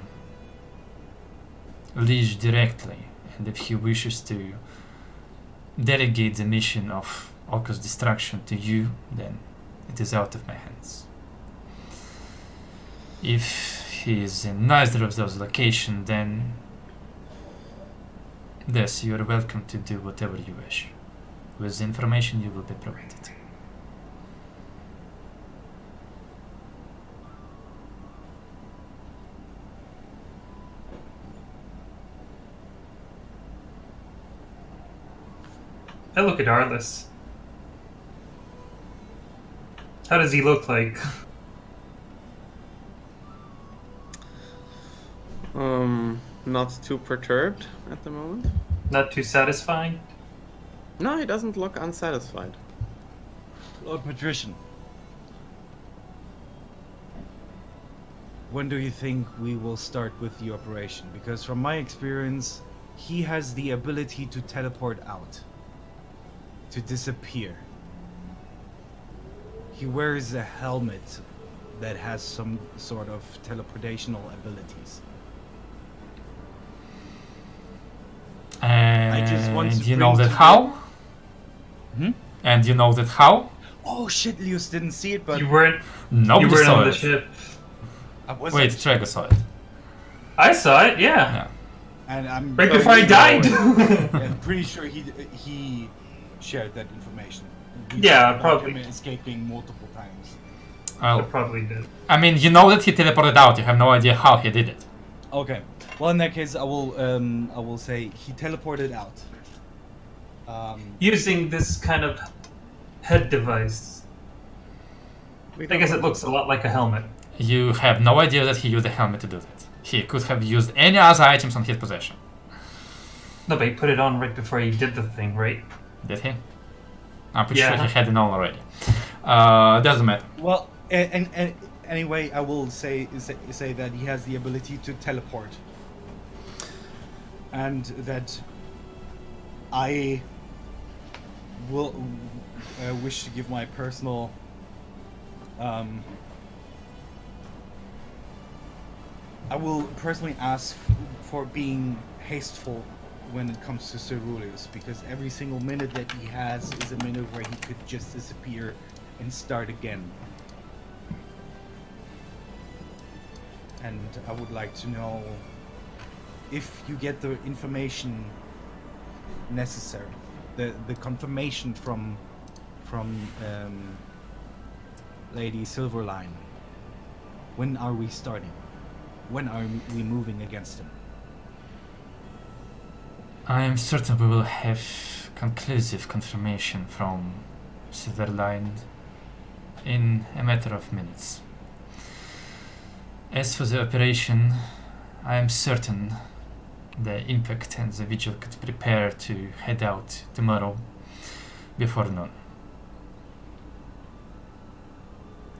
liege directly, and if he wishes to delegate the mission of Oka's destruction to you, then it is out of my hands. If he is in neither of those locations, then yes, you are welcome to do whatever you wish. With the information you will be provided. I look at Arliss. How does he look like? Not too perturbed at the moment. Not too satisfying? No, he doesn't look unsatisfied. Lord Patrician, when do you think we will start with the operation? Because from my experience, he has the ability to teleport out, to disappear. He wears a helmet that has some sort of teleportational abilities. And just want to you know bring that to how? Hmm? And you know that how? Oh shit, Leos didn't see it, but You weren't Nobody on saw the it. ship. I was Wait, Traeger saw it. I saw it, yeah. Yeah. and I'm Right pretty before I sure- died. I'm pretty sure he shared that information. We Yeah, talked about probably. him escaping multiple times. I Well, probably did. I mean, you know that he teleported out. You have no idea how he did it. Okay. Well, in that case, I will say he teleported out. Using this kind of head device. We I don't guess know. it looks a lot like a helmet. You have no idea that he used a helmet to do that. He could have used any other items on his possession. No, but he put it on right before he did the thing, right? Did he? I'm pretty Yeah. sure he had it on already. Doesn't matter. Well, and anyway, I will say that he has the ability to teleport, and that I will wish to give my personal I will personally ask for being hasteful when it comes to Ceruleus, because every single minute that he has is a minute where he could just disappear and start again. And I would like to know if you get the information necessary, the confirmation from Lady Silverline. When are we starting? When are we moving against him? I am certain we will have conclusive confirmation from Silverline in a matter of minutes. As for the operation, I am certain the Impact and the Vigil could prepare to head out tomorrow before noon.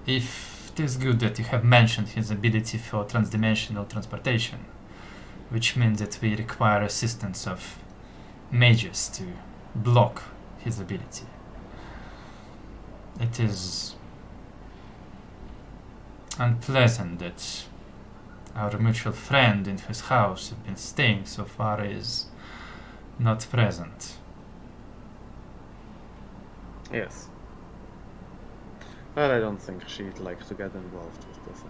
If it is good that you have mentioned his ability for transdimensional transportation, which means that we require assistance of mages to block his ability. It is unpleasant that our mutual friend in whose house you've been staying so far is not present. Yes. But I don't think she'd like to get involved with this.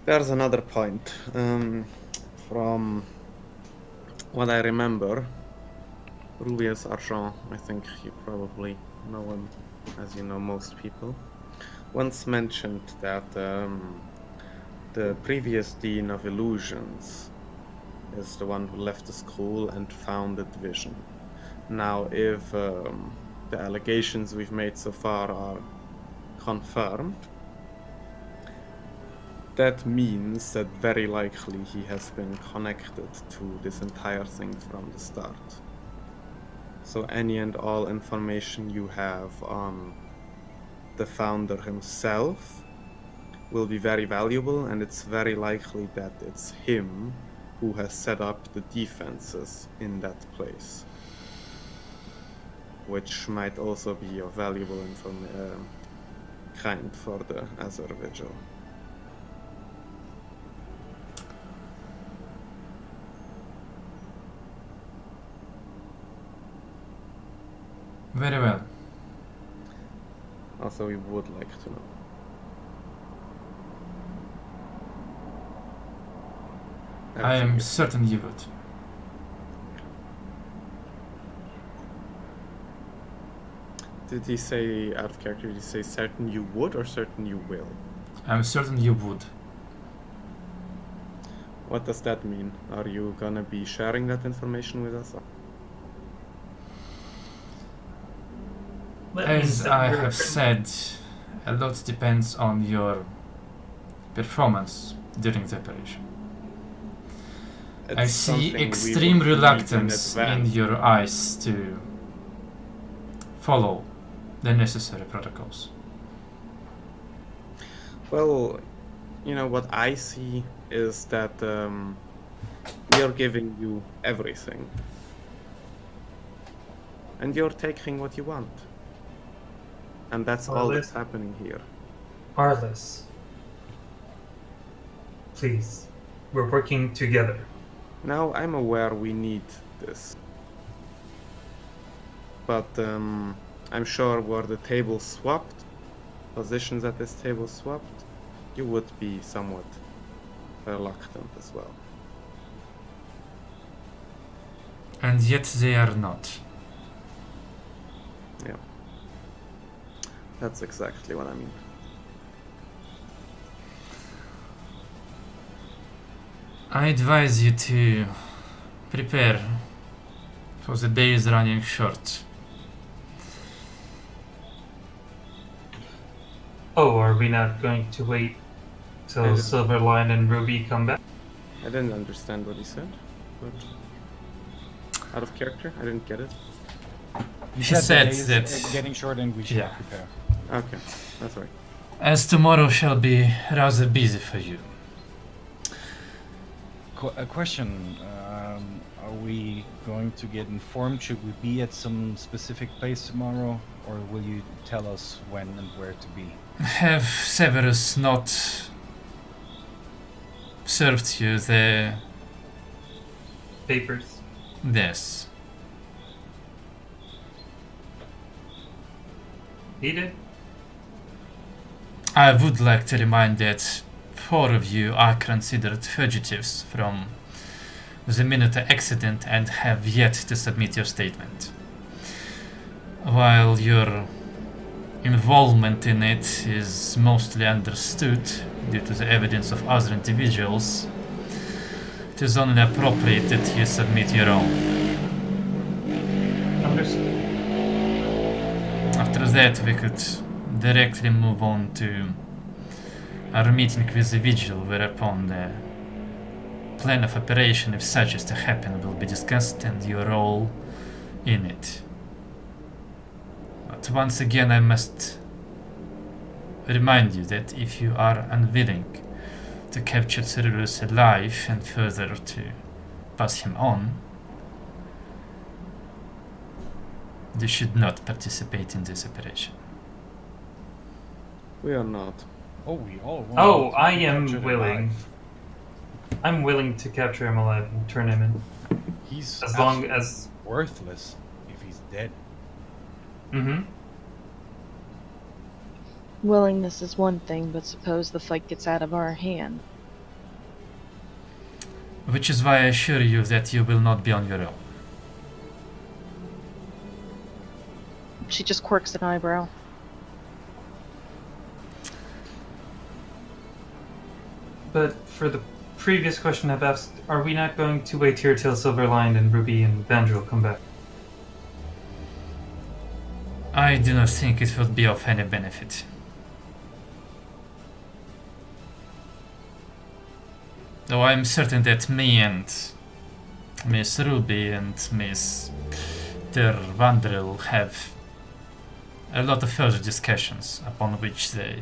There's another point. From what I remember, Rubius Argent, I think you probably know him, as you know most people, once mentioned that the previous Dean of Illusions is the one who left the school and founded Vision. Now, if the allegations we've made so far are confirmed, That means that very likely he has been connected to this entire thing from the start. So any and all information you have on the founder himself will be very valuable, and it's very likely that it's him who has set up the defenses in that place, which might also be a valuable kind for the Azure Vigil. Very well. Also, we would like to know. I am certain you would. Did he say, out of character, did he say certain you would or certain you will? I'm certain you would. What does that mean? Are you gonna be sharing that information with us? That means As that I we're- have said, a lot depends on your performance during the operation. I It's see something we extreme would need reluctance in advance. your eyes to follow the necessary protocols. Well, you know, what I see is that we are giving you everything. And you're taking what you want. And that's all that's happening here. Arliss, please, we're working together. Now, I'm aware we need this. But I'm sure were the tables swapped, positions at this table swapped, you would be somewhat reluctant as well. And yet they are not. Yeah. That's exactly what I mean. I advise you to prepare for the days running short. Oh, are we not going to wait till I- Silverline and Ruby come back? I didn't understand what he said, but out of character, I didn't get it. You He the said day is, that- getting short and we should Yeah. prepare. Okay, that's right. As tomorrow shall be rather busy for you. A question: are we going to get informed? Should we be at some specific place tomorrow, or will you tell us when and where to be? Have Severus not served you the... Papers. Yes. He did? I would like to remind that 4 of you are considered fugitives from the Minotaur accident and have yet to submit your statement. While your involvement in it is mostly understood due to the evidence of other individuals, it is only appropriate that you submit your own. Understood. After that, we could directly move on to our meeting with the Vigil, whereupon the plan of operation, if such is to happen, will be discussed and your role in it. But once again, I must remind you that if you are unwilling to capture Cyrillus alive and further to pass him on, you should not participate in this operation. We are not. Oh, we all. Want Oh, to I be am captured willing. alive. I'm willing to capture him alive and turn him in. He's As long absolutely as. worthless if he's dead. Mm-hmm. Willingness is one thing, but suppose the fight gets out of our hand. Which is why I assure you that you will not be on your own. She just quirks an eyebrow. But for the previous question I've asked, are we not going to wait here till Silverline and Ruby and Vandrel come back? I do not think it would be of any benefit. Though I'm certain that me and Miss Ruby and Miss Vandril have a lot of further discussions upon which the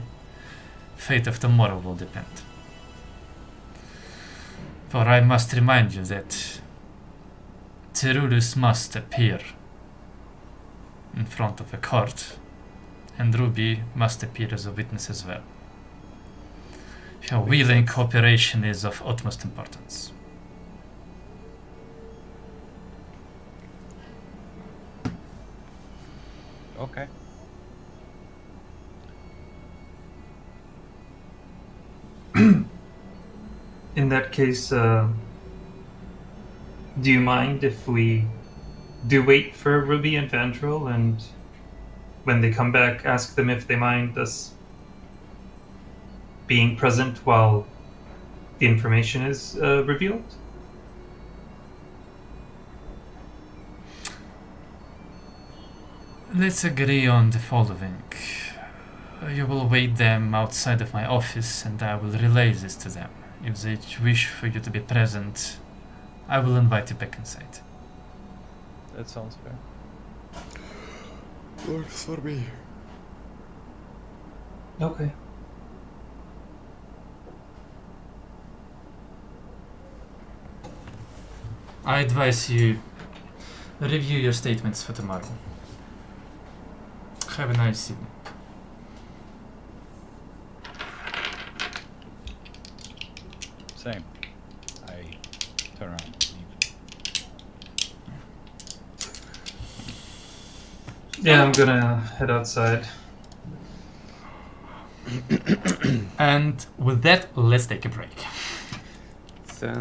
fate of tomorrow will depend. For I must remind you that Cerulus must appear in front of a court, and Ruby must appear as a witness as well. Her willing cooperation is of utmost importance. Okay. In that case, do you mind if we do wait for Ruby and Vandrel, and when they come back, ask them if they mind us being present while the information is revealed? Let's agree on the following. You will wait them outside of my office and I will relay this to them. If they wish for you to be present, I will invite you back inside. That sounds fair. Works for me. Okay. I advise you review your statements for tomorrow. Have a nice evening. Same. I turn around and leave. Yeah, I'm gonna head outside. And with that, let's take a break. So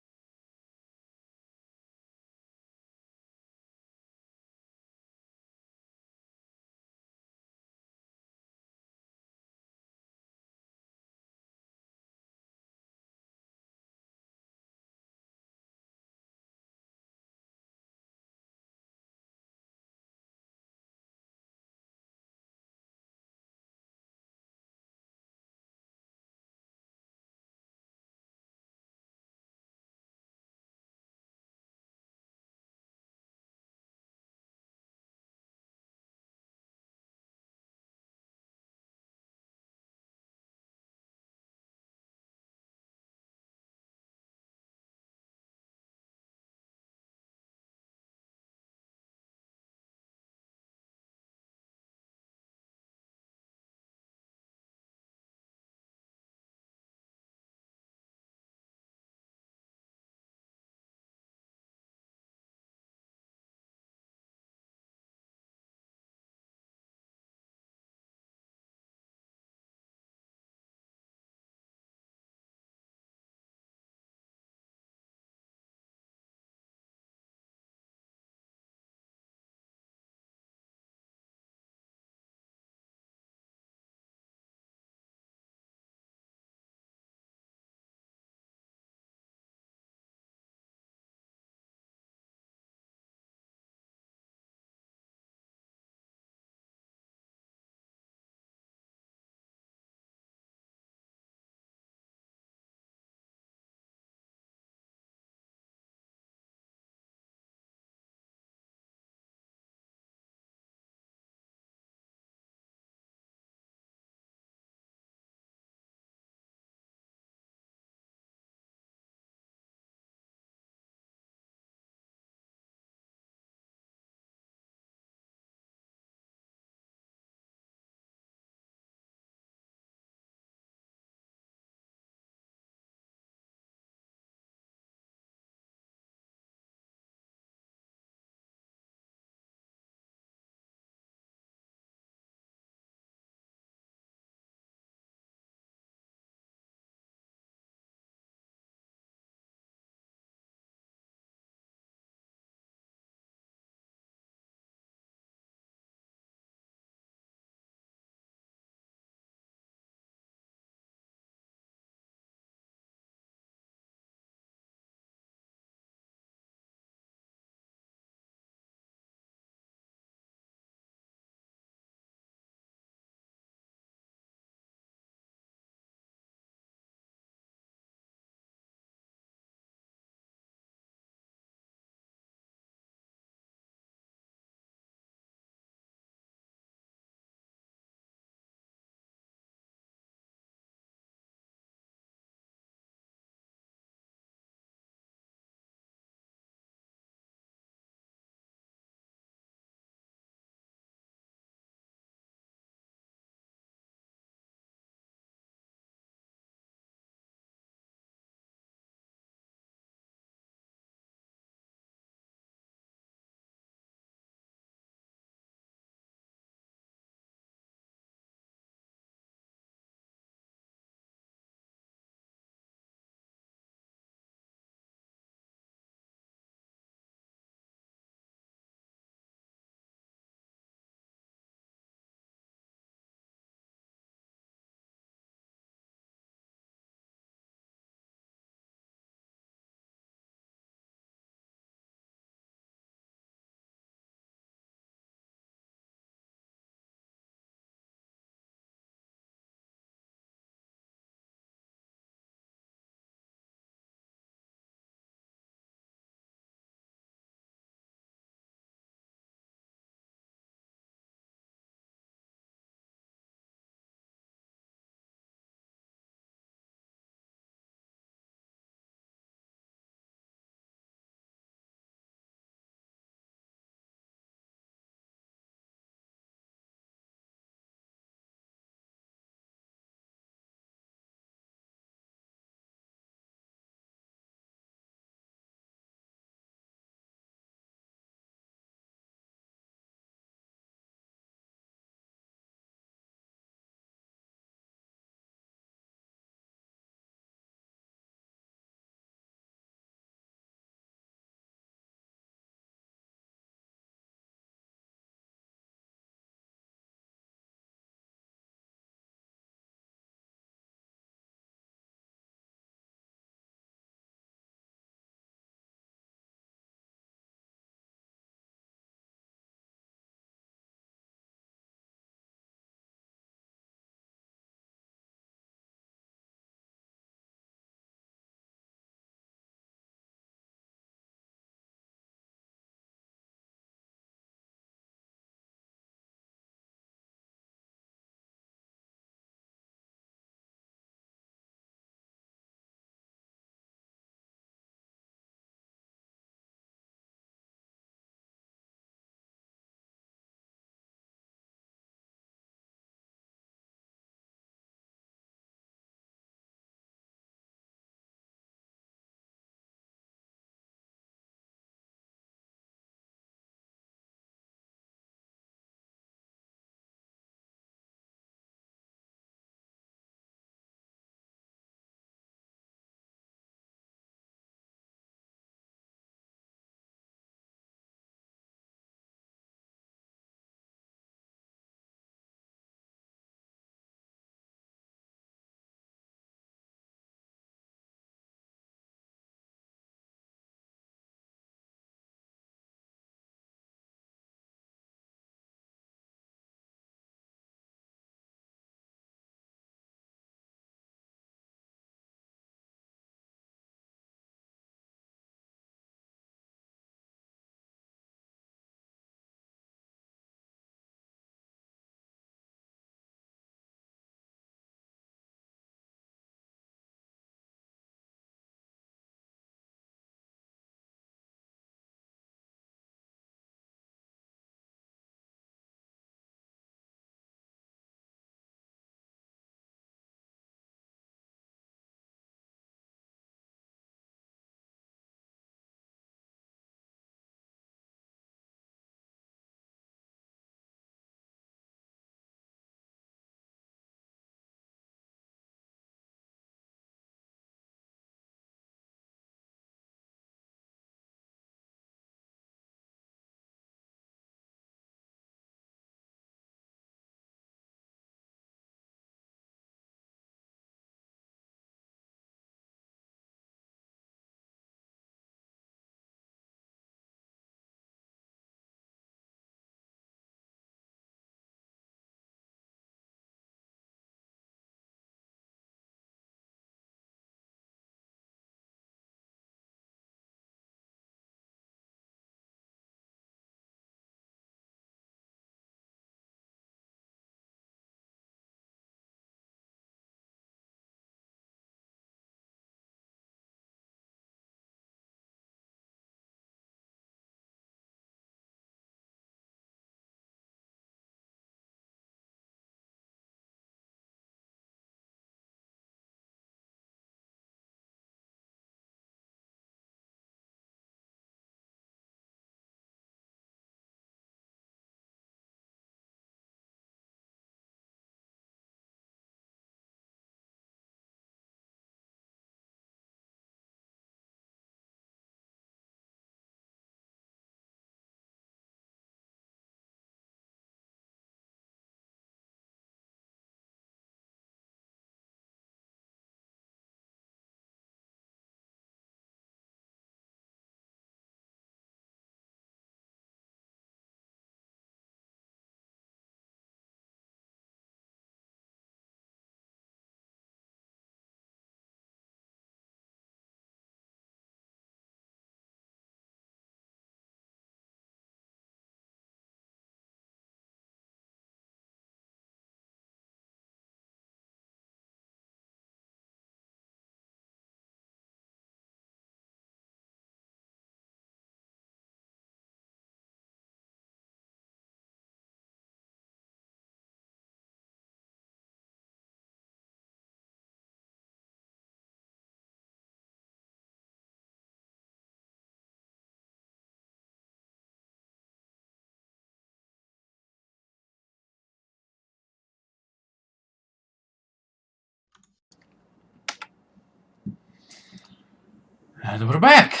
And we're back.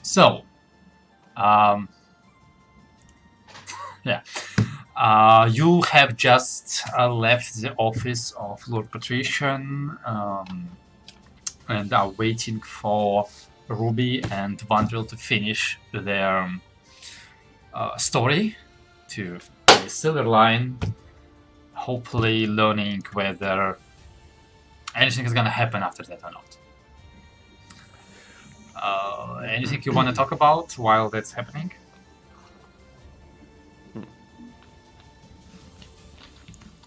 So, yeah. You have just left the office of Lord Patrician and are waiting for Ruby and Vandril to finish their story to the Silver Line, hopefully learning whether anything is gonna happen after that or not. Anything you want to talk about while that's happening?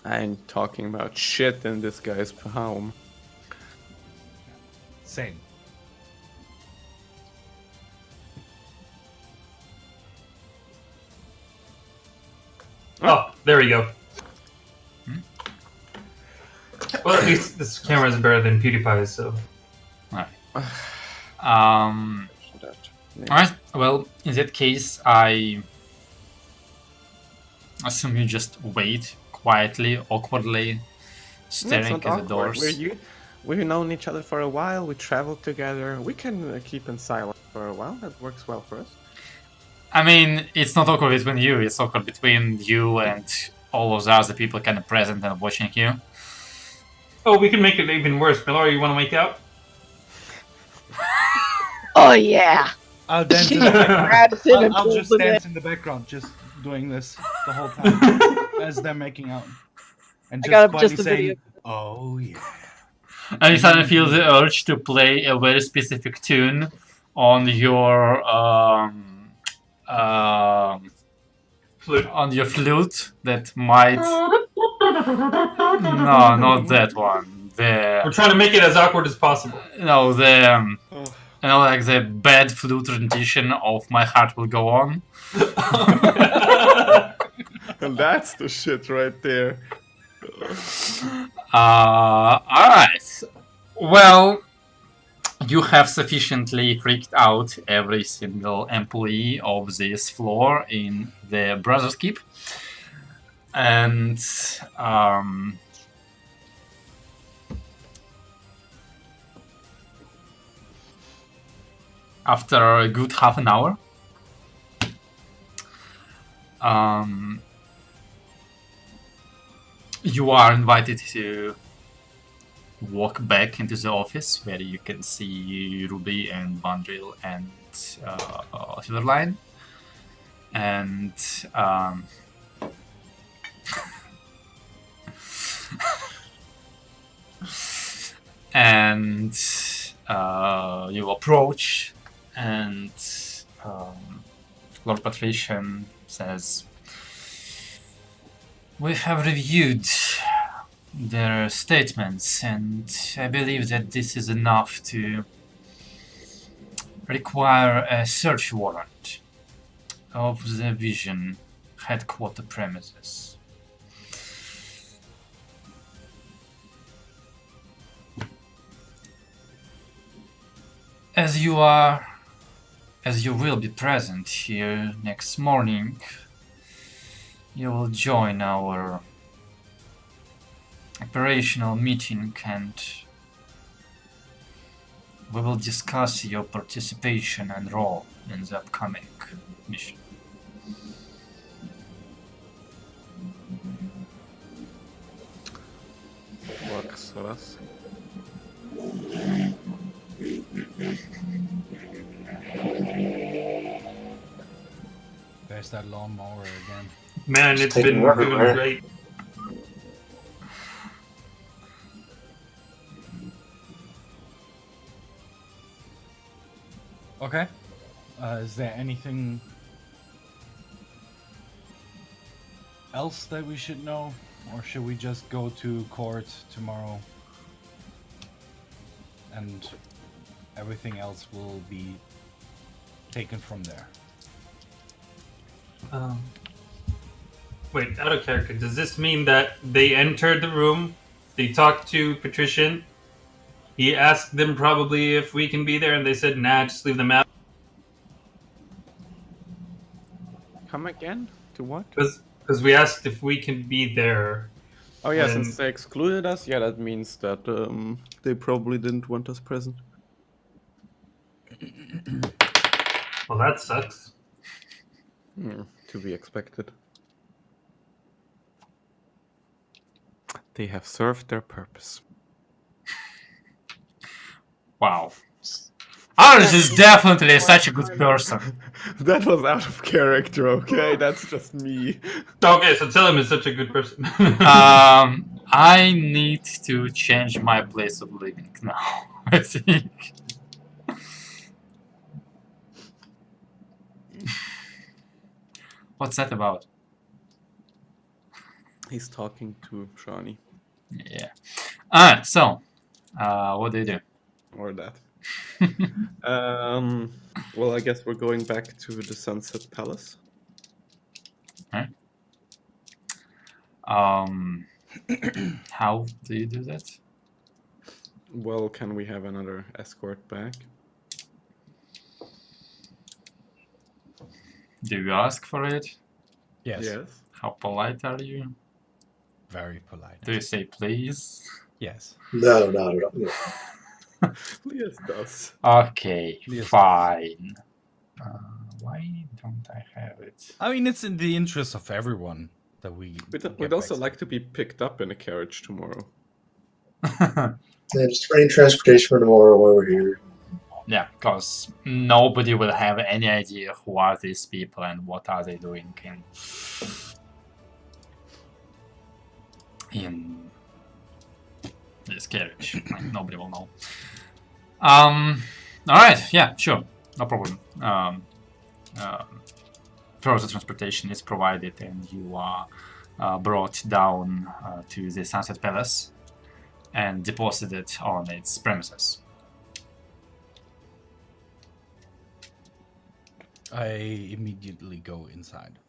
I ain't talking about shit in this guy's home. Same. Oh, there we go. Well, at least this camera is better than PewDiePie's, so. Alright, well, in that case, I assume you just wait quietly, awkwardly, staring at the doors. We've known each other for a while, we traveled together, we can keep in silence for a while, that works well for us. I mean, it's not awkward between you, it's awkward between you and all of the other people kind of present and watching you. Oh, we can make it even worse. Melora, you want to make out? Oh yeah. I'll dance in the background. I'll just dance in the background, just doing this the whole time as they're making out. And just quietly saying, oh yeah. And you suddenly feel the urge to play a very specific tune on your Flute. on your flute that might no, not that one. We're trying to make it as awkward as possible. No, like the bad flute rendition of "My Heart Will Go On." And that's the shit right there. Alright. Well, you have sufficiently freaked out every single employee of this floor in the Brothers Keep. And after a good half an hour, you are invited to walk back into the office where you can see Ruby and Vandril and Silverline. And and you approach, and Lord Patrician says, "We have reviewed their statements, and I believe that this is enough to require a search warrant of the Vision headquarter premises." As you will be present here next morning, you will join our operational meeting and we will discuss your participation and role in the upcoming mission. Works for us. There's that lawnmower again. Man, it's taking been forever, doing man. great. Okay. Is there anything else that we should know? Or should we just go to court tomorrow? And everything else will be taken from there. Wait, out of character. Does this mean that they entered the room, they talked to Patrician, he asked them probably if we can be there, and they said, nah, just leave them out? Come again? To what? Because we asked if we can be there. Oh yeah, And- since they excluded us, yeah, that means that they probably didn't want us present. Well, that sucks. To be expected. They have served their purpose. Wow. Ours is definitely such a good person. That was out of character, okay? That's just me. Okay, so tell him he's such a good person. I need to change my place of living now, I think. What's that about? He's talking to Shawnee. Yeah. Alright, so, what do you do? Or that. Well, I guess we're going back to the Sunset Palace. How do you do that? Well, can we have another escort back? Do you ask for it? Yes. Yes. How polite are you? Very polite. Do you say please? Yes. No, not at all. Yeah. Yes, does. Okay, Yes. fine. Why don't I have it? I mean, it's in the interest of everyone that we. We'd also like to be picked up in a carriage tomorrow. Yeah, just arrange transportation for tomorrow while we're here. Yeah, because nobody will have any idea who are these people and what are they doing in this carriage. Like, nobody will know. Alright, yeah, sure. No problem. Further transportation is provided and you are brought down to the Sunset Palace and deposited on its premises. I immediately go inside.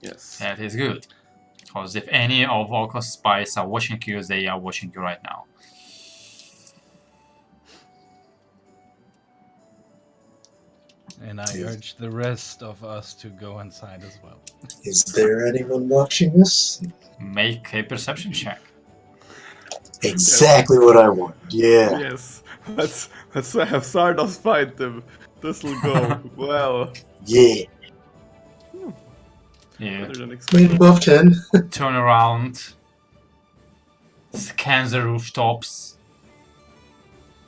Yes. That is good. Because if any of Volko's spies are watching you, they are watching you right now. And I urge the rest of us to go inside as well. Is there anyone watching us? Make a perception check. Exactly what I want. Yeah. Yes. Let's have Sardos fight them. This'll go well. Yeah. You Better than Made expected. above 10. turn around, scan the rooftops,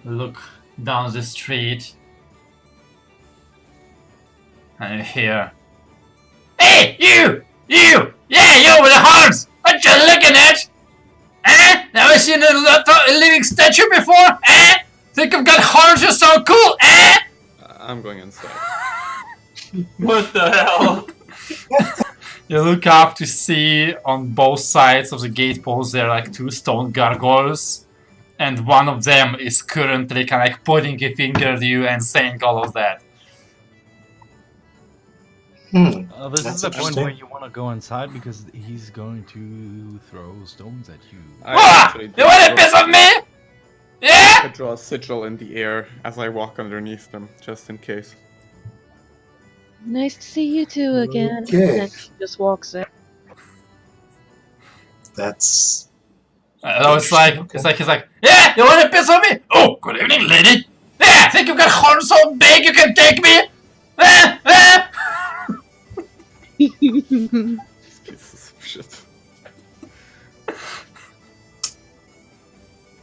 look down the street, and you hear, "Hey, you! You! Yeah, you with the horns! What you looking at? Eh? Never seen a living statue before? Eh? Think I've got horns? You're so cool? Eh?" I'm going inside. What the hell? You look up to see on both sides of the gate post there are like two stone gargoyles, and one of them is currently kind of like pointing a finger at you and saying all of that. This That's is the point interesting. where you want to go inside because he's going to throw stones at you. Ah! You want a piece of me? Yeah? I draw a sigil in the air as I walk underneath them, just in case. Nice to see you two again. Okay. And then he just walks in. That's. It's like, he's like, yeah, you want a piece of me? Oh, good evening, lady. Yeah, think you've got horns so big you can take me? Eh? Eh? Pieces of shit.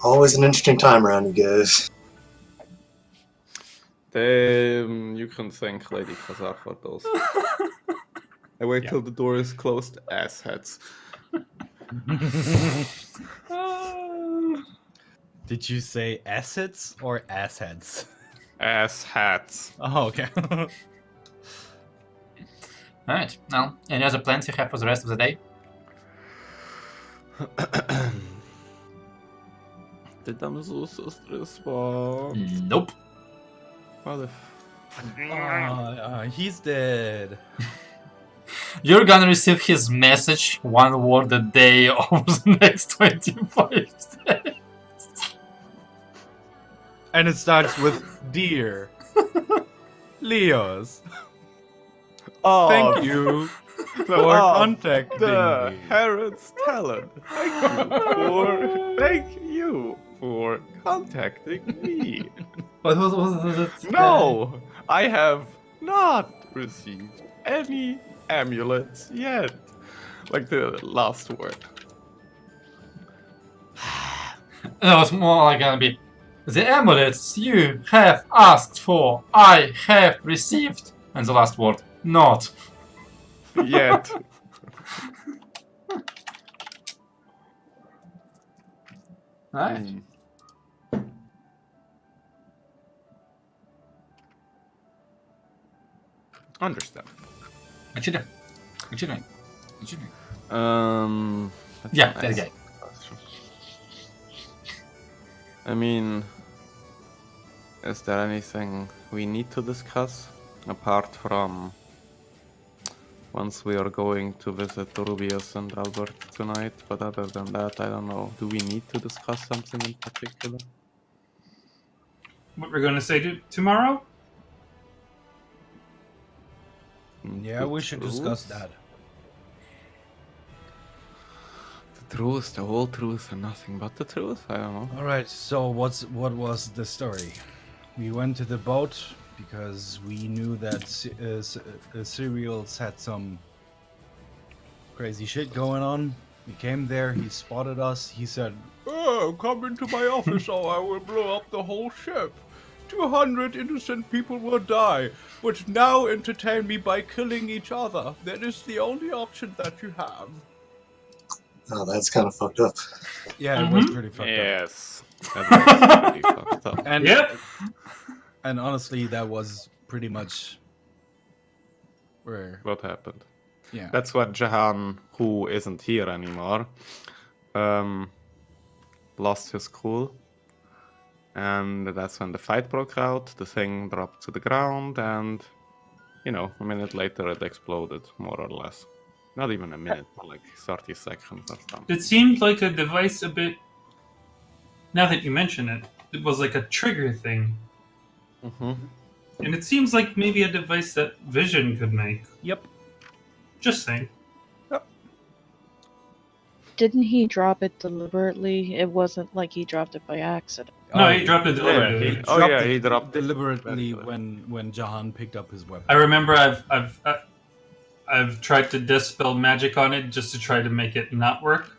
Always an interesting time around you guys. You can thank Lady Khazar for those. I wait till the door is closed, assheads. Did you say assets or assheads? Asshats. Oh, okay. Alright, now, any other plans you have for the rest of the day? Did Damsel respond? Nope. Mother. He's dead. You're gonna receive his message one word a day over the next 25 days. And it starts with Dear Leos. Oh, Thank you for contacting the me. Harrod's talent. Thank you for contacting me. What was it? No, I have not received any amulets yet. Like the last word. That was more like gonna be the amulets you have asked for, I have received. And the last word, not. Yet. Right? Hmm. Understand. Actually. That's Yeah, a that nice guy. question. I mean, is there anything we need to discuss apart from once we are going to visit Rubius and Albert tonight? But other than that, I don't know. Do we need to discuss something in particular? What we're going to say tomorrow? Yeah, The we should discuss truth? that. The truth, the whole truth, and nothing but the truth? I don't know. All right. So what was the story? We went to the boat because we knew that Cereals had some crazy shit going on. We came there. He spotted us. He said, "Oh, come into my office, or I will blow up the whole ship. 200 innocent people will die. But now entertain me by killing each other. That is the only option that you have." Oh, that's kind of fucked up. Yeah, it was pretty fucked up. Yes. That was pretty fucked up. And Yep. and honestly, that was pretty much where. What happened? Yeah. That's what Jahan, who isn't here anymore, lost his cool. And that's when the fight broke out, the thing dropped to the ground, and, a minute later it exploded, more or less. Not even a minute, but like 30 seconds or something. It seemed like a device a bit. Now that you mention it, it was like a trigger thing. Mm-hmm. And it seems like maybe a device that Vision could make. Yep. Just saying. Didn't he drop it deliberately? It wasn't like he dropped it by accident. No, he dropped it Yeah, deliberately. he dropped it deliberately deliberately. when Jahan picked up his weapon. I remember I've tried to dispel magic on it just to try to make it not work.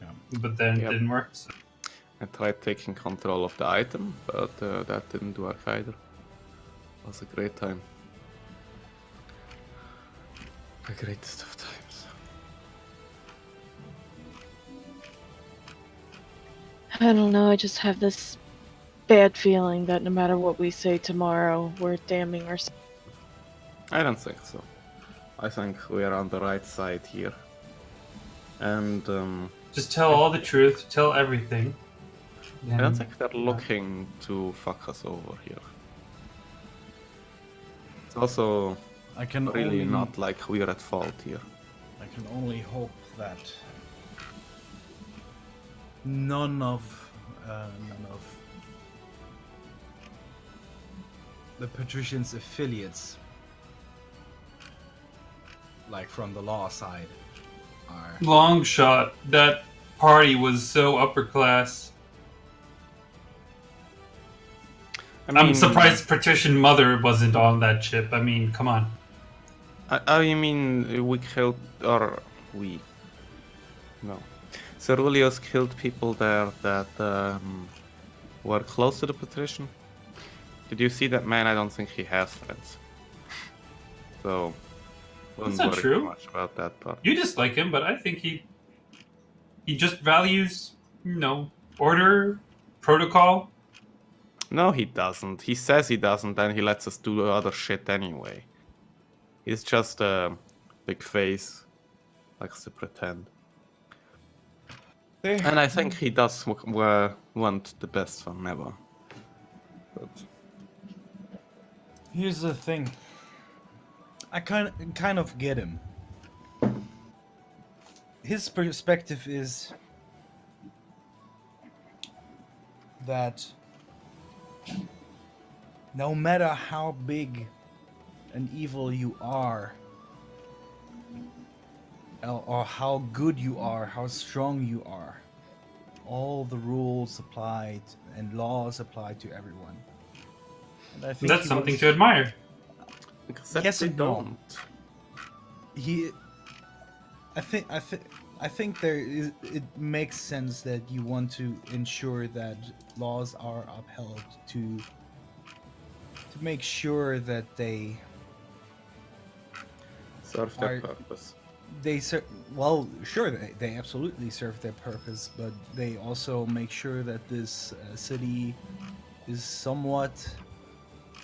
Yeah. But then Yep. it didn't work. So. I tried taking control of the item, but that didn't work either. It was a great time. The greatest of times. I don't know, I just have this bad feeling that no matter what we say tomorrow, we're damning ourselves. I don't think so. I think we are on the right side here. And Just tell all the truth, tell everything. I don't And think they're looking to fuck us over here. It's also I can really only not like we're at fault here. I can only hope that none of the patricians' affiliates, like from the law side, are. long shot, that party was so upper class. I'm surprised Patrician Mother wasn't on that ship. I mean, come on. I mean, we killed, or we. No. Ceruleus killed people there that were close to the patrician. Did you see that man? I don't think he has friends. So, wouldn't not worry true. too much about that part. You dislike him, but I think he just values, order, protocol. No, he doesn't. He says he doesn't, and he lets us do other shit anyway. He's just a big face, likes to pretend. And I think he does want the best for Never. But Here's the thing. I kind of get him. His perspective is that no matter how big and evil you are, or how good you are, how strong you are, all the rules applied and laws apply to everyone. And I think That's he something was- to admire. Except Yes they and no. don't. He, I think there is. It makes sense that you want to ensure that laws are upheld to make sure that they Serve their Are- purpose. well, sure, they absolutely serve their purpose, but they also make sure that this city is somewhat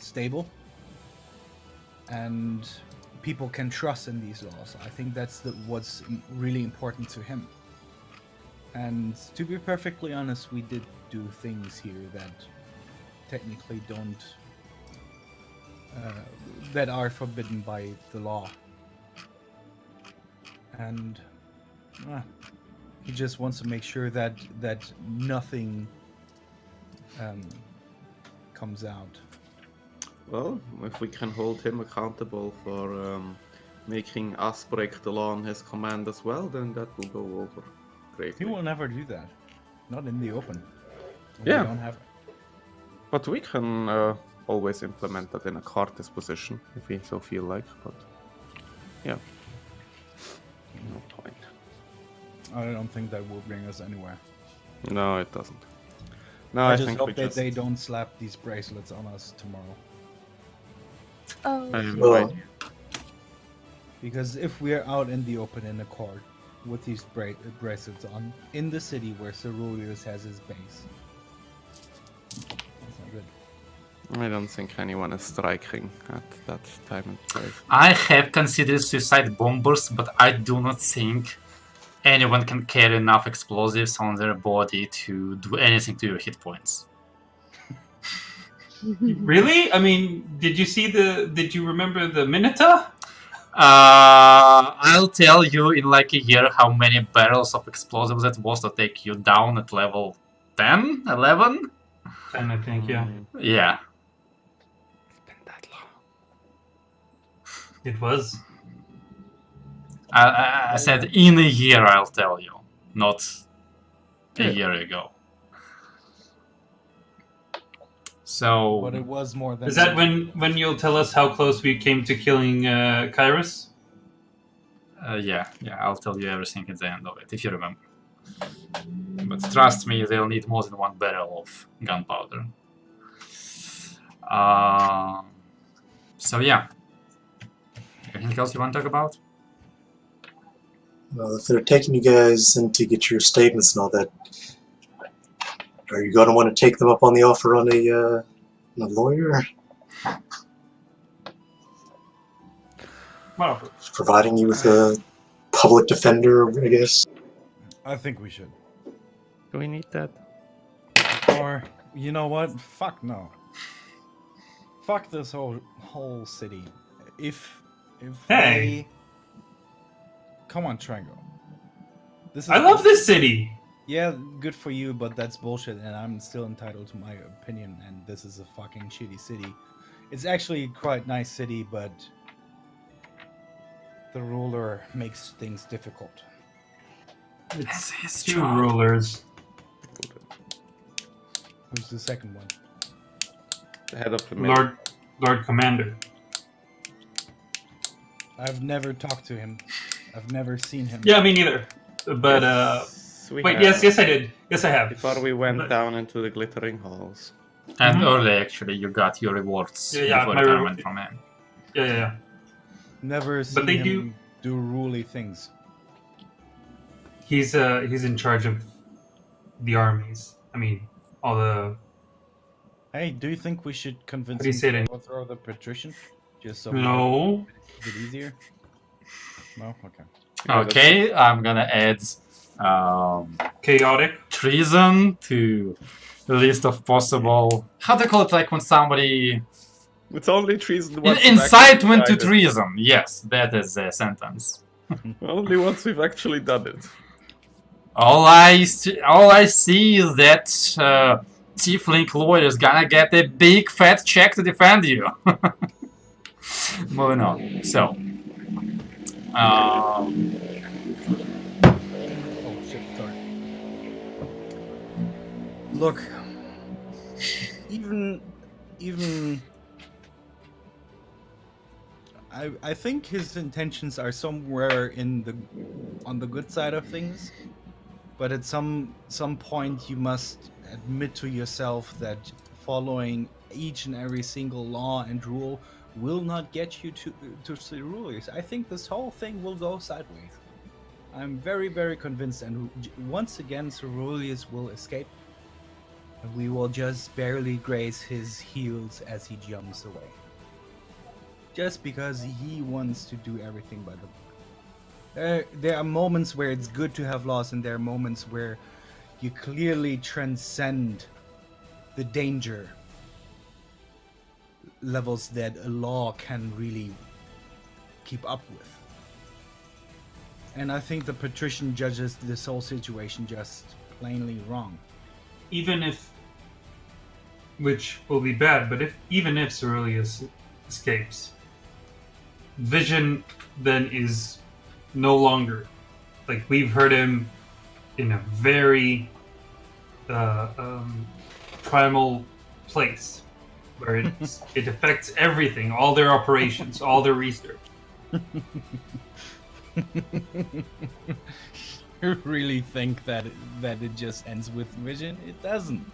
stable and people can trust in these laws. I think that's what's really important to him. And to be perfectly honest, we did do things here that technically don't that are forbidden by the law. And he just wants to make sure that nothing comes out. Well, if we can hold him accountable for making us break the law on his command as well, then that will go over greatly. He will never do that. Not in the open. Yeah. We don't have. But we can always implement that in a card disposition if we so feel like. But yeah, no point. I don't think that will bring us anywhere. No, it doesn't. No, I I just think hope we that just. they don't slap these bracelets on us tomorrow. Oh, Well, Right. Because if we're out in the open in a court with these bracelets on, in the city where Ceruleus has his base, that's not good. I don't think anyone is striking at that time and place. I have considered suicide bombers, but I do not think anyone can carry enough explosives on their body to do anything to your hit points. Really? I mean, did you remember the Minotaur? I'll tell you in like a year how many barrels of explosives it was to take you down at level 10, 11? 10, I think, yeah. Yeah. It's been that long. It was. I said in a year, I'll tell you, not a Yeah. year ago. So, But it was more than. Is that when you'll tell us how close we came to killing Kyrus? yeah, I'll tell you everything at the end of it, if you remember. But trust me, they'll need more than one barrel of gunpowder. So yeah. Anything else you want to talk about? well, if they're taking you guys in to get your statements and all that, are you going to want to take them up on the offer on a lawyer? Well, Providing you with a public defender, I guess? I think we should. Do we need that? Or you know what? Fuck no. Fuck this whole city. If Hey. they... Come on, Triangle. This is I love this city. Yeah, good for you, but that's bullshit, and I'm still entitled to my opinion. And this is a fucking shitty city. It's actually quite nice city, but the ruler makes things difficult. It's his two job. rulers. Who's the second one? The head of the middle. Lord Commander. I've never talked to him. I've never seen him. Yeah, me neither. But wait, yes, I did. Yes, I have. Before we went But- down into the glittering halls. And Mhm. early, actually, you got your rewards Yeah, before my retirement reward- from him. Yeah. Never seen they him do ruly things. He's in charge of the armies. I mean, all the. Hey, do you think we should convince How do you him say it to in- overthrow the patrician? Just so No. we make it easier? No? Okay. Yeah, Okay, I'm gonna add Chaotic. treason to the list of possible. How do you call it? Like when somebody It's only treason once we've incitement actually to tried treason. Yes, that is the sentence. it. Only once we've actually done it. All I see is that Tiefling lawyer is gonna get a big fat check to defend you. Moving on. So, Oh shit, sorry. Look, even I think his intentions are somewhere on the good side of things, but at some point you must admit to yourself that following each and every single law and rule will not get you to Ceruleus. I think this whole thing will go sideways. I'm very, very convinced, and once again Ceruleus will escape. And we will just barely graze his heels as he jumps away. Just because he wants to do everything by the book. There are moments where it's good to have laws, and there are moments where you clearly transcend the danger levels that a law can really keep up with. And I think the patrician judges this whole situation just plainly wrong. Even if, which will be bad, but even if Ceruleus escapes, Vision then is no longer, like, we've heard him in a very primal place where it affects everything, all their operations, all their research. You really think that it just ends with Vision? It doesn't.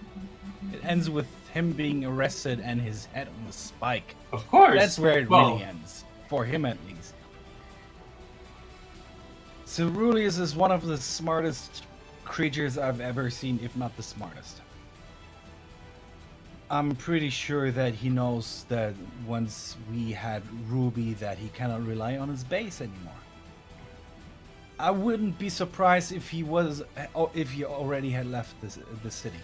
It ends with him being arrested and his head on the spike. Of course. That's where it really ends. For him, at least. Ceruleus is one of the smartest creatures I've ever seen, if not the smartest. I'm pretty sure that he knows that once we had Ruby, that he cannot rely on his base anymore. I wouldn't be surprised if he already had left the city.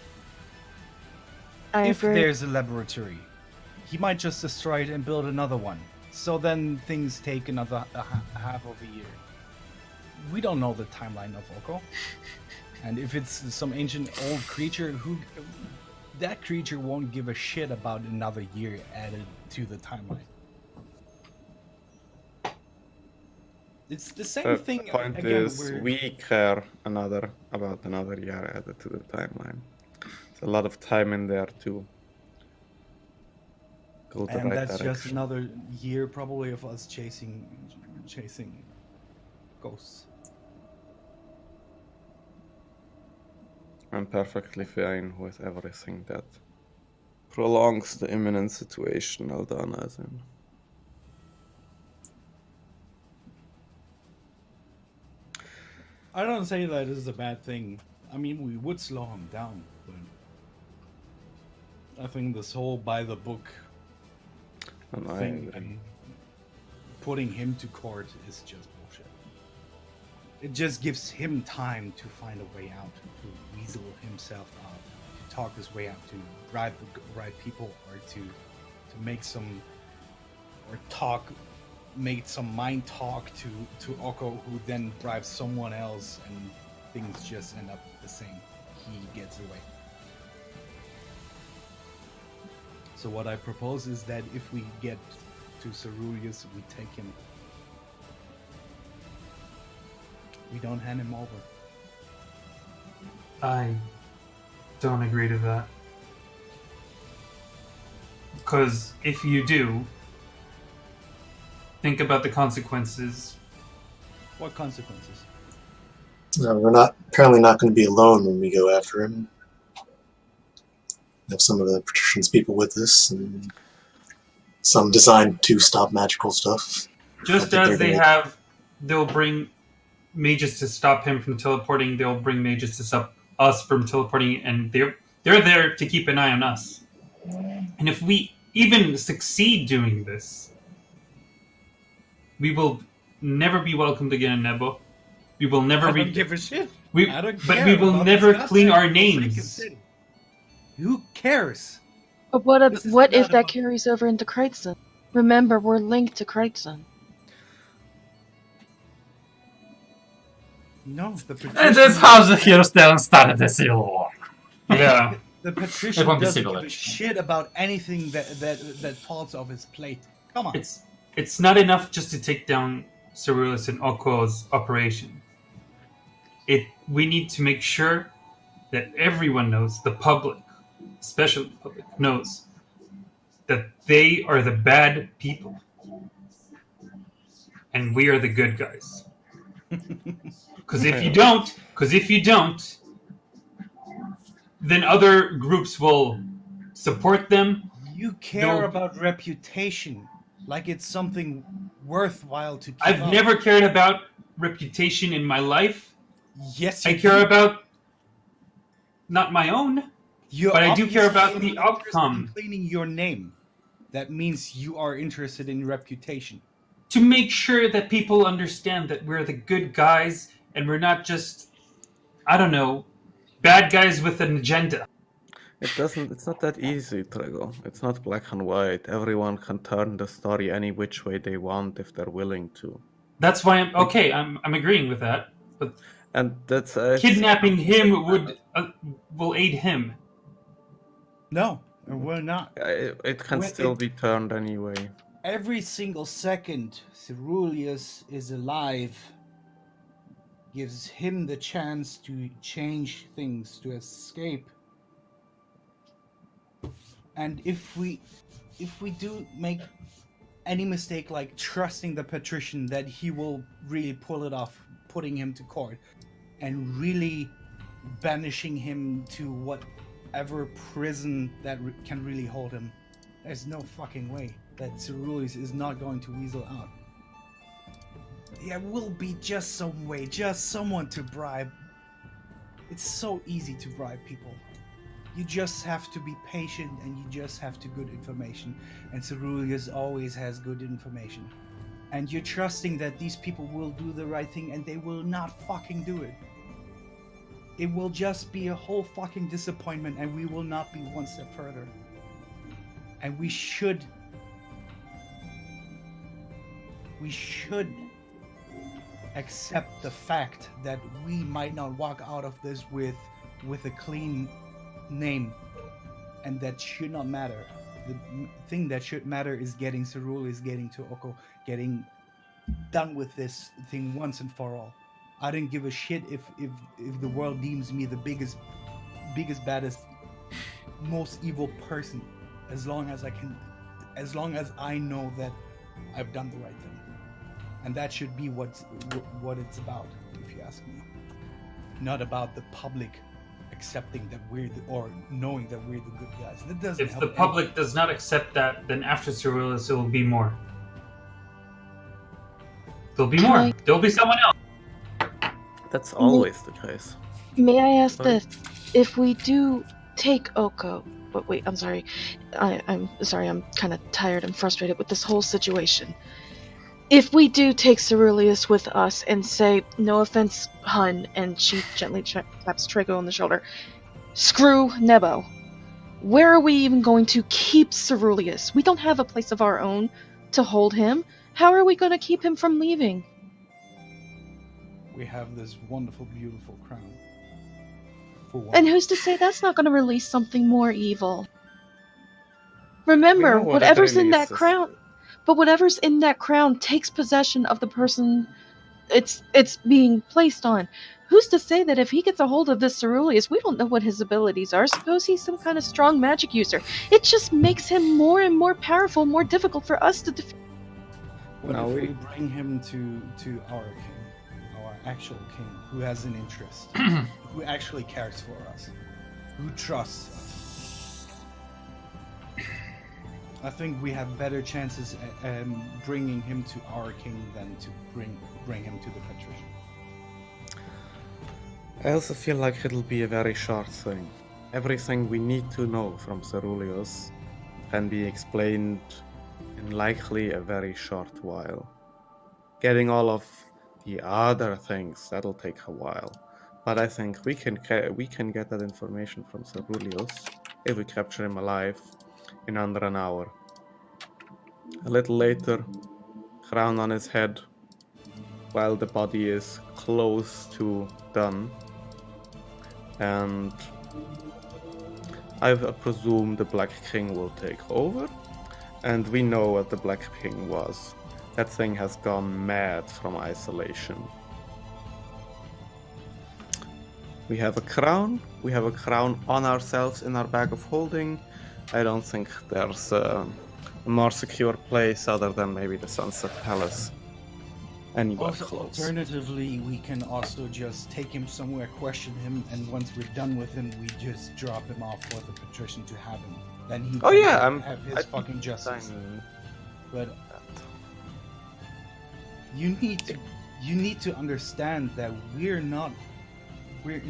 If there's a laboratory, he might just destroy it and build another one. So then things take another half of a year. We don't know the timeline of Oko. And if it's some ancient old creature, that creature won't give a shit about another year added to the timeline. It's the same thing. The point again, is, we care about another year added to the timeline. There's a lot of time in there to go the and right that's direction. just another year, probably, of us chasing ghosts. I'm perfectly fine with everything that prolongs the imminent situation Aldana is in. I don't say that is a bad thing. I mean, we would slow him down, but I think this whole by the book thing and putting him to court is just bullshit. It just gives him time to find a way out, to weasel himself out, to talk his way out, to bribe the right people, or to make some, or make some mind talk to Oko, who then bribes someone else, and things just end up the same. He gets away. So what I propose is that if we get to Ceruleus, we take him. We don't hand him over. I don't agree to that. Because if you do, think about the consequences. What consequences? We're apparently not going to be alone when we go after him. We have some of the patrician's people with us, and some designed to stop magical stuff. Just as they'll bring mages to stop him from teleporting, they'll bring mages to stop us from teleporting, and they're there to keep an eye on us. And if we even succeed doing this, we will never be welcomed again in Nebo. We will never I don't give a shit. But we will never clean our names. Who cares? But what if that carries over into Kreitzen? Remember, we're linked to Kreitzen. No, the patrician... And that's how the Heroes Talent started the Civil War. Yeah. The patrician won't be doesn't civil give a election. shit about anything that falls off his plate. Come on. It's not enough just to take down Ceruleus and Oko's operation. We need to make sure that everyone knows, the public, especially the public, knows that they are the bad people. and we are the good guys. Because if you don't, then other groups will support them. You care No. about reputation like it's something worthwhile to keep I've up. never cared about reputation in my life. Yes, I you care do. about not my own. You're but I do care obviously about the interested outcome. in cleaning your name. That means you are interested in reputation. To make sure that people understand that we're the good guys and we're not just, I don't know, bad guys with an agenda. It's not that easy, Trego. It's not black and white. Everyone can turn the story any which way they want if they're willing to. That's why I'm agreeing with that. But And that's kidnapping him will aid him. No, we're not. it can Well, still be turned anyway. Every single second Ceruleus is alive gives him the chance to change things, to escape. And if we do make any mistake like trusting the patrician that he will really pull it off, putting him to court and really banishing him to whatever prison that can really hold him, there's no fucking way that Ceruleus is not going to weasel out. There will be just some way, just someone to bribe. It's so easy to bribe people. You just have to be patient and you just have to good information. And Ceruleus always has good information. And you're trusting that these people will do the right thing and they will not fucking do it. It will just be a whole fucking disappointment and we will not be one step further. And we should accept the fact that we might not walk out of this with a clean name, and that should not matter. The thing that should matter is getting Ceruleus, getting to Oko, getting done with this thing once and for all. I don't give a shit if the world deems me the biggest, baddest, most evil person, as long as I know that I've done the right thing. And that should be what it's about, if you ask me. Not about the public accepting that or knowing that we're the good guys. That doesn't If help the public does not accept that, then after Ceruleus, it will be more. There'll be more. There'll be someone else. That's always the case. May I ask Sorry? this? If we do take Oko, but wait, I'm sorry. I'm sorry, I'm kind of tired and frustrated with this whole situation. If we do take Ceruleus with us and say, no offense, hun, and she gently taps Trego on the shoulder, screw Nebo, where are we even going to keep Ceruleus? We don't have a place of our own to hold him. How are we going to keep him from leaving? We have this wonderful, beautiful crown. For one. And who's to say that's not going to release something more evil? We Remember, know what it whatever's in that releases. crown, but whatever's in that crown takes possession of the person it's being placed on. Who's to say that if he gets a hold of this Ceruleus, we don't know what his abilities are. Suppose he's some kind of strong magic user. It just makes him more and more powerful, more difficult for us to defeat. What No, if we- we bring him to our king, our actual king, who has an interest, who actually cares for us, who trusts us? I think we have better chances at bringing him to our king than to bring him to the patrician. I also feel like it'll be a very short thing. Everything we need to know from Ceruleus can be explained in likely a very short while. Getting all of the other things, that'll take a while. But I think we can get that information from Ceruleus if we capture him alive in under an hour. A little later, crown on his head, while the body is close to done. And I presume the Black King will take over. And we know what the Black King was. That thing has gone mad from isolation. We have a crown. We have a crown on ourselves in our bag of holding. I don't think there's a more secure place other than maybe the Sunset Palace. anywhere Also, close. alternatively, we can also just take him somewhere, question him, and once we're done with him, we just drop him off for the patrician to have him. Then he Oh can yeah, have his I'd be fucking justice. fine. But you need to understand that we're in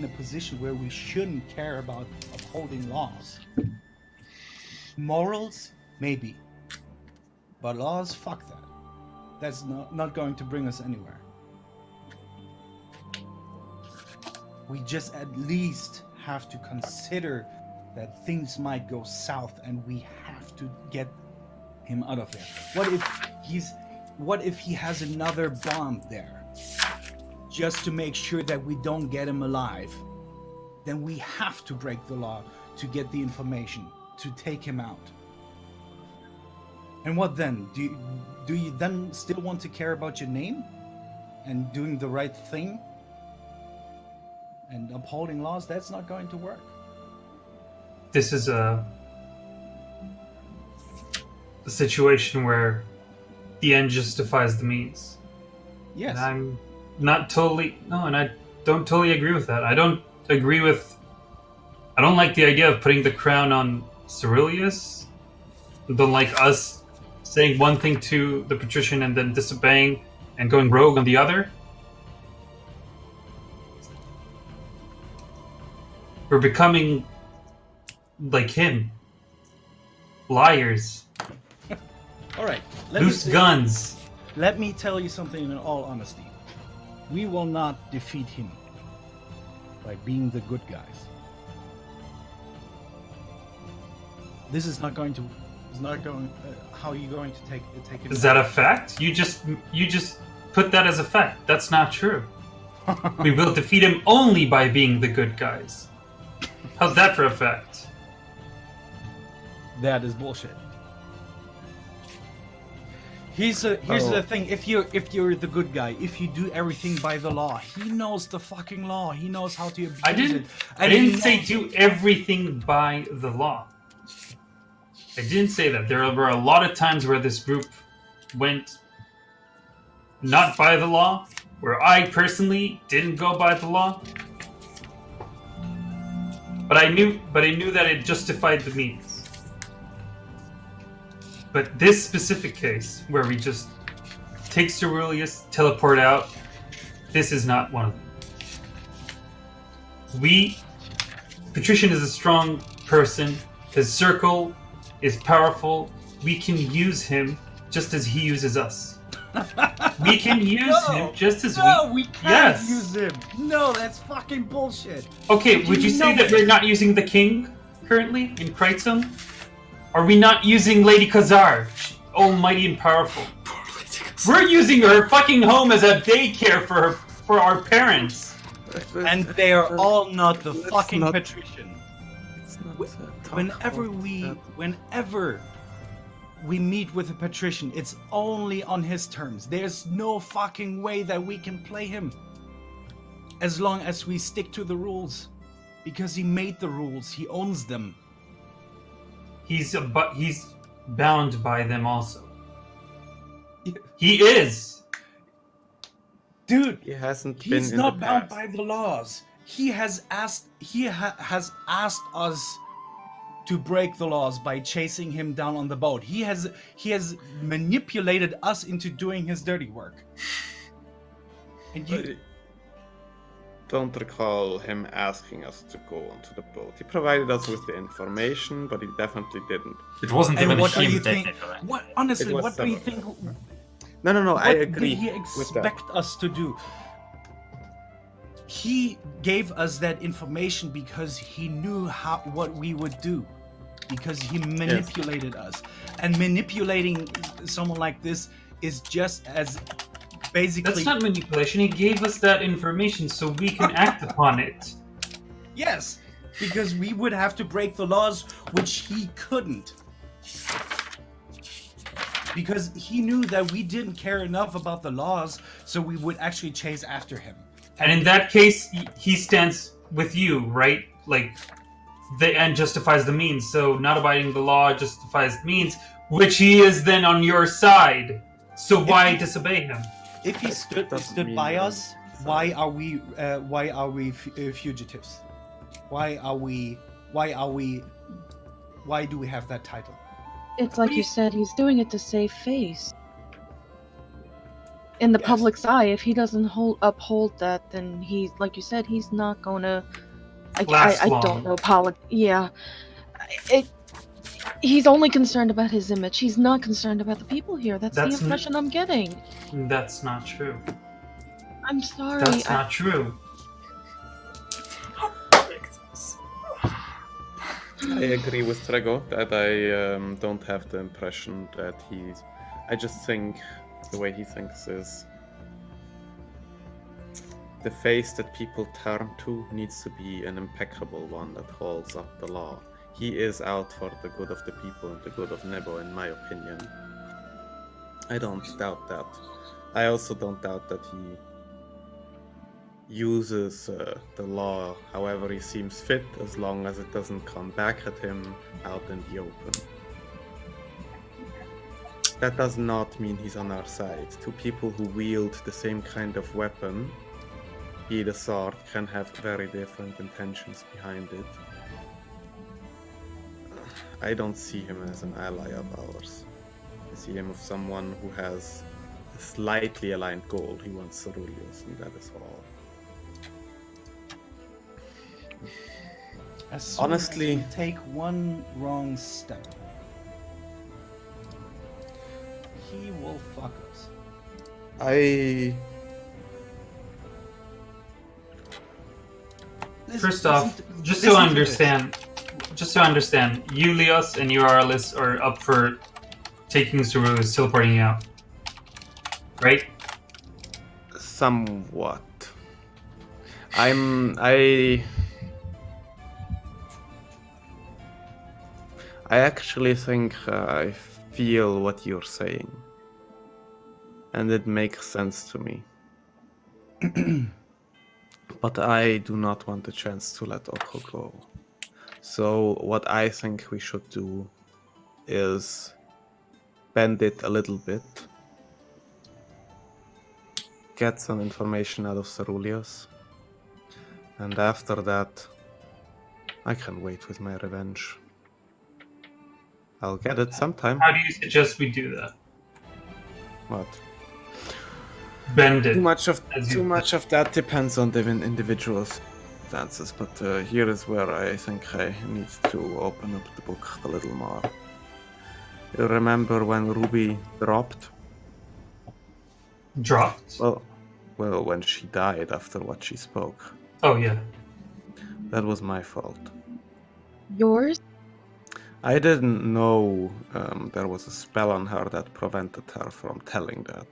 a position where we shouldn't care about upholding laws. Morals, maybe, but laws, fuck that. That's not going to bring us anywhere. We just at least have to consider that things might go south, and we have to get him out of there. What if he has another bomb there, just to make sure that we don't get him alive? Then we have to break the law to get the information to take him out. And what then? Do you then still want to care about your name and doing the right thing and upholding laws? That's not going to work. This is a situation where the end justifies the means. Yes. And I'm not totally... No, and I don't totally agree with that. I don't like the idea of putting the crown on Cerilius. I don't like us saying one thing to the patrician and then disobeying and going rogue on the other. We're becoming like him. Liars. All right. Loose guns. Let me tell you something in all honesty. We will not defeat him by being the good guys. This is not going to. It's not going. How are you going to take it? Is that a fact? You just put that as a fact. That's not true. We will defeat him only by being the good guys. How's that for a fact? That is bullshit. Here's the thing. If you're the good guy, if you do everything by the law, he knows the fucking law. He knows how to abuse it. I didn't say do everything by the law. I didn't say that. There were a lot of times where this group went not by the law, where I personally didn't go by the law. But I knew that it justified the means. But this specific case, where we just take Cerilius, teleport out, this is not one of them. Patrician is a strong person. His circle is powerful. We can use him just as he uses us. We can use him just as we can't Yes. use him. No, that's fucking bullshit. Okay, would you say that we're not using the king currently in Kreitzum? Are we not using Lady Khazar, almighty and powerful? Poor Lady Khazar. We're using her fucking home as a daycare for our parents. And they are all not the Let's fucking not- patrician. Let's not, talk Whenever about we meet with a patrician, it's only on his terms. There's no fucking way that we can play him. As long as we stick to the rules. Because he made the rules, he owns them. He's bound by them also. He is. Dude, He hasn't been he's in not the bound past. by the laws. He has asked us to break the laws by chasing him down on the boat. He has manipulated us into doing his dirty work. And I don't recall him asking us to go onto the boat. He provided us with the information, but he definitely didn't. It wasn't And even what do him, you think? technically. What honestly? It was What do you several. think? No, I What agree did he with that. expect us to do? He gave us that information because he knew what we would do. Because he manipulated us. And manipulating someone like this is just as basically... That's not manipulation. He gave us that information so we can act upon it. Yes, because we would have to break the laws, which he couldn't. Because he knew that we didn't care enough about the laws, so we would actually chase after him. And in that case, he stands with you, right? Like, the end justifies the means, so not abiding the law justifies the means, which he is then on your side. So why disobey him? If he stood doesn't by mean us, why are we fugitives? Why do we have that title? It's like you said, he's doing it to save face. In the Yes. public's eye, if he doesn't uphold that, then he's, like you said, he's not gonna. Last I long. don't know. Yeah. He's only concerned about his image. He's not concerned about the people here. That's the That's impression I'm getting. That's not true. I'm sorry. That's not true. I agree with Trego that I don't have the impression that he's. I just think the way he thinks is the face that people turn to needs to be an impeccable one that holds up the law. He is out for the good of the people and the good of Nebo, in my opinion. I don't doubt that. I also don't doubt that he uses the law however he seems fit, as long as it doesn't come back at him out in the open. That does not mean he's on our side. Two people who wield the same kind of weapon, be it a sword, can have very different intentions behind it. I don't see him as an ally of ours. I see him as someone who has a slightly aligned goal. He wants Ceruleus, and that is all. As soon Honestly- as we take one wrong step, he will fuck us. First off, just to understand, you, Leos, and you, Arliss, are up for taking Ceruleus, teleporting you out. Right? Somewhat. I actually think I feel what you're saying. And it makes sense to me. But I do not want the chance to let Oko go. So what I think we should do is bend it a little bit. Get some information out of Ceruleus. And after that, I can wait with my revenge. I'll get it sometime. How do you suggest we do that? What? Bend it. Too much of As you- that depends on the individual circumstances, but here is where I think I need to open up the book a little more. You remember when Ruby dropped? Dropped? Well, when she died after what she spoke. Oh, yeah. That was my fault. Yours? I didn't know there was a spell on her that prevented her from telling that,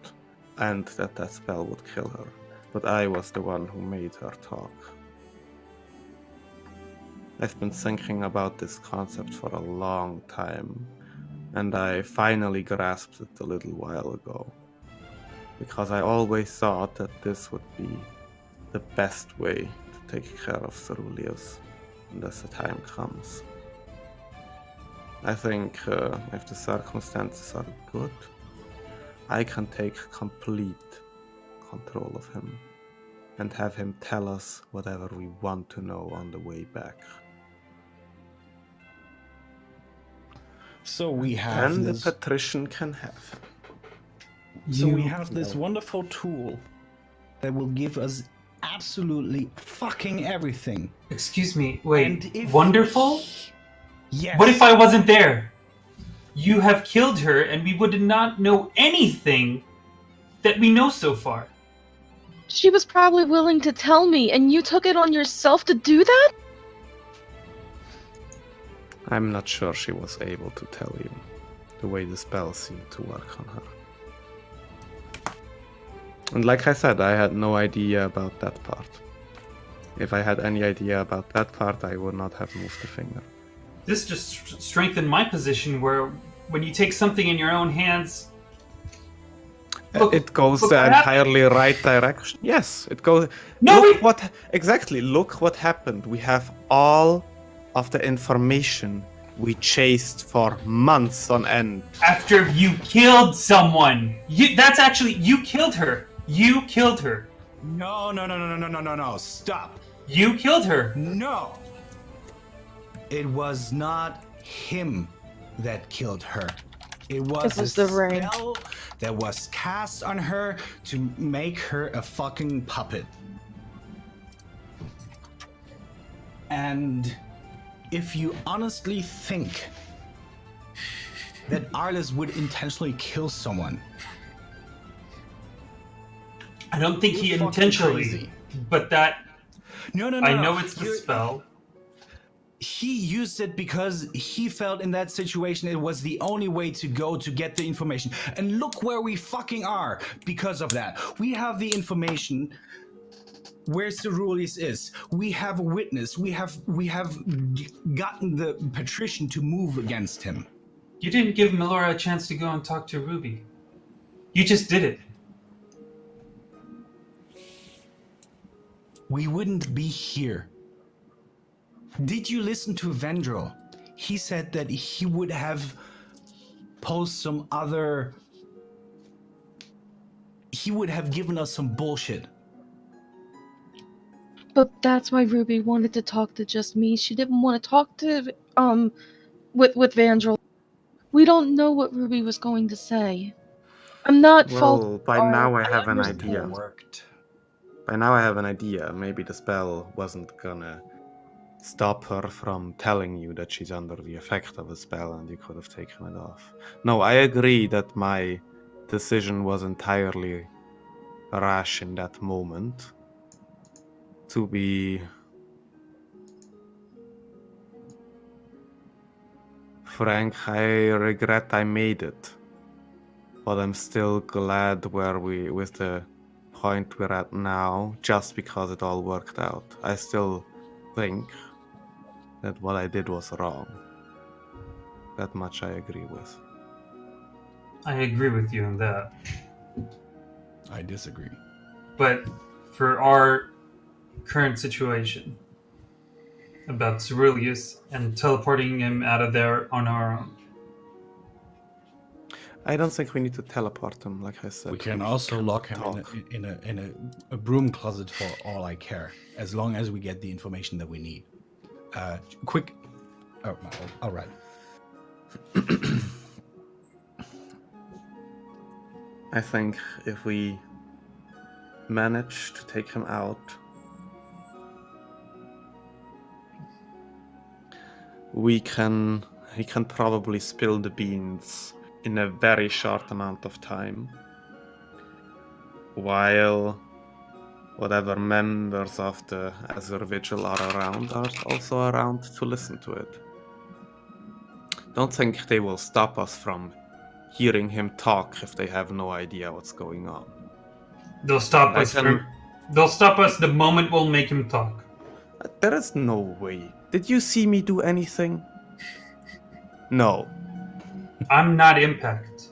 and that spell would kill her. But I was the one who made her talk. I've been thinking about this concept for a long time, and I finally grasped it a little while ago. Because I always thought that this would be the best way to take care of Ceruleus, and as the time comes. I think if the circumstances are good, I can take complete control of him and have him tell us whatever we want to know on the way back. So we have And this. the patrician can have him. So we have this wonderful tool that will give us absolutely fucking everything. Excuse me, wait. And if- Wonderful? Yes. What if I wasn't there? You have killed her, and we would not know anything that we know so far. She was probably willing to tell me, and you took it on yourself to do that? I'm not sure she was able to tell you, the way the spell seemed to work on her. And like I said, I had no idea about that part. If I had any idea about that part, I would not have moved a finger. This just strengthened my position where when you take something in your own hands... Look- It goes look the what happened. entirely right direction. Yes, it goes... No, look wait! Look what happened. We have all of the information we chased for months on end. After you killed someone! You killed her! You killed her. No, stop. You killed her. No. It was not him that killed her. It was the a rain. spell that was cast on her to make her a fucking puppet. And if you honestly think that Arliss would intentionally kill someone, I don't think he You're fucking intentionally, crazy. but that no. I know it's the spell. He used it because he felt in that situation it was the only way to go to get the information. And look where we fucking are because of that. We have the information where Ceruleus is. We have a witness. We have gotten the patrician to move against him. You didn't give Melora a chance to go and talk to Ruby. You just did it. We wouldn't be here. Did you listen to Vendrell? He said that he would have posed some other... He would have given us some bullshit. But that's why Ruby wanted to talk to just me. She didn't want to talk to, with Vandrel. We don't know what Ruby was going to say. I'm not Well, by now I have an understand. idea. By now I have an idea. Maybe the spell wasn't gonna stop her from telling you that she's under the effect of a spell and you could have taken it off. No, I agree that my decision was entirely rash in that moment. To be frank, I regret I made it. But I'm still glad with the point we're at now, just because it all worked out. I still think that what I did was wrong. That much I agree with. I agree with you on that. I disagree. But for our current situation about Ceruleus and teleporting him out of there on our own. I don't think we need to teleport him, like I said. We can also lock him in a broom closet for all I care, as long as we get the information that we need. Quick. Oh, all right. I think if we manage to take him out, he can probably spill the beans in a very short amount of time, while whatever members of the Azure Vigil are around are also around to listen to it. Don't think they will stop us from hearing him talk if they have no idea what's going on. They'll stop us. They'll stop us the moment we'll make him talk. There is no way. Did you see me do anything? No. I'm not Impact.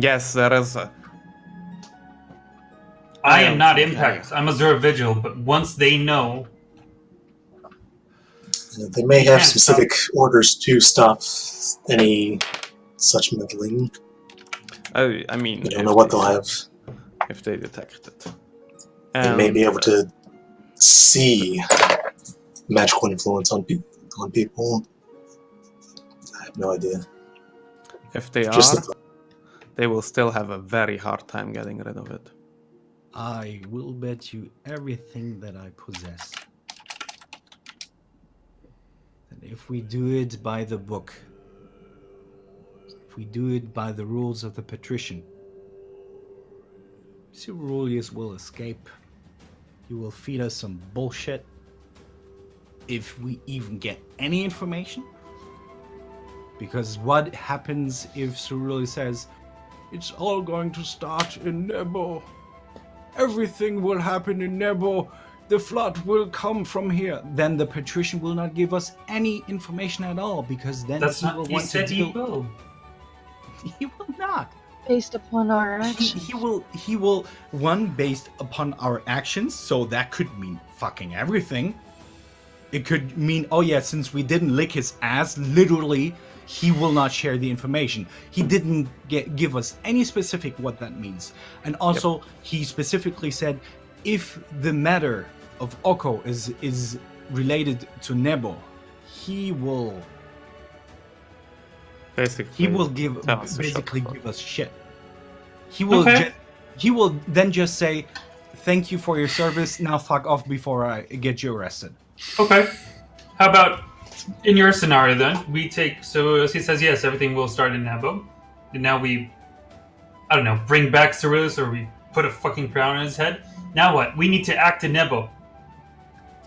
Yes, there is a... I am not Impact. I'm Azure Vigil, but once they know... They may have specific orders to stop any such meddling. I mean... I don't know what they'll have. If they detect it. They may be able to see magical influence on people. I have no idea. If they Just are, they will still have a very hard time getting rid of it. I will bet you everything that I possess that if we do it by the book, if we do it by the rules of the patrician, Ceruleus will escape. You will feed us some bullshit. If we even get any information. Because what happens if Ceruleus says, it's all going to start in Nebo. Everything will happen in Nebo. The flood will come from here. Then the patrician will not give us any information at all, because then That's he not... will He want said to he will. He will not. Based upon our actions. He will one, based upon our actions, so that could mean fucking everything. It could mean, oh yeah, since we didn't lick his ass, literally, he will not share the information. He didn't give us any specific what that means. And also, he specifically said, if the matter of Oko is related to Nebo, he will give us shit. He will he will then just say, thank you for your service, now fuck off before I get you arrested. Okay. How about in your scenario then? We take, so he says yes, everything will start in Nebo. And now we, I don't know, bring back Cyrillus, or we put a fucking crown on his head. Now what? We need to act in Nebo.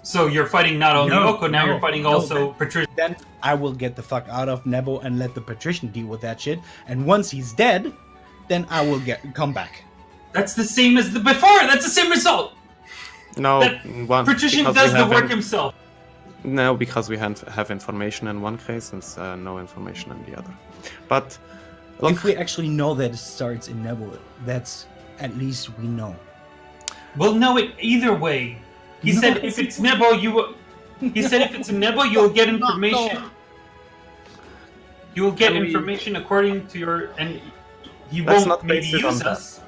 So you're fighting not only Oko, now you're fighting also Patrician. Then I will get the fuck out of Nebo and let the Patrician deal with that shit. And once he's dead, then I will come back. That's the same as the before. That's the same result. No, Patrician does the work himself. No, because we have information in one case and no information in the other. But look, if we actually know that it starts in Nebo, that's at least we know. We'll know it either way. He said if it's Nebo, He said if it's a Nebo, you'll get information. You will get information according to your, and he won't maybe use us.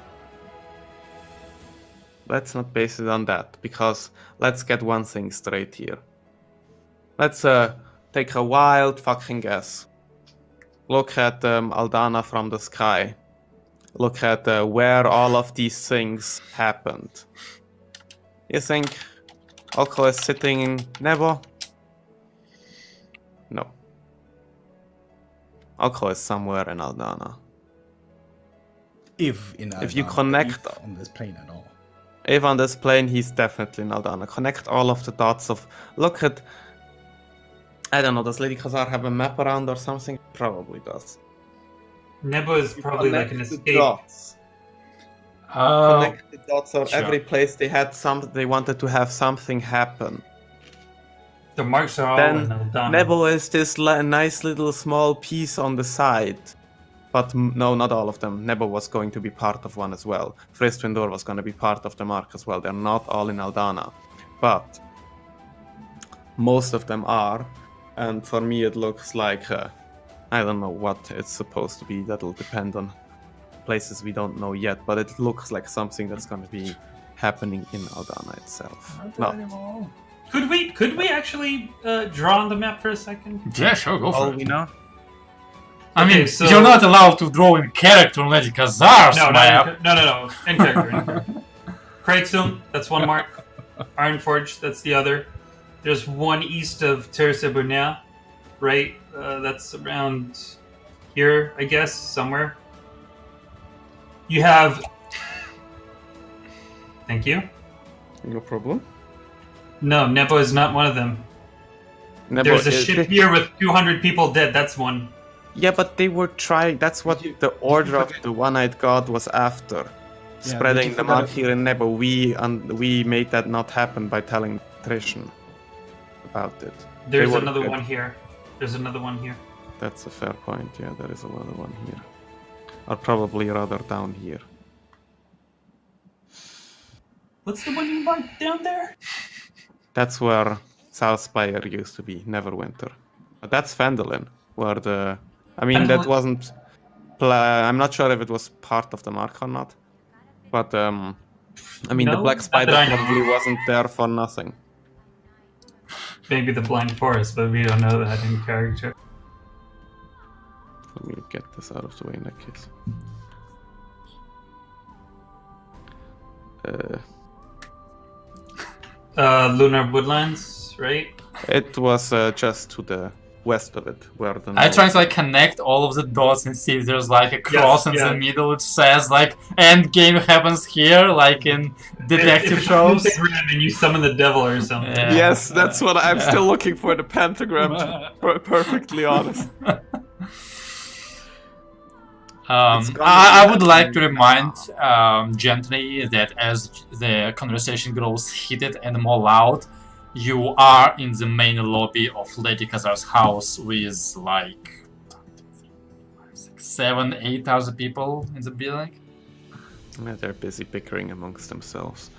Let's not base it on that, because let's get one thing straight here. Let's take a wild fucking guess. Look at Aldana from the sky. Look at where all of these things happened. You think Oko is sitting in Nebo? No. Oko is somewhere in Aldana. If you connect on this plane at all. If on this plane, he's definitely in Aldana. Connect all of the dots of... Look at... I don't know, does Lady Khazar have a map around or something? Probably does. Nebo is probably like an escape. Dots. Connect the dots, or every place they wanted to have something happen. The marks are all in Aldana. Nebo is this nice little small piece on the side. But no, not all of them. Nebo was going to be part of one as well. Fristwindor was going to be part of the mark as well. They're not all in Aldana. But most of them are. And for me it looks like, I don't know what it's supposed to be. That'll depend on places we don't know yet. But it looks like something that's going to be happening in Aldana itself. No. Could we actually draw on the map for a second? Yeah, sure, go for All it. we know? I mean, so... you're not allowed to draw in character on Lady Khazar's map. No. In character. Kreitzoom, that's one mark. Ironforge, that's the other. There's one east of Terza Burnea, right? That's around here, I guess, somewhere. You have... Thank you. No problem. No, Nebo is not one of them. Nebo There's a ship here with 200 people dead, that's one. Yeah, but they were trying. That's what the order of the One-Eyed God was after. Spreading the mark here in Nebo. We made that not happen by telling Trishan about it. There's another one here. That's a fair point. Yeah, there is another one here. Or probably rather down here. What's the one you marked down there? That's where South Spire used to be, Neverwinter. But that's Phandalin, where the... I mean, that wasn't... I'm not sure if it was part of the mark or not. But, I mean, the Black Spider probably wasn't there for nothing. Maybe the Blind Forest, but we don't know that in character. Let me get this out of the way in that case. Lunar Woodlands, right? It was just to the west of it, where the... I try to like connect all of the dots and see if there's like a cross in the middle which says like end game happens here, like in detective shows. And you summon the devil or something. Yeah. Yes, that's what I'm still looking for, the pentagram, to be perfectly honest. I would like to remind gently that as the conversation grows heated and more loud, you are in the main lobby of Lady Khazar's house with like 7,000-8,000 people in the building. Yeah, they're busy bickering amongst themselves.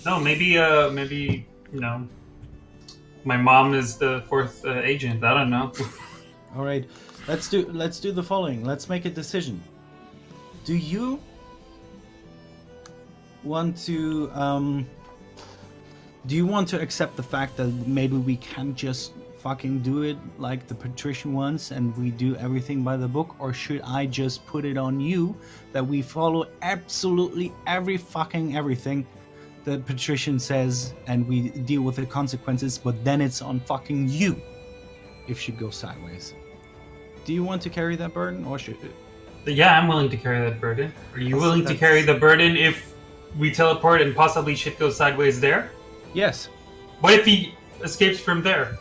No, maybe you know, my mom is the fourth agent. I don't know. All right. let's do the following. Let's make a decision. Do you want to accept the fact that maybe we can't just fucking do it like the patrician ones and we do everything by the book, or should I just put it on you that we follow absolutely everything the patrician says and we deal with the consequences, but then it's on fucking you if shit goes sideways? Do you want to carry that burden, or should Yeah, I'm willing to carry that burden. Are you willing to that's- carry the burden if we teleport and possibly shit goes sideways there? Yes. What if he escapes from there?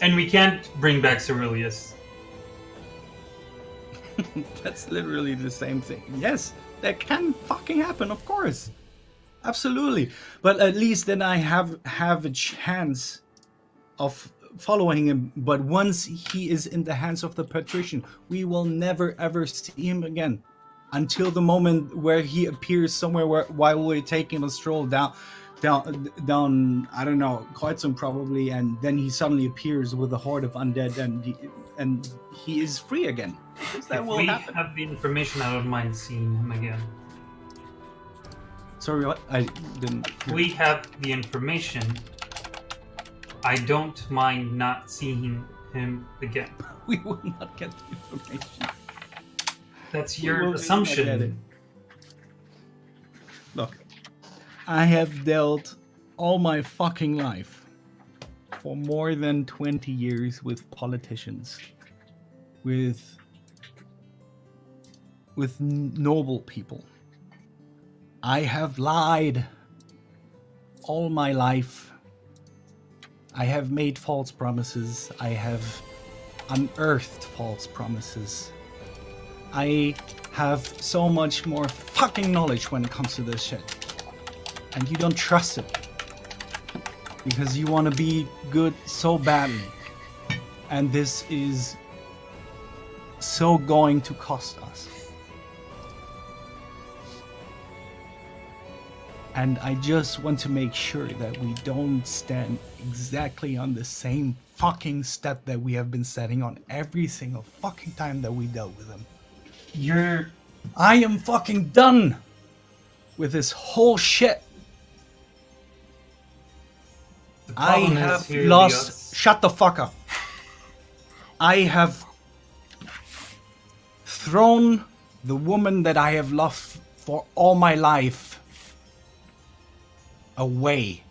And we can't bring back Ceruleus. That's literally the same thing. Yes, that can fucking happen, of course. Absolutely. But at least then I have a chance of following him. But once he is in the hands of the patrician, we will never ever see him again until the moment where he appears somewhere while we're taking a stroll down I don't know, Kreuzung probably, and then he suddenly appears with a horde of undead and he is free again. That If will we happen. have the information, I don't mind seeing him again. Sorry, what? I didn't If hear. we have the information, I don't mind not seeing him again. We will not get the information. That's We will your not get it. assumption. Look, I have dealt all my fucking life for more than 20 years with politicians, with noble people. I have lied all my life. I have made false promises. I have unearthed false promises. I have so much more fucking knowledge when it comes to this shit. And you don't trust it. Because you want to be good so badly. And this is so going to cost us. And I just want to make sure that we don't stand exactly on the same fucking step that we have been setting on every single fucking time that we dealt with him. I am fucking done with this whole shit. The I problem is have here, lost. Leos. Shut the fuck up. I have thrown the woman that I have loved for all my life away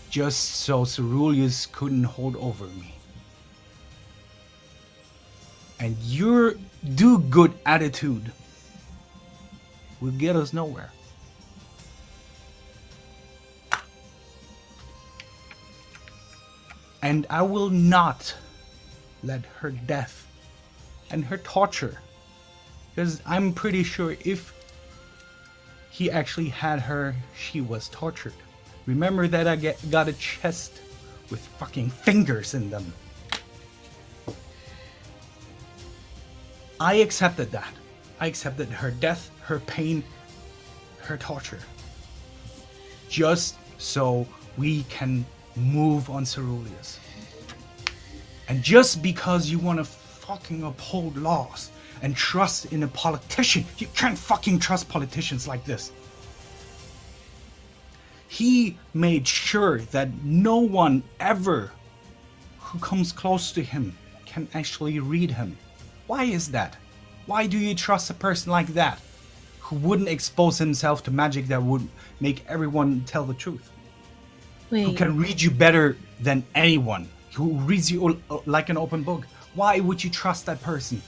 just so Ceruleus couldn't hold over me. And your do-good attitude will get us nowhere. And I will not let her death and her torture, because I'm pretty sure if he actually had her, she was tortured. Remember that I got a chest with fucking fingers in them. I accepted that. I accepted her death, her pain, her torture. Just so we can move on Ceruleus. And just because you want to fucking uphold laws and trust in a politician, you can't fucking trust politicians like this. He made sure that no one ever who comes close to him can actually read him. Why is that? Why do you trust a person like that, who wouldn't expose himself to magic that would make everyone tell the truth? Who Wait, can read you better than anyone, who reads you like an open book? Why would you trust that person?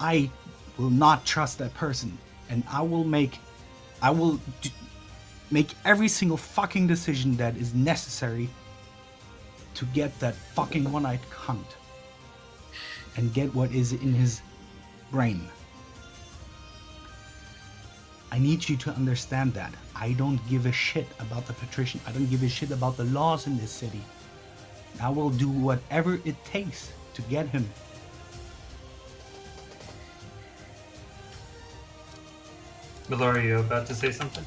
I will not trust that person, and I will make every single fucking decision that is necessary to get that fucking one-eyed cunt and get what is in his brain. I need you to understand that. I don't give a shit about the patrician. I don't give a shit about the laws in this city. I will do whatever it takes to get him. Melora, are you about to say something?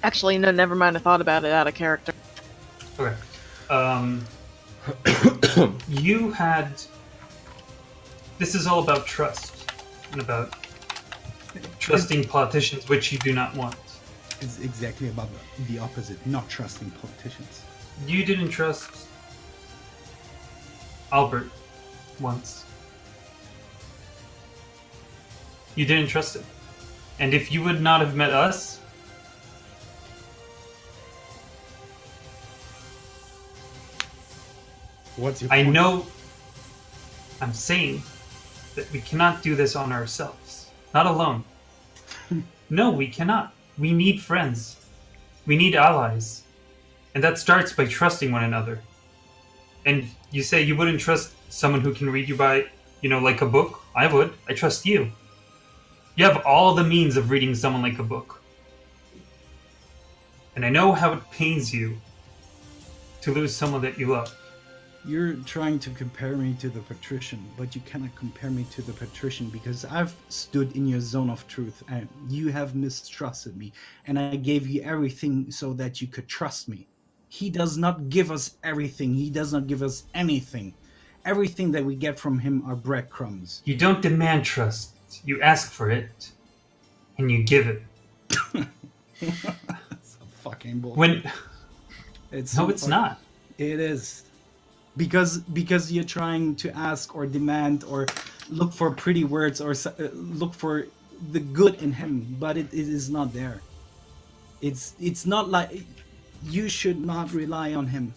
actually, no, never mind. I thought about it out of character. Okay. You had. This is all about trust and about trusting politicians, which you do not want. It's exactly about the opposite, not trusting politicians. You didn't trust Albert once. You didn't trust him. And if you would not have met us, What's your I point? know I'm saying that we cannot do this on ourselves. Not alone. No, we cannot. We need friends. We need allies. And that starts by trusting one another. And you say you wouldn't trust someone who can read you by, like a book? I would. I trust you. You have all the means of reading someone like a book. And I know how it pains you to lose someone that you love. You're trying to compare me to the patrician, but you cannot compare me to the patrician because I've stood in your zone of truth and you have mistrusted me, and I gave you everything so that you could trust me. He does not give us everything. He does not give us anything. Everything that we get from him are breadcrumbs. You don't demand trust. You ask for it. And you give it. It's a fucking bullshit. When It's No, it's not. It is. Because you're trying to ask or demand or look for pretty words or look for the good in him, but it is not there. It's not like you should not rely on him.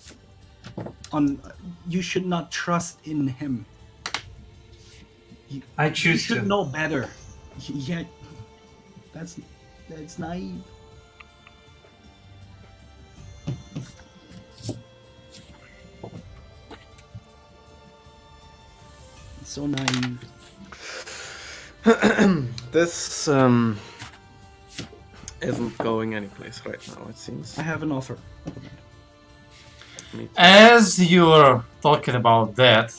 You should not trust in him. I You choose should to. know better. Yeah, that's naive. It's so naive. This isn't going anyplace right now, it seems. I have an offer. Me too. As you're talking about that,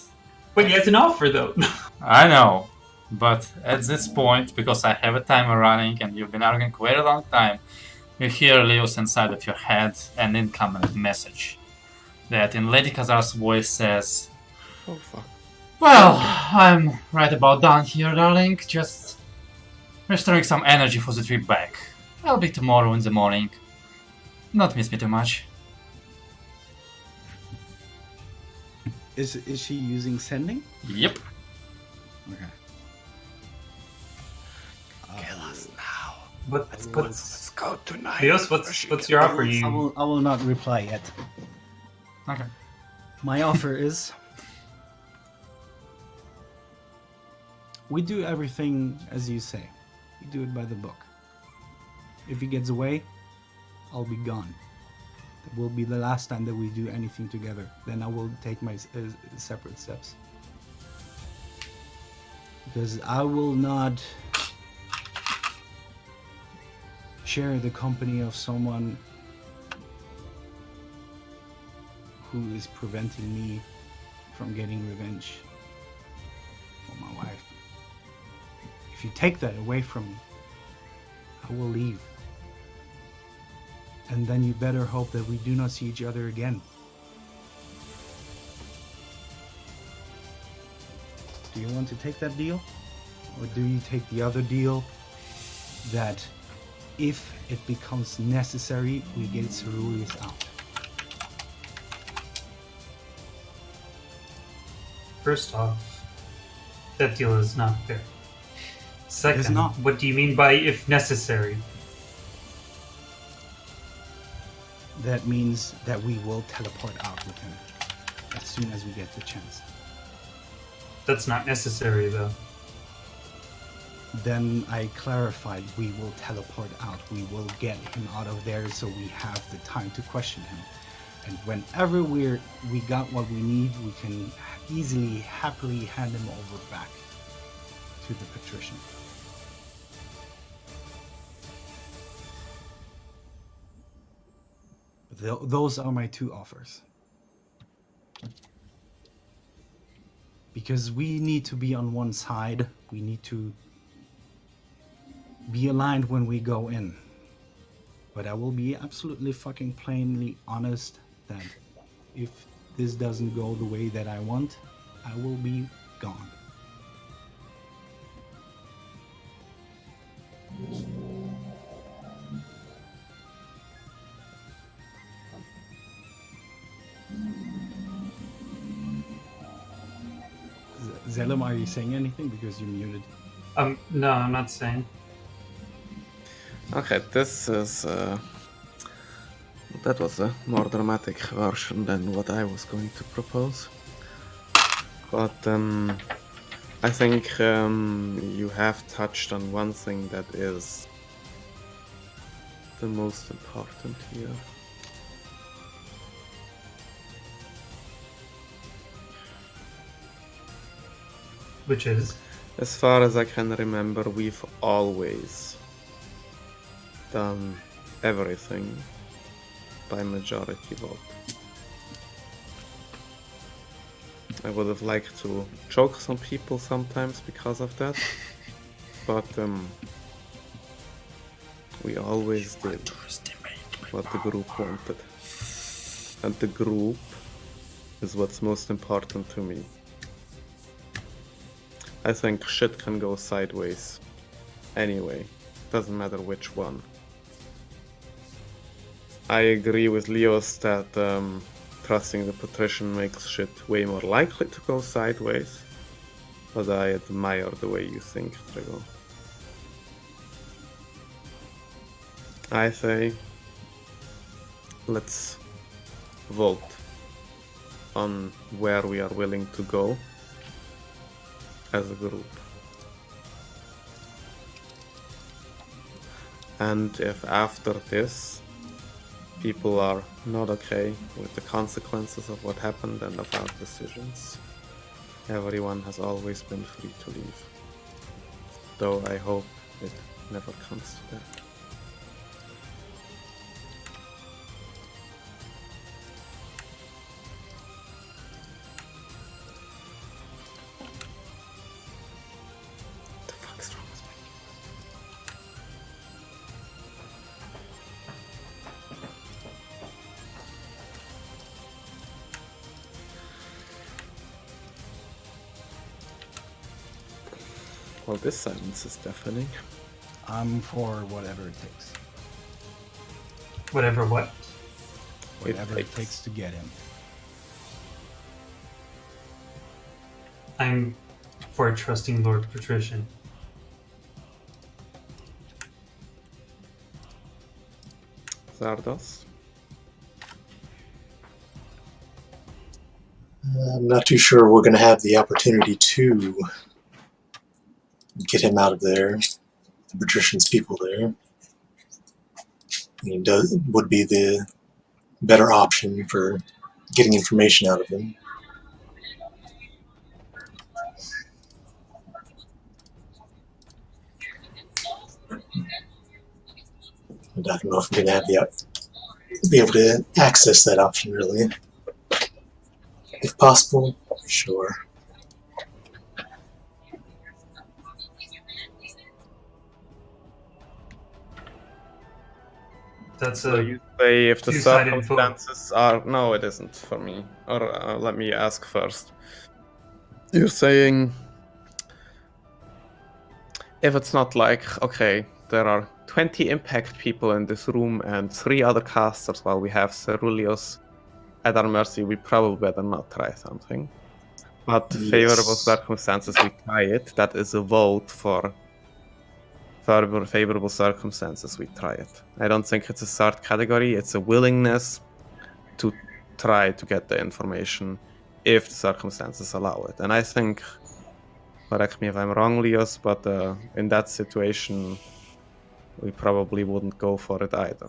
Wait, he has an offer though. I know, but at this point, because I have a timer running and you've been arguing quite a long time, you hear Leo's inside of your head an incoming message that in Lady Khazar's voice says, Oh fuck. "Well, I'm right about done here, darling. Just restoring some energy for the trip back. I'll be tomorrow in the morning. Not miss me too much." Is she using sending? Yep. Okay. Kill us now. What's go tonight. Leos, what's your offer? I will not reply yet. Okay. My offer is we do everything as you say. We do it by the book. If he gets away, I'll be gone. It will be the last time that we do anything together. Then I will take my separate steps. Because I will not share the company of someone who is preventing me from getting revenge for my wife. If you take that away from me, I will leave. And then you better hope that we do not see each other again. Do you want to take that deal? Or do you take the other deal that if it becomes necessary, we get Ceruleus out? First off, that deal is not fair. Second, It's not. what do you mean by if necessary? That means that we will teleport out with him as soon as we get the chance. That's not necessary though. Then I clarified, we will teleport out. We will get him out of there so we have the time to question him. And whenever we got what we need, we can easily, happily hand him over back to the patrician. Those are my two offers. Because we need to be on one side. We need to be aligned when we go in. But I will be absolutely fucking plainly honest that if this doesn't go the way that I want, I will be gone. Zelem, are you saying anything? Because you're muted. No, I'm not saying. Okay, this is that was a more dramatic version than what I was going to propose. But I think you have touched on one thing that is the most important here. Which is? As far as I can remember, we've always done everything by majority vote. I would have liked to choke some people sometimes because of that, but we always did what the group wanted. And the group is what's most important to me. I think shit can go sideways anyway, doesn't matter which one. I agree with Leos that trusting the patrician makes shit way more likely to go sideways, but I admire the way you think, Trigo. I say, let's vote on where we are willing to go as a group. And if after this people are not okay with the consequences of what happened and of our decisions, everyone has always been free to leave. Though I hope it never comes to that. Well, this silence is deafening. I'm for whatever it takes. Whatever what? Whatever it takes to get him. I'm for trusting Lord Patrician. Zardos? I'm not too sure we're going to have the opportunity to get him out of there. The patrician's people there. He would be the better option for getting information out of him. And I don't know if I'm going to be able to access that option, really. If possible, sure. That's So a you say if the two-sided vote. circumstances are... No, it isn't for me. Or let me ask first. You're saying if it's not like, okay, there are 20 impact people in this room and 3 other casters while we have Ceruleus at our mercy, we probably better not try something. But favorable circumstances, we try it. That is a vote for favorable circumstances, we try it. I don't think it's a third category. It's a willingness to try to get the information if the circumstances allow it. And I think, correct me if I'm wrong, Leos, but in that situation, we probably wouldn't go for it either.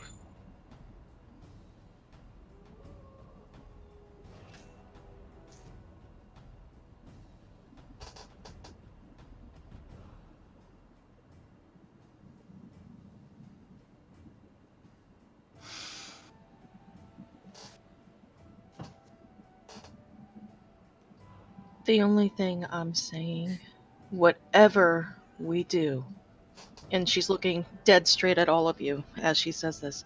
The only thing I'm saying, whatever we do, and she's looking dead straight at all of you as she says this,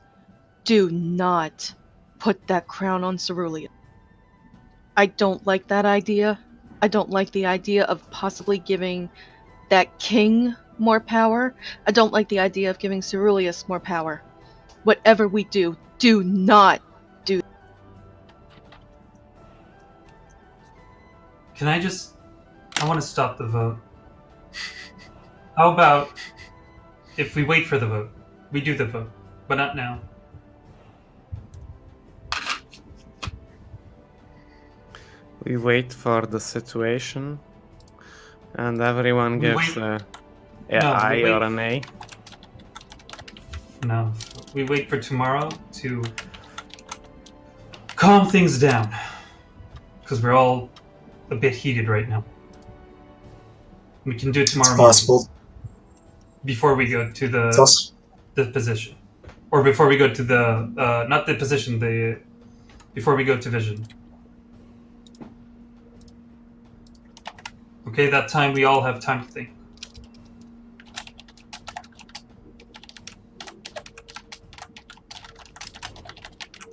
do not put that crown on Cerulean. I don't like that idea. I don't like the idea of possibly giving that king more power. I don't like the idea of giving Ceruleus more power. Whatever we do, do not do. Can I just... I want to stop the vote. How about if we wait for the vote? We do the vote, but not now. We wait for the situation, and everyone We gives wait- a No, I we wait- or an A. No. We wait for tomorrow to calm things down. Because we're all a bit heated right now. We can do it It's tomorrow morning. possible. Before we go to It's also, the position. Or before we go to the... not the position, the... Before we go to vision. Okay, that time we all have time to think.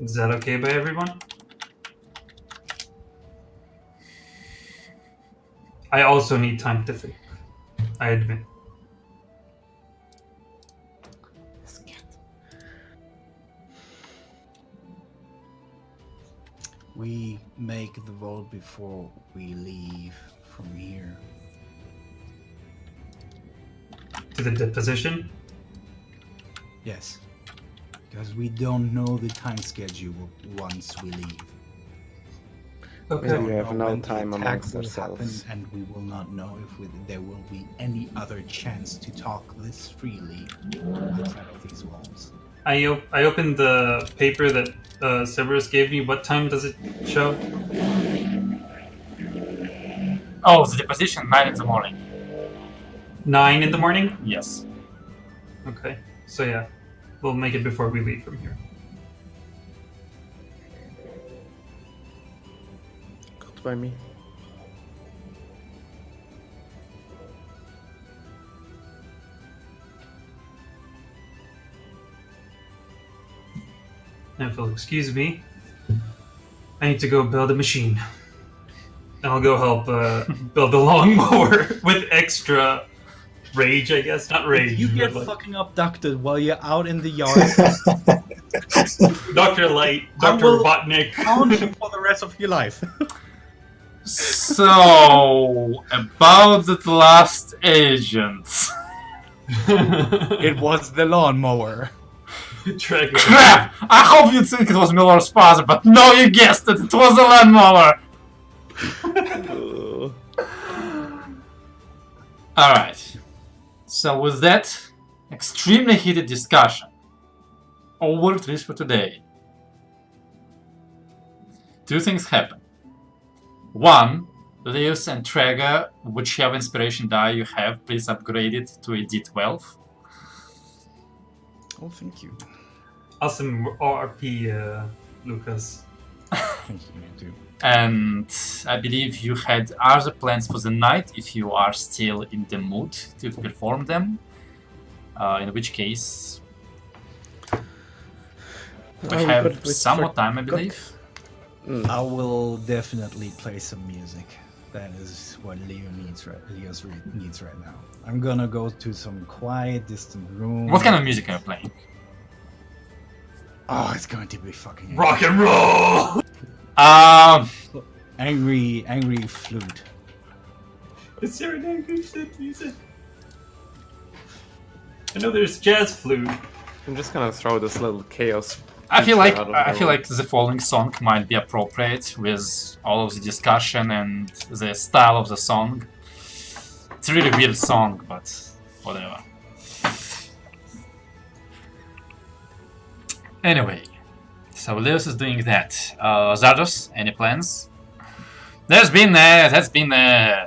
Is that okay by everyone? I also need time to think. I admit. We make the vote before we leave from here. To the deposition? Yes. Because we don't know the time schedule once we leave. Okay. We have don't no know when the time attack amongst will ourselves. happen, and we will not know if there will be any other chance to talk this freely outside of these walls. I opened the paper that Severus gave me. What time does it show? Oh, the deposition 9 in the morning. 9 in the morning? Yes. Okay. So yeah, we'll make it before we leave from here. Good by me. Now, if you'll excuse me, I need to go build a machine. And I'll go help build the lawnmower with extra rage, I guess. Not rage. If you get but like fucking abducted while you're out in the yard, Dr. Light, I Dr. will- Robotnik. count you for the rest of your life. So, about the last agents. It was the lawnmower. Drag Crap! I hope you think it was Miller's father, but no, you guessed it. It was a lawnmower. Alright. So with that extremely heated discussion, over at least for today, two things happen. One, Leos and Traeger, whichever inspiration die you have, please upgrade it to a D12. Oh, thank you. Awesome RP, Lucas. Thank you, too. And I believe you had other plans for the night if you are still in the mood to perform them. In which case, we I'm have good with some more time, I believe. I will definitely play some music. That is what Leos needs right now. I'm gonna go to some quiet, distant room. What kind of music are you playing? Oh, it's going to be fucking Rock and roll! angry flute. Is there an angry flute music? I know there's jazz flute. I'm just gonna throw this little chaos. I feel feature like out of I the feel room. like the following song might be appropriate with all of the discussion and the style of the song. It's a really weird song, but whatever. Anyway, so Leos is doing that. Zardos, any plans? That's been a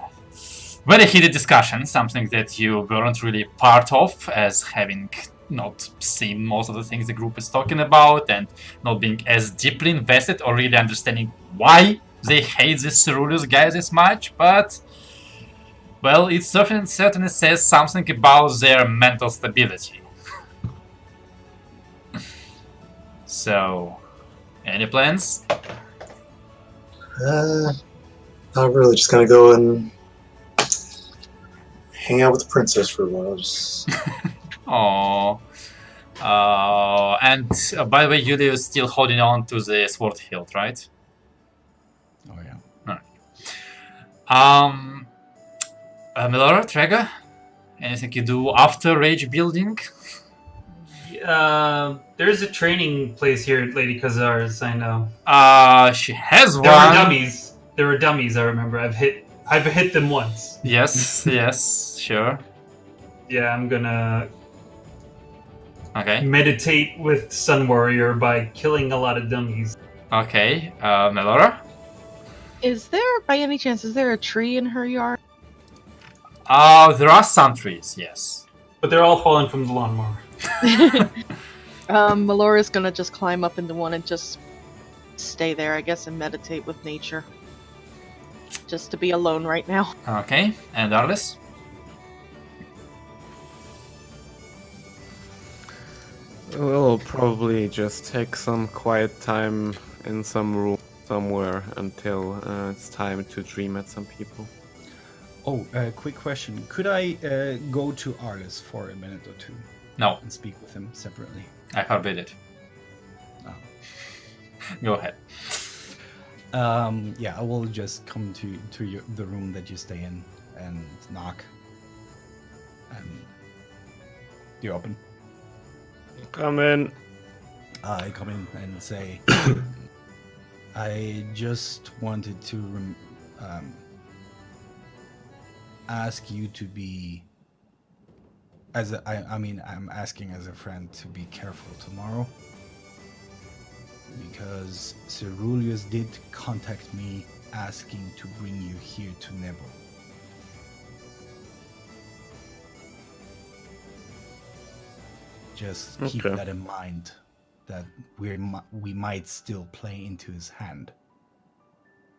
very heated discussion, something that you weren't really part of, as having not seen most of the things the group is talking about and not being as deeply invested or really understanding why they hate this Ceruleus guy this much, but well, it certainly says something about their mental stability. So, any plans? I'm really just gonna go and hang out with the princess for a while. Just Oh. And by the way, Julia is still holding on to the sword hilt, right? Oh yeah. Melora, Trega, anything you do after rage building? There's a training place here at Lady Khazar's, I know. She has There were one. dummies. There were dummies, I remember. I've hit them once. Yes, yes, sure. Yeah, I'm gonna Okay, meditate with Sun Warrior by killing a lot of dummies. okay. Melora? Is there, by any chance, is there a tree in her yard? There are some trees, yes. But they're all falling from the lawnmower. Melora's gonna just climb up into one and just stay there, I guess, and meditate with nature. Just to be alone right now. Okay, and Arlis? We'll probably just take some quiet time in some room somewhere until it's time to dream at some people. Oh, quick question. Could I go to Arlis for a minute or two No, and speak with him separately? I forbid it. Oh. Go ahead. Yeah, I will just come to the room that you stay in and knock. And you open. Come in. I come in and say, I just wanted to ask you to be, I'm asking as a friend to be careful tomorrow. Because Ceruleus did contact me asking to bring you here to Nebo. Just keep Okay. that in mind, that we might still play into his hand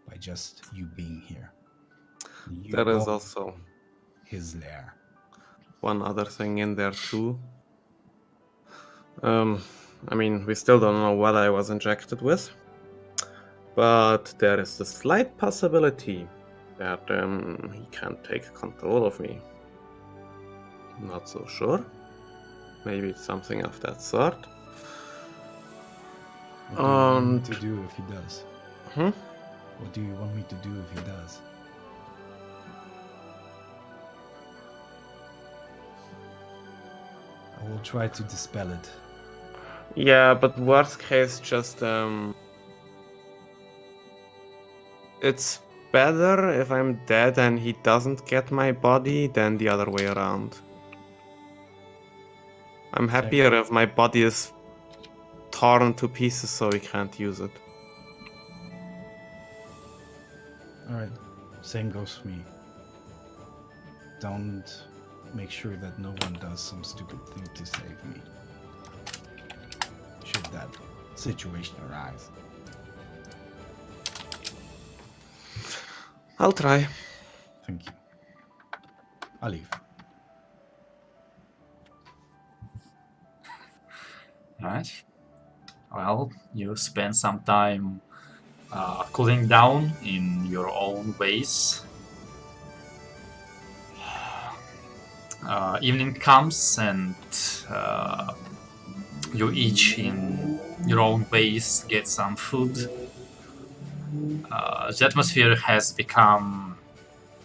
by just you being here. You That is go also his lair. one other thing in there too. I mean, we still don't know what I was injected with, but there is the slight possibility that he can take control of me. Not so sure. Maybe it's something of that sort. What do you want me And- to do if he does? Hmm? What do you want me to do if he does? I will try to dispel it. Yeah, but worst case, just it's better if I'm dead and he doesn't get my body than the other way around. I'm happier if my body is torn to pieces so he can't use it. Alright, same goes for me. Don't make sure that no one does some stupid thing to save me. Should that situation arise. I'll try. Thank you. I'll leave. Right. Well, you spend some time cooling down in your own ways. Evening comes and you each in your own ways get some food. The atmosphere has become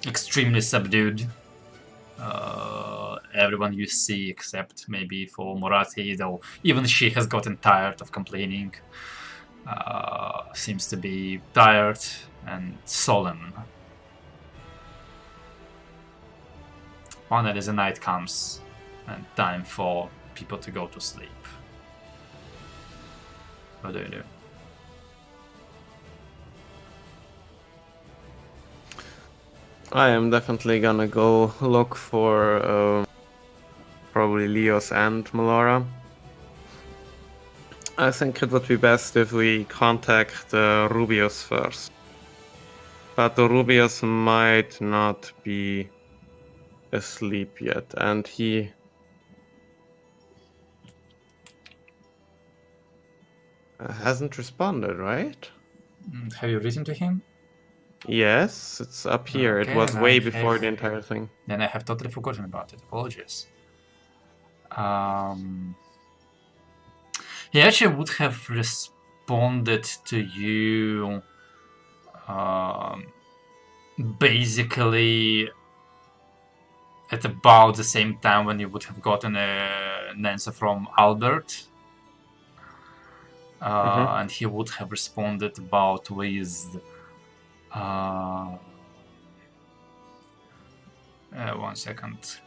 extremely subdued. Everyone you see, except maybe for Morati, though even she has gotten tired of complaining, seems to be tired and sullen. Finally, the night comes and time for people to go to sleep. What do you do? I am definitely gonna go look for probably Leos and Melora. I think it would be best if we contact Rubius first. But Rubius might not be asleep yet, and he hasn't responded, right? Have you written to him? Yes, it's up here. Okay, it was and way I before have- the entire thing. Then I have totally forgotten about it. Apologies. He actually would have responded to you basically at about the same time when you would have gotten an answer from Albert. And he would have responded about with one second.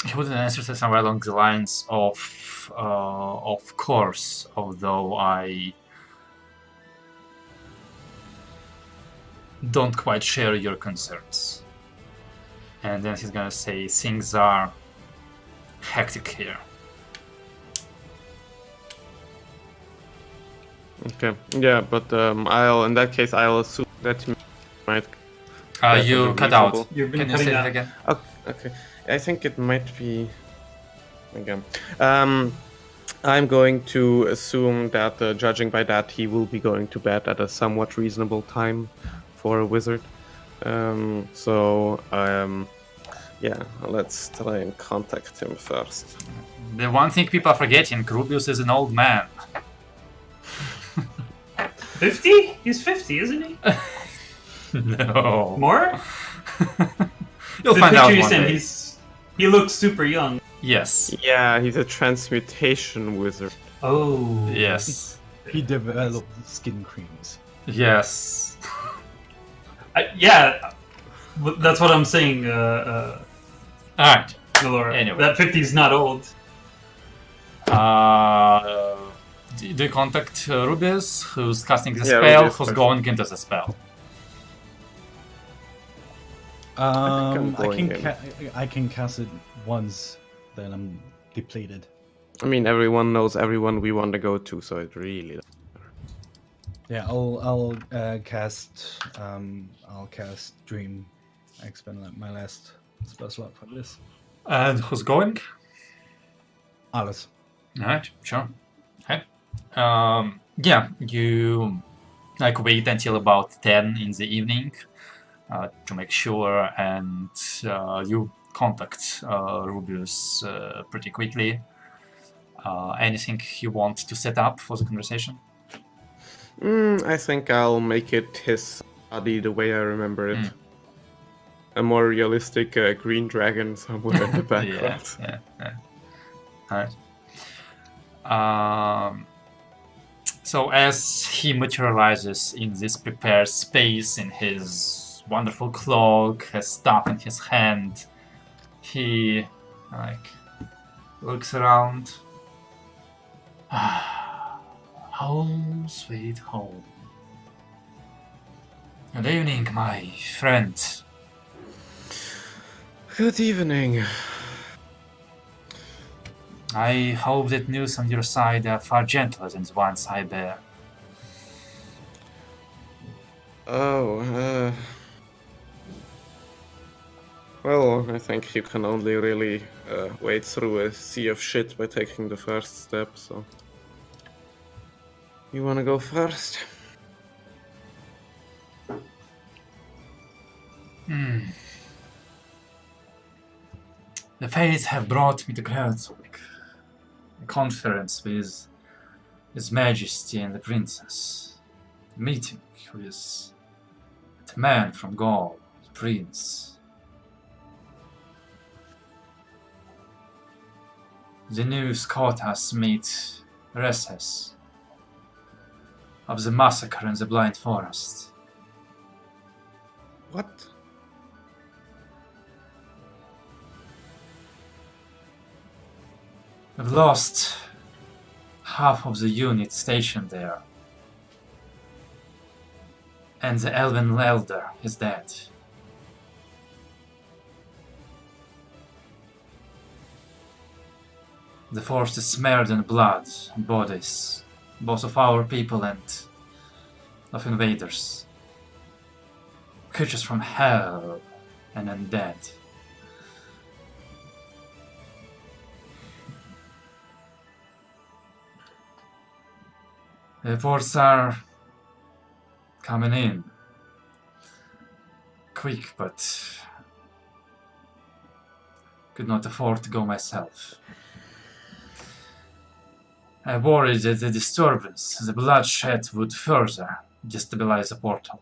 He would answer somewhere along the lines of course, although I don't quite share your concerns. And then he's gonna say, things are hectic here. Okay. Yeah, but in that case, I'll assume that you might. You cut out. reasonable. You've been Can you cutting say out. it again? Oh, okay. I think it might be. Again. I'm going to assume that, judging by that, he will be going to bed at a somewhat reasonable time for a wizard. Yeah, let's try and contact him first. The one thing people are forgetting, Rubius is an old man. 50? He's 50, isn't he? No. More? You'll The find out picture you one sent, day. he looks super young. Yes. Yeah, he's a transmutation wizard. Oh. Yes. He developed skin creams. Yes. Yeah, that's what I'm saying, Alright. Melora. Anyway. That 50 is not old. Do you contact Rubius, who's casting the Yeah, spell, Rubius who's first. going into the spell? I'm I can going I can cast it once, then I'm depleted. I mean, everyone knows everyone we want to go to, so it really. Yeah, I'll cast Dream. I expend my last spell slot for this. And who's going? Alice. Alright, sure. Okay. Yeah, you wait until about 10 in the evening to make sure, and you contact Rubius pretty quickly. Anything you want to set up for the conversation? I think I'll make it his body the way I remember it. A more realistic green dragon somewhere in the background. Yeah. Alright. So as he materializes in this prepared space in his wonderful cloak, has staff in his hand, he looks around. Home, sweet home. Good evening, my friend. Good evening. I hope that news on your side are far gentler than the ones I bear. Oh, well, I think you can only really wade through a sea of shit by taking the first step, so. You wanna go first? The fates have brought me to Grelswick. A conference with His Majesty and the Princess. A meeting with the man from Gaul, the Prince. The news caught us mid recess of the massacre in the Blind Forest. What? We've lost half of the unit stationed there. And the Elven Elder is dead. The forest is smeared in blood and bodies, both of our people and of invaders. Creatures from hell and undead. Reports are coming in. Quick, but could not afford to go myself. I worried that the disturbance, the bloodshed, would further destabilize the portal.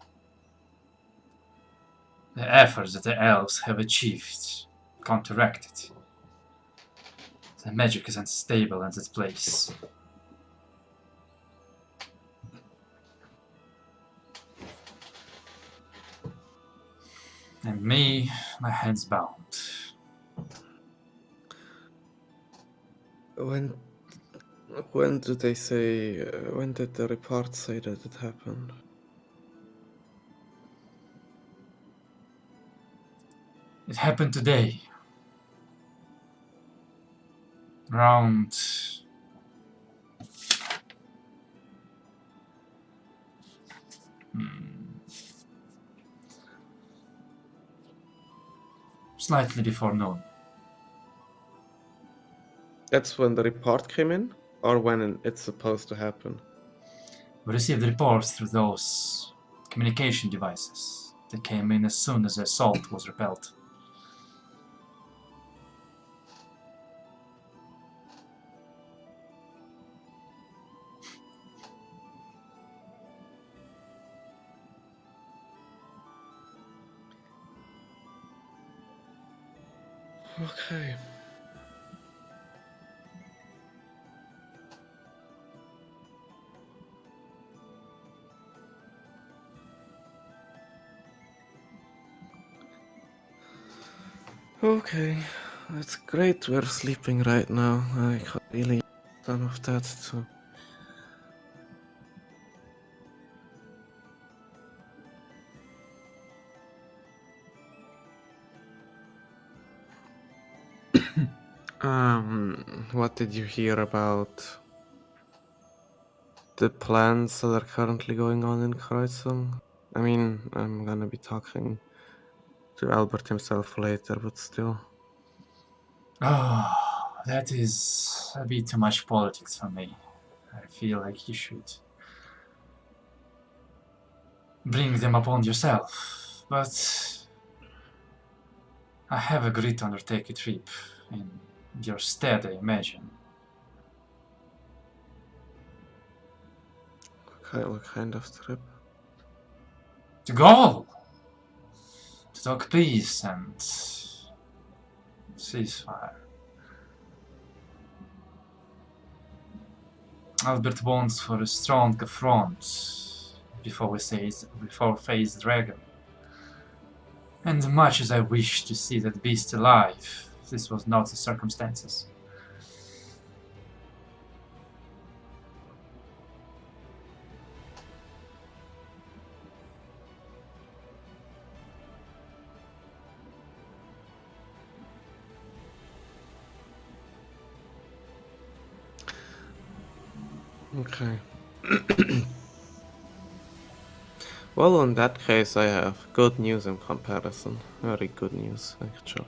The efforts that the elves have achieved counteract it. The magic is unstable in its place. And me, my hands bound. When did they say? When did the report say that it happened? It happened today. Around... slightly before noon. That's when the report came in, or when it's supposed to happen? We received reports through those communication devices. They came in as soon as the assault was repelled. Okay. Okay, it's great we're sleeping right now. I could really use some of that too. What did you hear about the plans that are currently going on in Kreuzung? I mean, I'm gonna be talking to Albert himself later, but still. Oh, that is a bit too much politics for me. I feel like you should bring them upon yourself, but I have agreed to undertake a trip in your stead, I imagine. Okay, what kind of trip? To go! To talk peace and ceasefire. Albert wants for a strong front before face Dragon. And much as I wish to see that beast alive, this was not the circumstances. Okay. Well, in that case, I have good news in comparison. Very good news, actually.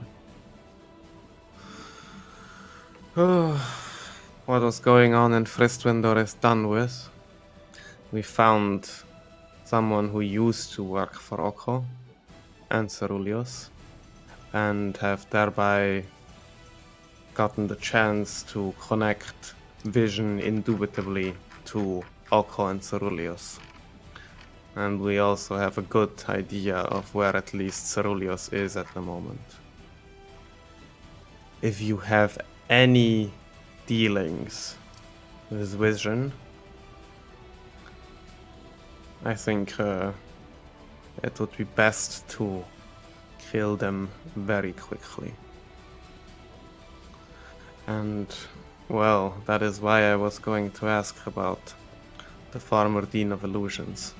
What was going on in Fristwindor is done with. We found someone who used to work for Oko and Ceruleus, and have thereby gotten the chance to connect Vision indubitably to Oko and Ceruleus. And we also have a good idea of where at least Ceruleus is at the moment. If you have any dealings with Vision, I think it would be best to kill them very quickly. And, well, that is why I was going to ask about the former Dean of Illusions.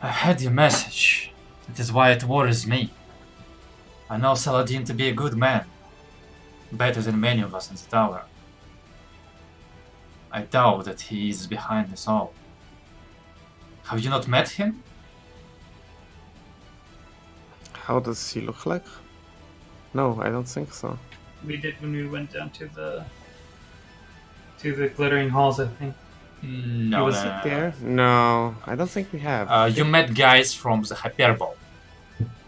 I had your message. That is why it worries me. I know Saladin to be a good man, better than many of us in the tower. I doubt that he is behind this all. Have you not met him? How does he look like? No, I don't think so. We did when we went down to the to the Glittering Halls, I think. No, was no, no, There? No, I don't think we have. You met guys from the Hyperbole.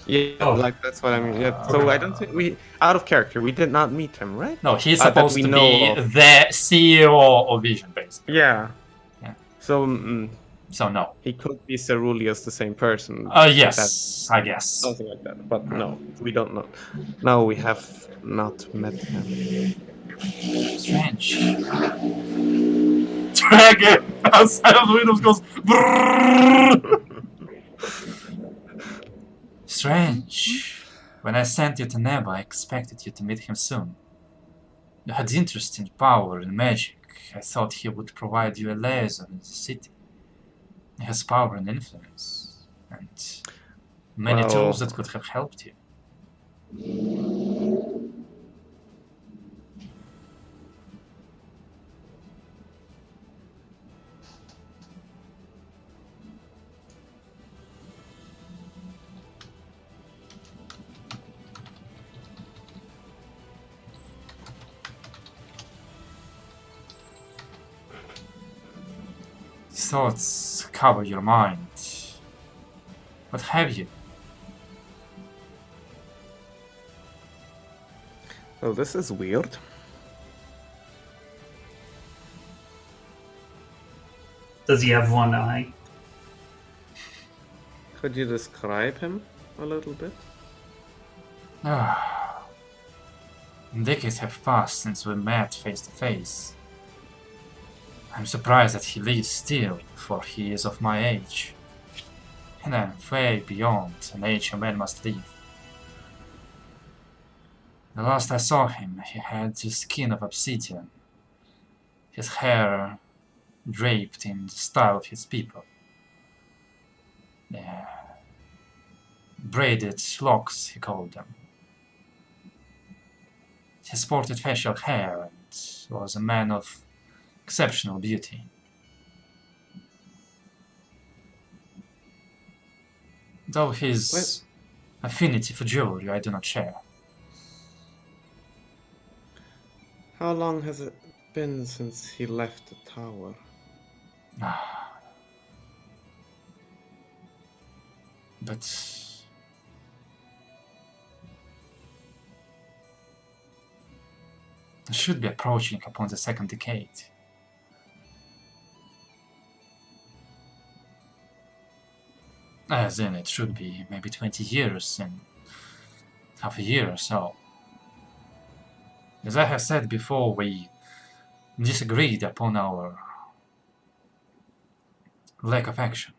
Yeah, Oh. like that's what I mean. Yeah. So I don't think we, out of character, we did not meet him, right? No, he's That supposed we to know be of. the CEO of Vision, basically. Yeah. Yeah. So So no. he could be Ceruleus, the same person. Yes, I guess. Something like that. But no, we don't know. No, we have not met him. Strange. Dragon outside of the windows goes. Brrrr. Strange. When I sent you to Neba, I expected you to meet him soon. You had interest in power and magic. I thought he would provide you a liaison in the city. He has power and influence, and many Well- tools that could have helped you. Thoughts cover your mind. What have you? Oh, this is weird. Does he have one eye? Could you describe him a little bit? Decades have passed since we met face to face. I'm surprised that he lives still, for he is of my age. And I'm way beyond an age a man must live. The last I saw him, he had the skin of obsidian, his hair draped in the style of his people. Braided locks, he called them. He sported facial hair and was a man of exceptional beauty. Though his affinity for jewelry I do not share. How long has it been since he left the tower? But I should be approaching upon the second decade. As in, it should be maybe 20 years in half a year or so. As I have said before, we disagreed upon our lack of action.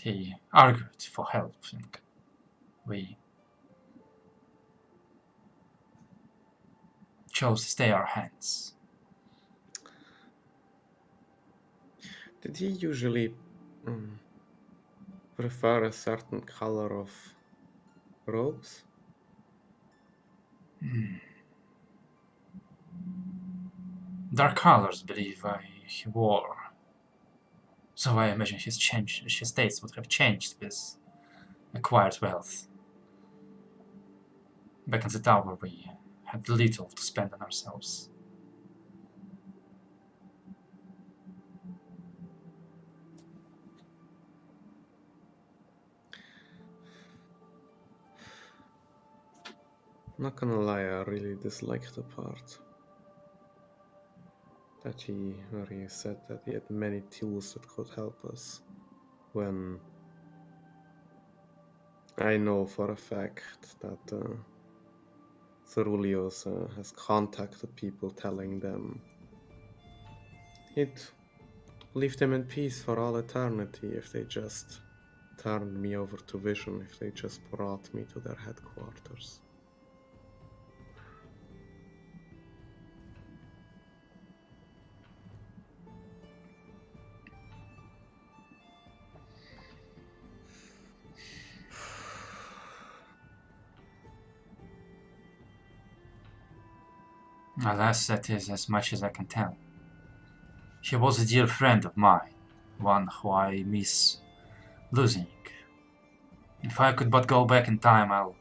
He argued for help, and we chose to stay our hands. Did he usually prefer a certain color of robes? Dark colors, believe he wore. So I imagine his tastes would have changed with acquired wealth. Back in the tower, we had little to spend on ourselves. Not gonna lie, I really disliked the part where he said that he had many tools that could help us, when I know for a fact that Ceruleus has contacted people telling them he'd leave them in peace for all eternity if they just turned me over to Vision, if they just brought me to their headquarters. Alas, that is as much as I can tell. He was a dear friend of mine, one who I miss losing. If I could but go back in time, I'll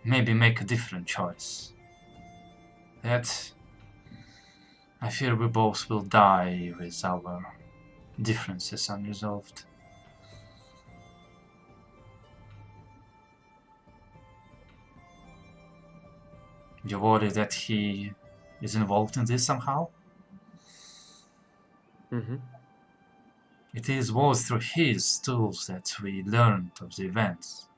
maybe make a different choice. that I fear we both will die with our differences unresolved. You worry that he is involved in this somehow? Mm-hmm. It was through his tools that we learned of the events.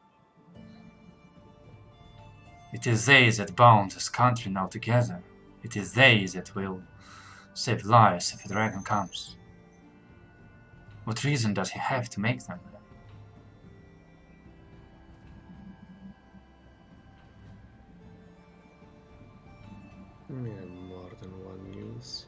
It is they that bound this country now together. It is they that will save lives if a dragon comes. What reason does he have to make them? Yeah, more than one news.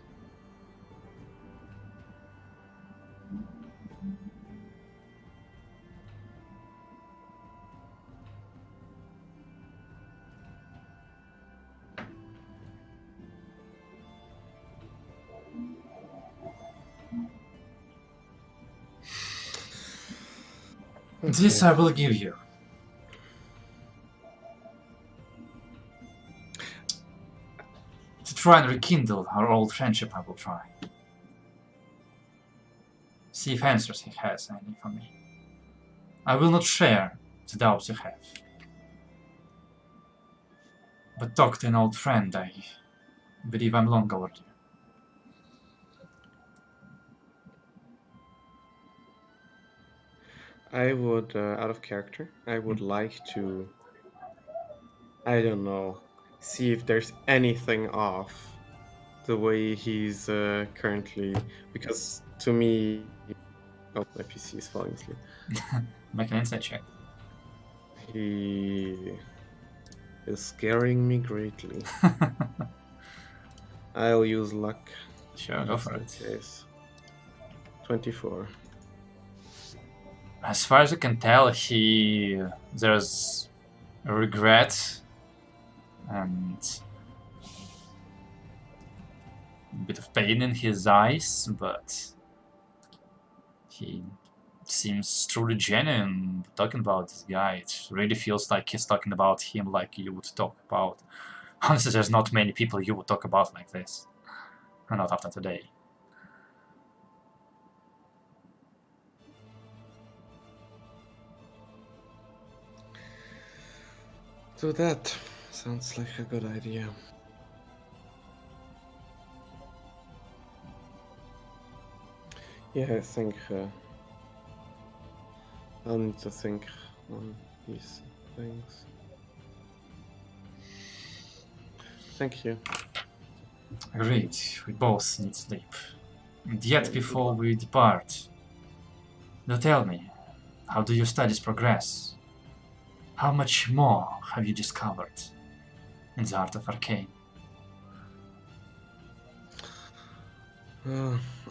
This I will give you. To try and rekindle our old friendship, I will try. See if answers he has any for me. I will not share the doubts you have. But talk to an old friend, I believe I'm long overdue. I would, out of character, I would like to, I don't know, see if there's anything off the way he's currently, because to me, oh, my PC is falling asleep. Make an insight check. He is scaring me greatly. I'll use luck. Sure, go for just it. in case. 24. As far as I can tell, there's a regret and a bit of pain in his eyes, but he seems truly genuine talking about this guy. It really feels like he's talking about him like you would talk about. Honestly, there's not many people you would talk about like this. Not after today. So that sounds like a good idea. Yeah, I think I'll need to think on these things. Thank you. Agreed, we both need sleep. And yet before we depart, now tell me, how do your studies progress? How much more have you discovered in the art of arcane?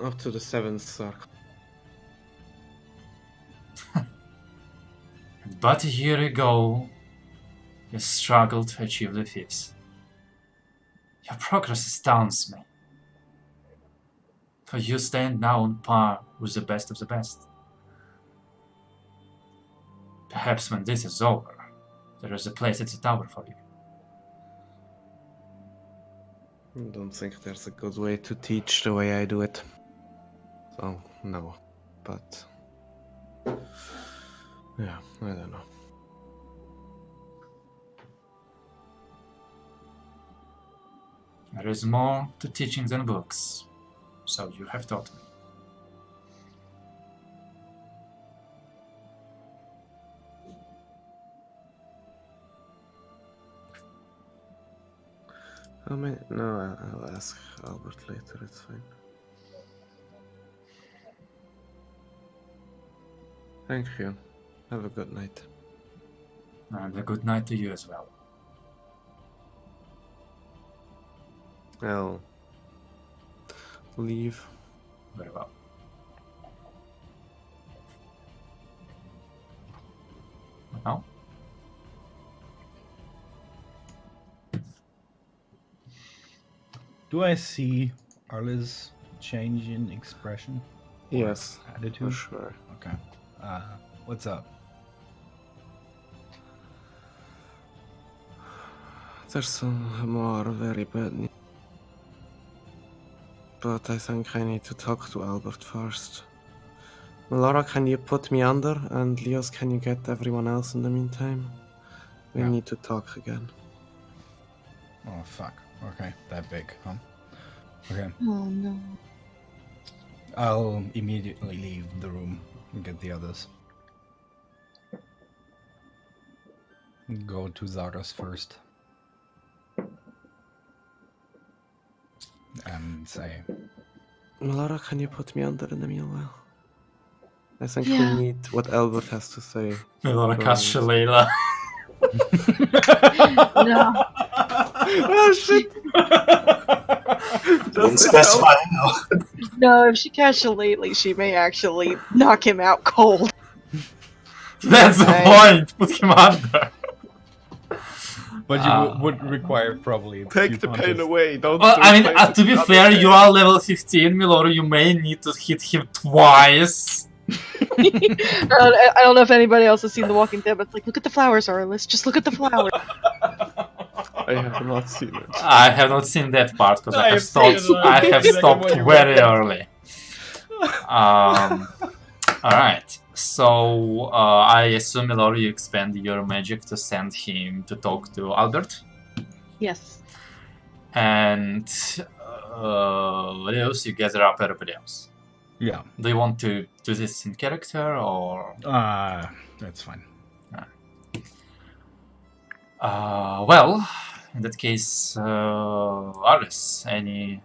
Up to the 7th circle. But a year ago, you struggled to achieve the 5th. Your progress astounds me. For you stand now on par with the best of the best. Perhaps when this is over, there is a place at the tower for you. I don't think there's a good way to teach the way I do it. So, no. But... yeah, I don't know. There is more to teaching than books, so you have taught me. No, I'll ask Albert later, it's fine. Thank you. Have a good night. And a good night to you as well. I'll leave. Very well. Now? Do I see Arla's change in expression? Or Yes, attitude? for sure. Okay. What's up? There's some more very bad news. but I think I need to talk to Albert first. Laura, can you put me under? And Leos, can you get everyone else in the meantime? We Yeah. need to talk again. Oh, fuck. Okay, that big, huh? Okay. Oh no. I'll immediately leave the room and get the others. Go to Zardos first. And say, Laura, can you put me under in the meanwhile? I think Yeah. we need what Albert has to say. Melora Go casts on. Shalala. No. Oh shit! Didn't specify how. No, if she casts lately, she may actually knock him out cold. That's the Right. point! Put him under! but you would require probably a few Take the pain punches. away. Don't. Well, don't I mean, play to be the fair, other you hand. are level 15, Melora, you may need to hit him twice. I don't know if anybody else has seen The Walking Dead, but it's like, look at the flowers, Arliss. Just look at the flowers. I have not seen it. I have not seen that part because I I have have seen stopped. it, I have exactly stopped what you very meant. early. All right. So I assume, Melora, you expend your magic to send him to talk to Albert, Yes. and what else? You gather up everybody else. Yeah. Do you want to do this in character or? That's fine. Well, in that case, Alice, any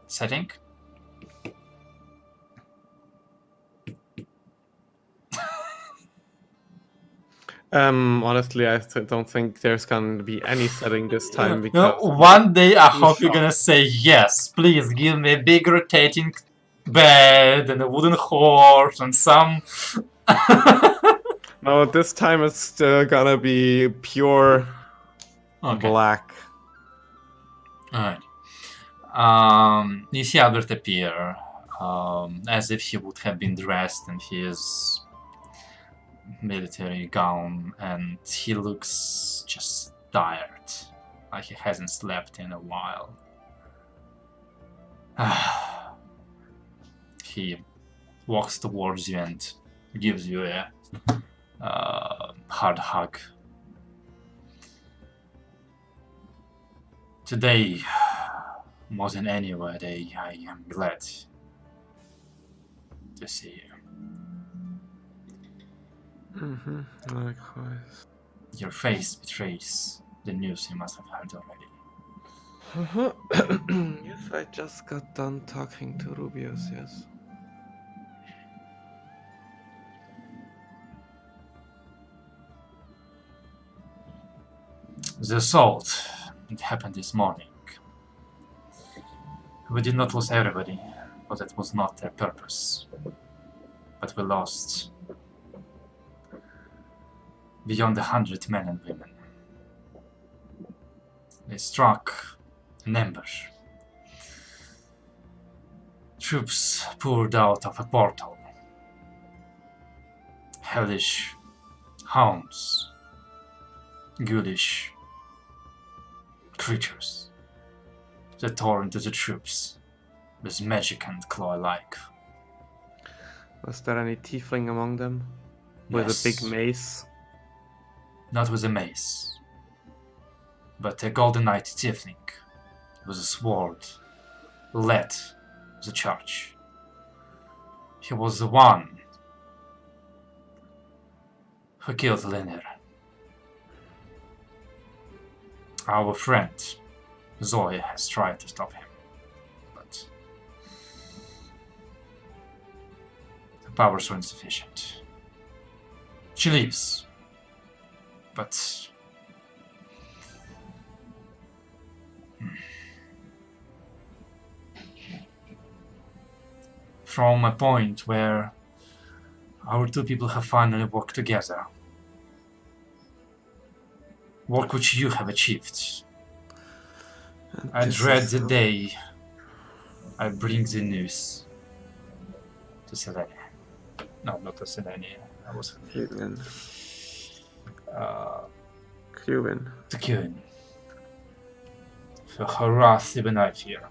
setting? Honestly, I don't think there's gonna be any setting this time No, because one day I we hope you're saw- gonna say yes. Please give me a big rotating bed and a wooden horse and some. No, this time it's still gonna be pure Okay. black. Alright. You see Albert appear, as if he would have been dressed in his military gown, and he looks just tired, like he hasn't slept in a while. He walks towards you and gives you a hard hug. Today, more than any other day, I am glad to see you. Likewise. Your face betrays the news you must have heard already. Yes, I just got done talking to Rubius, yes. The assault, it happened this morning. We did not lose everybody, but that was not their purpose. But we lost beyond 100 men and women. They struck an ambush. Troops poured out of a portal. Hellish hounds, ghoulish creatures that tore into the troops with magic and claw-like. Was there any tiefling among them? With Yes. a big mace? Not with a mace, but a golden knight tiefling with a sword led the charge. He was the one who killed Linner. Our friend Zoe has tried to stop him, but the powers were insufficient. She leaves, but from a point where our two people have finally worked together, work which you have achieved. And I this dread is the how- day I bring the news to Selene. No, not to Selene. I was Cuban. uh, Cuban. to Kieran. For her wrath, even I fear.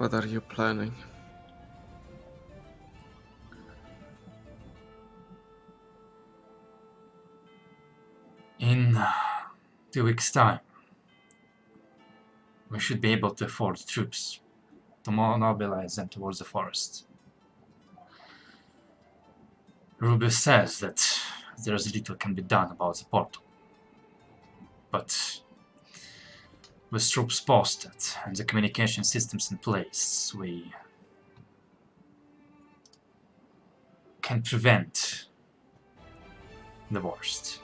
What are you planning? In 2 weeks' time, we should be able to afford troops to mobilize them towards the forest. Rubius says that there's little can be done about the portal, but with troops posted and the communication systems in place, we can prevent the worst.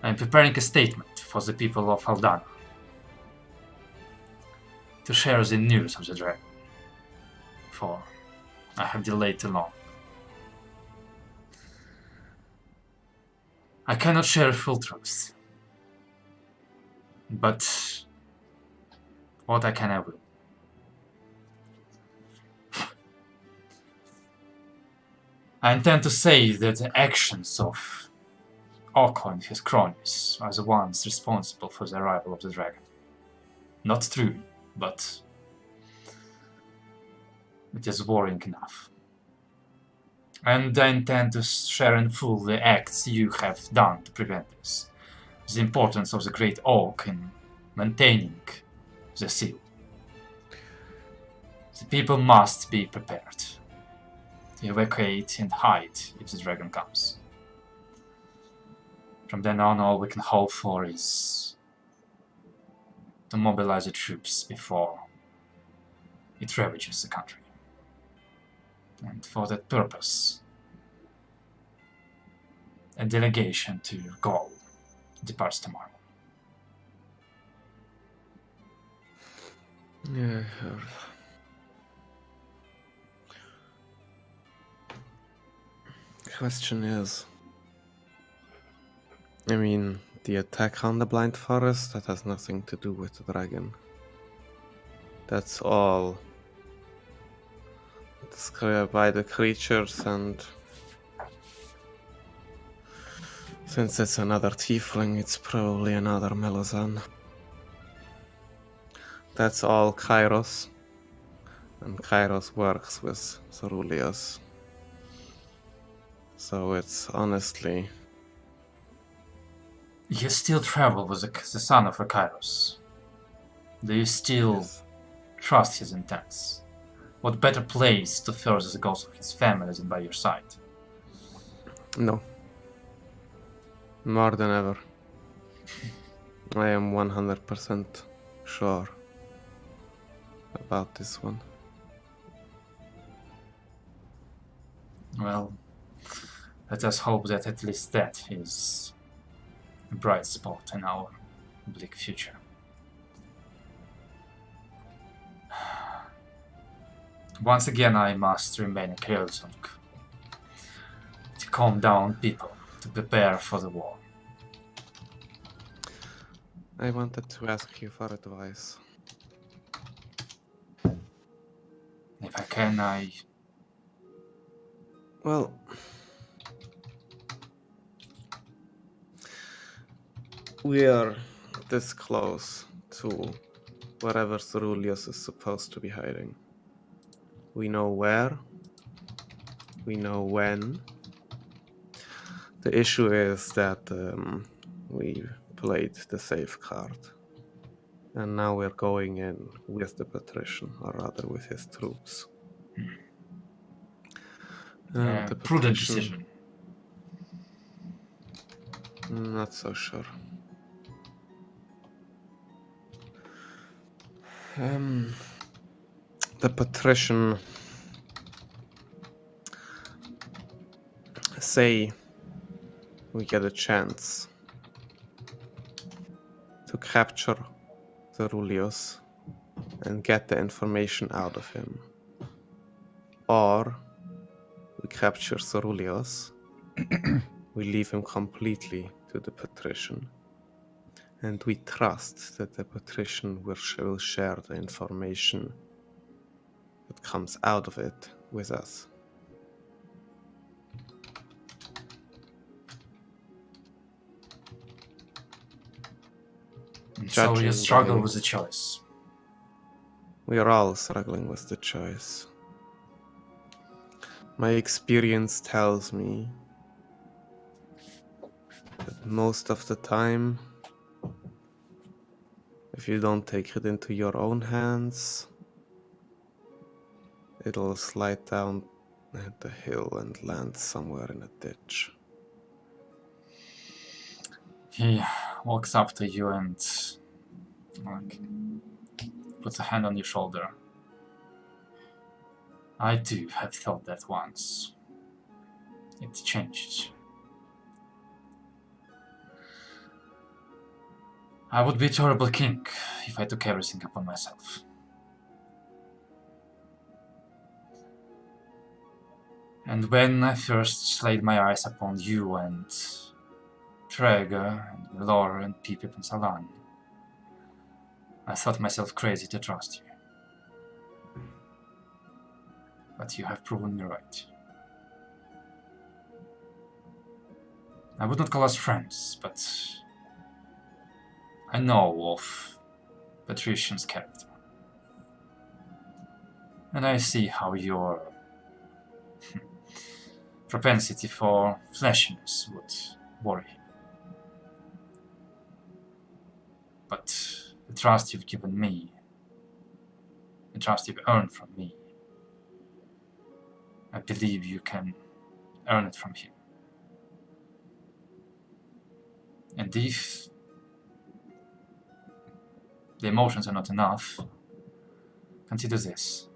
I'm preparing a statement for the people of Aldana to share the news of the dragon, for I have delayed too long. I cannot share full truth, but what I can I will. I intend to say that the actions of Oko and his cronies are the ones responsible for the arrival of the dragon. Not true, but it is worrying enough. And I intend to share in full the acts you have done to prevent this. The importance of the Great Oak in maintaining the seal. The people must be prepared to evacuate and hide if the dragon comes. From then on, all we can hope for is to mobilize the troops before it ravages the country. And for that purpose, a delegation to Gaul departs tomorrow. Yeah, I heard. Question is, I mean, the attack on the blind forest, that has nothing to do with the dragon. That's all described by the creatures, and since it's another tiefling, it's probably another Melazan. That's all Kairos, and Kairos works with Ceruleus. So it's honestly... You still travel with the son of Kairos. Do you still Yes. trust his intents? What better place to further the goals of his family than by your side? No. More than ever. I am 100% sure about this one. Well, let us hope that at least that is a bright spot in our bleak future. Once again, I must remain in Kreuzung to calm down people, to prepare for the war. I wanted to ask you for advice. If I can, Well, we are this close to wherever Ceruleus is supposed to be hiding. We know where. We know when. The issue is that we played the safe card. And now we're going in with the patrician, or rather with his troops. And the prudent patrician- decision. Not so sure. The patrician say we get a chance to capture Ceruleus and get the information out of him. Or we capture Ceruleus, we leave him completely to the patrician, and we trust that the patrician will share the information that comes out of it with us. And so you Judging struggle by- with the choice. We are all struggling with the choice. My experience tells me that most of the time, if you don't take it into your own hands, it'll slide down the hill and land somewhere in a ditch. He walks up to you and puts a hand on your shoulder. I too have thought that once. It changed. I would be a terrible king if I took everything upon myself. And when I first laid my eyes upon you and Traeger and Laura and Pipip and Salan, I thought myself crazy to trust you. But you have proven me right. I would not call us friends, but I know of Patrician's character. And I see how your propensity for fleshiness would worry him. But the trust you've given me, the trust you've earned from me, I believe you can earn it from him. And if the emotions are not enough, consider this.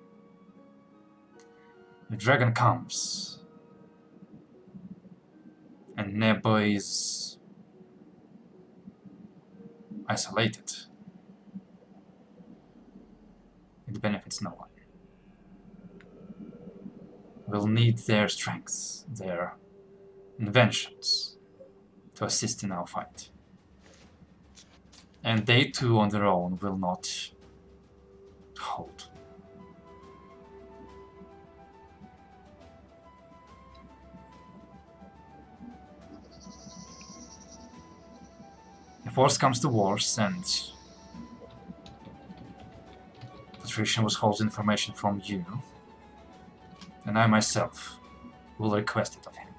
The dragon comes, and Nebo is isolated. It benefits no one. We'll need their strengths, their inventions to assist in our fight. And they too on their own will not hold. If worse comes to worse and Patrician withholds information from you, and I myself will request it of him.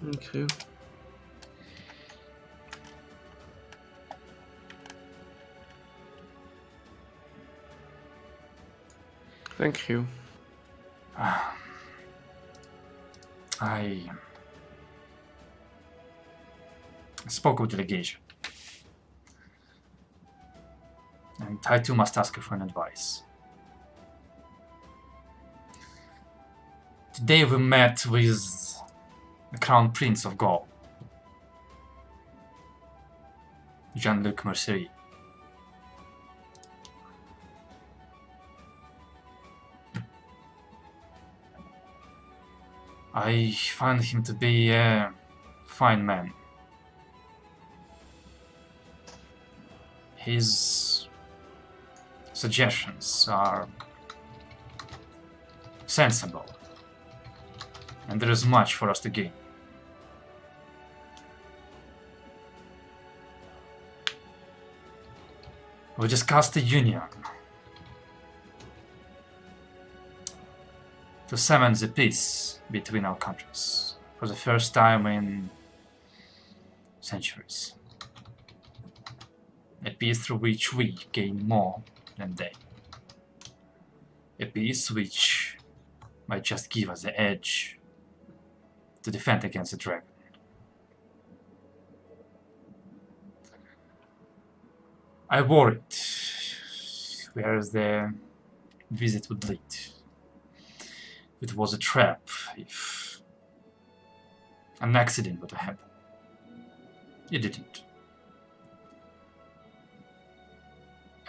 Thank you. Thank you. I spoke with the delegation, and I too must ask you for an advice. Today we met with the Crown Prince of Gaul, Jean-Luc Mercerie. I find him to be a fine man. His suggestions are sensible, and there is much for us to gain. We discussed a union to summon the peace between our countries for the first time in centuries. A peace through which we gain more than they. A peace which might just give us the edge to defend against the dragon. I worried where the visit would lead. It was a trap if an accident would happen. It didn't.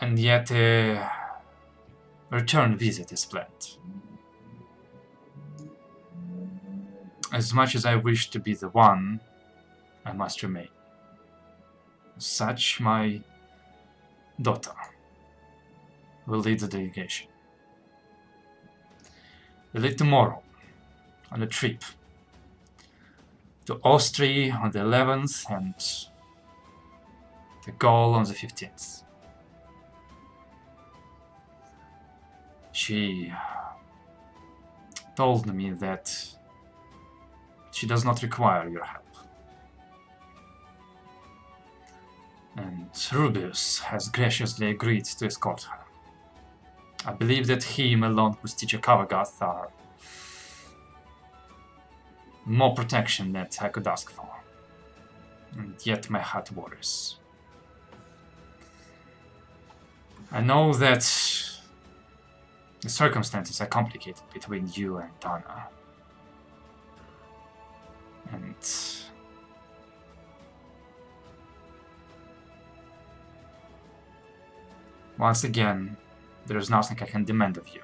And yet a return visit is planned. As much as I wish to be the one, I must remain. As such, my daughter will lead the delegation. We leave tomorrow on a trip to Austria on the 11th and the goal on the 15th. She told me that she does not require your help. And Rubius has graciously agreed to escort her. I believe that him along with teacher Kavagath are more protection than I could ask for. And yet my heart worries. I know that the circumstances are complicated between you and Dana. And once again, there is nothing I can demand of you.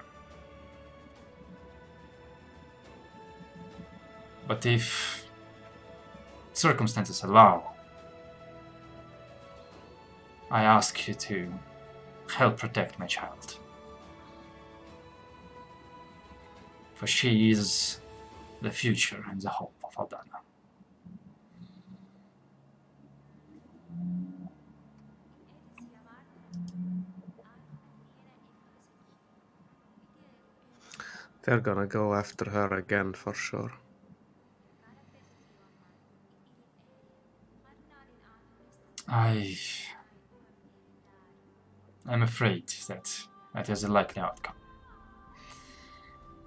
But if circumstances allow, I ask you to help protect my child. For she is the future and the hope of Aldana. They're gonna go after her again for sure. I'm afraid that is a likely outcome.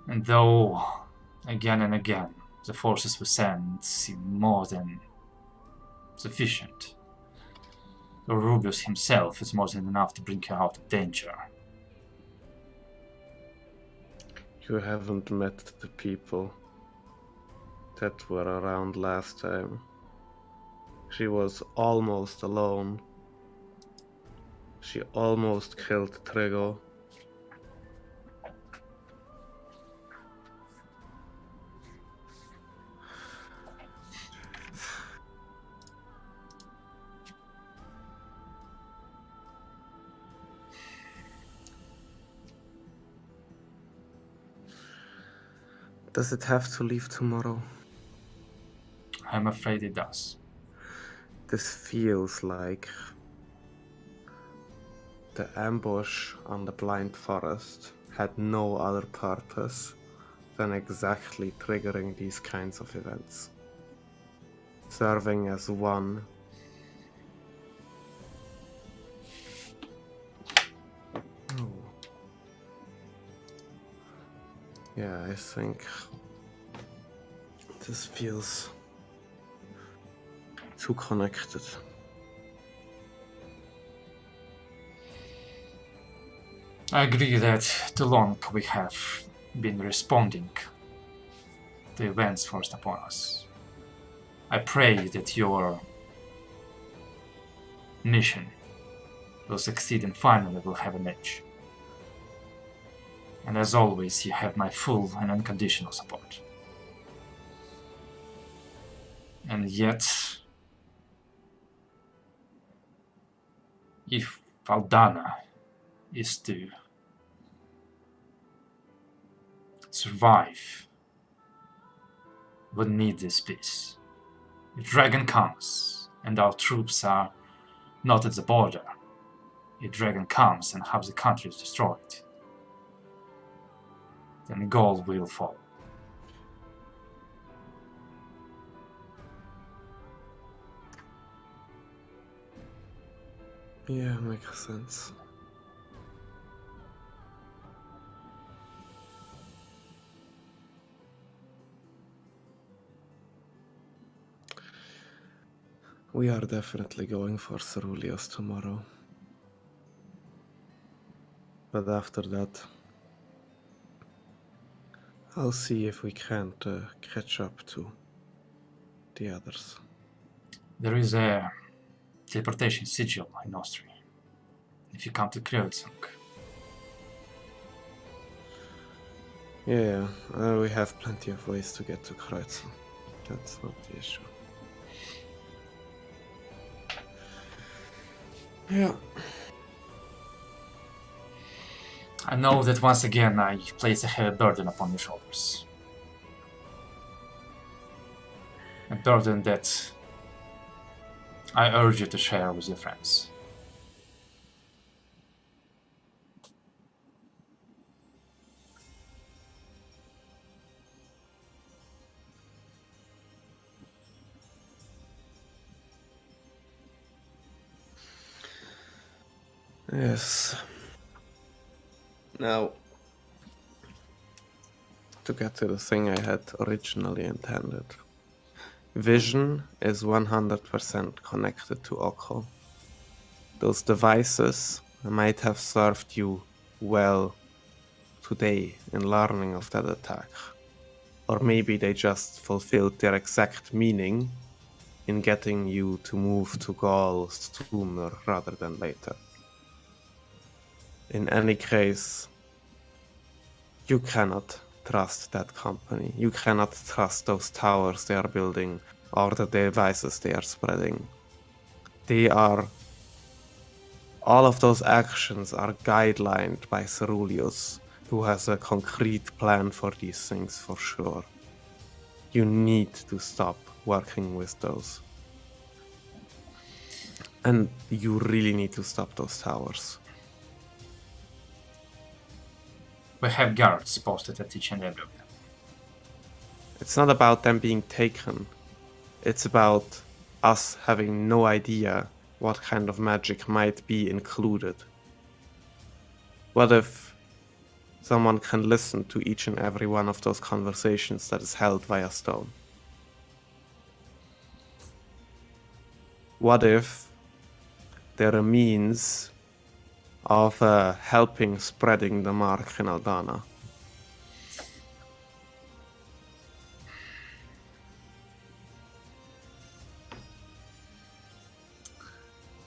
And though, again and again, the forces we send seem more than sufficient, Rubius himself is more than enough to bring her out of danger. You haven't met the people that were around last time. She was almost alone. She almost killed Trigo. Does it have to leave tomorrow? I'm afraid it does. This feels like the ambush on the blind forest had no other purpose than exactly triggering these kinds of events. Serving as one. Oh. Yeah, I think this feels too connected. I agree that too long we have been responding to events forced upon us. I pray that your mission will succeed and finally will have an edge. And as always, you have my full and unconditional support. And yet, if Aldana is to survive, we need this peace. If Dragon comes and our troops are not at the border, if Dragon comes and half the country is destroyed, then Gaul will fall. Yeah, makes sense. We are definitely going for Ceruleus tomorrow. But after that, I'll see if we can't catch up to the others. There is a teleportation sigil in Austria. If you come to Kreuzung. Yeah, we have plenty of ways to get to Kreuzung. That's not the issue. Yeah. I know that once again I place a heavy burden upon your shoulders. A burden that I urge you to share with your friends. Yes. Now, to get to the thing I had originally intended. Vision is 100% connected to Oko. Those devices might have served you well today in learning of that attack. Or maybe they just fulfilled their exact meaning in getting you to move to Gaul sooner rather than later. In any case, you cannot trust that company. You cannot trust those towers they are building or the devices they are spreading. All of those actions are guidelined by Ceruleus, who has a concrete plan for these things for sure. You need to stop working with those. And you really need to stop those towers. We have guards posted at each and every of them. It's not about them being taken. It's about us having no idea what kind of magic might be included. What if someone can listen to each and every one of those conversations that is held via stone? What if there are means of helping spreading the mark in Aldana?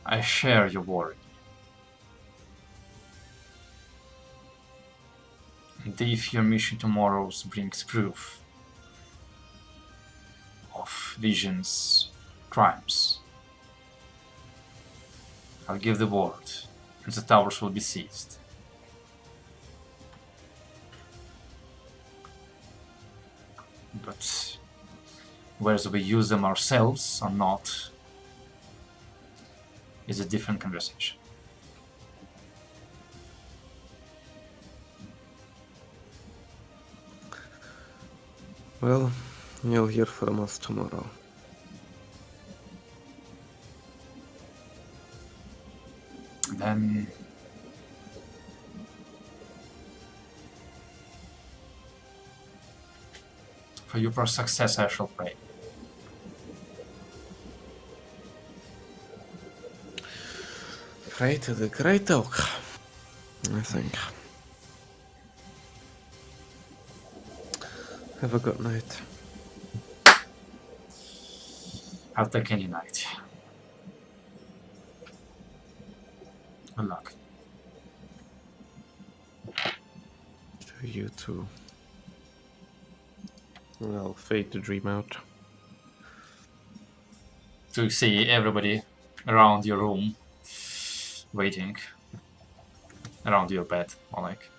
I share your worry. And if your mission tomorrow brings proof of Vision's crimes, I'll give the word, and the towers will be seized. But whether we use them ourselves or not is a different conversation. Well, you'll hear from us tomorrow. Then for your success I shall pray. Pray to the great oak, I think. Have a good night. I'll take any night. Good luck. To you too. I'll fade to dream out. To see everybody around your room waiting around your bed, or like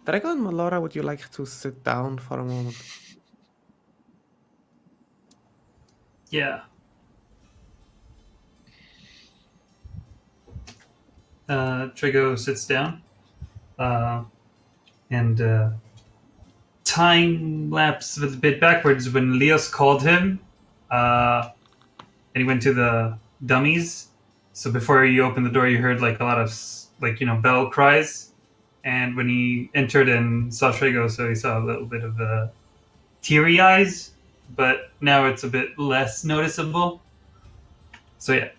Drago and Melora, would you like to sit down for a moment? Yeah. Trigo sits down, and time lapse a bit backwards when Leos called him, and he went to the dummies. So before you opened the door, you heard like a lot of bell cries, and when he entered and saw Trigo, so he saw a little bit of teary eyes, but now it's a bit less noticeable. So yeah.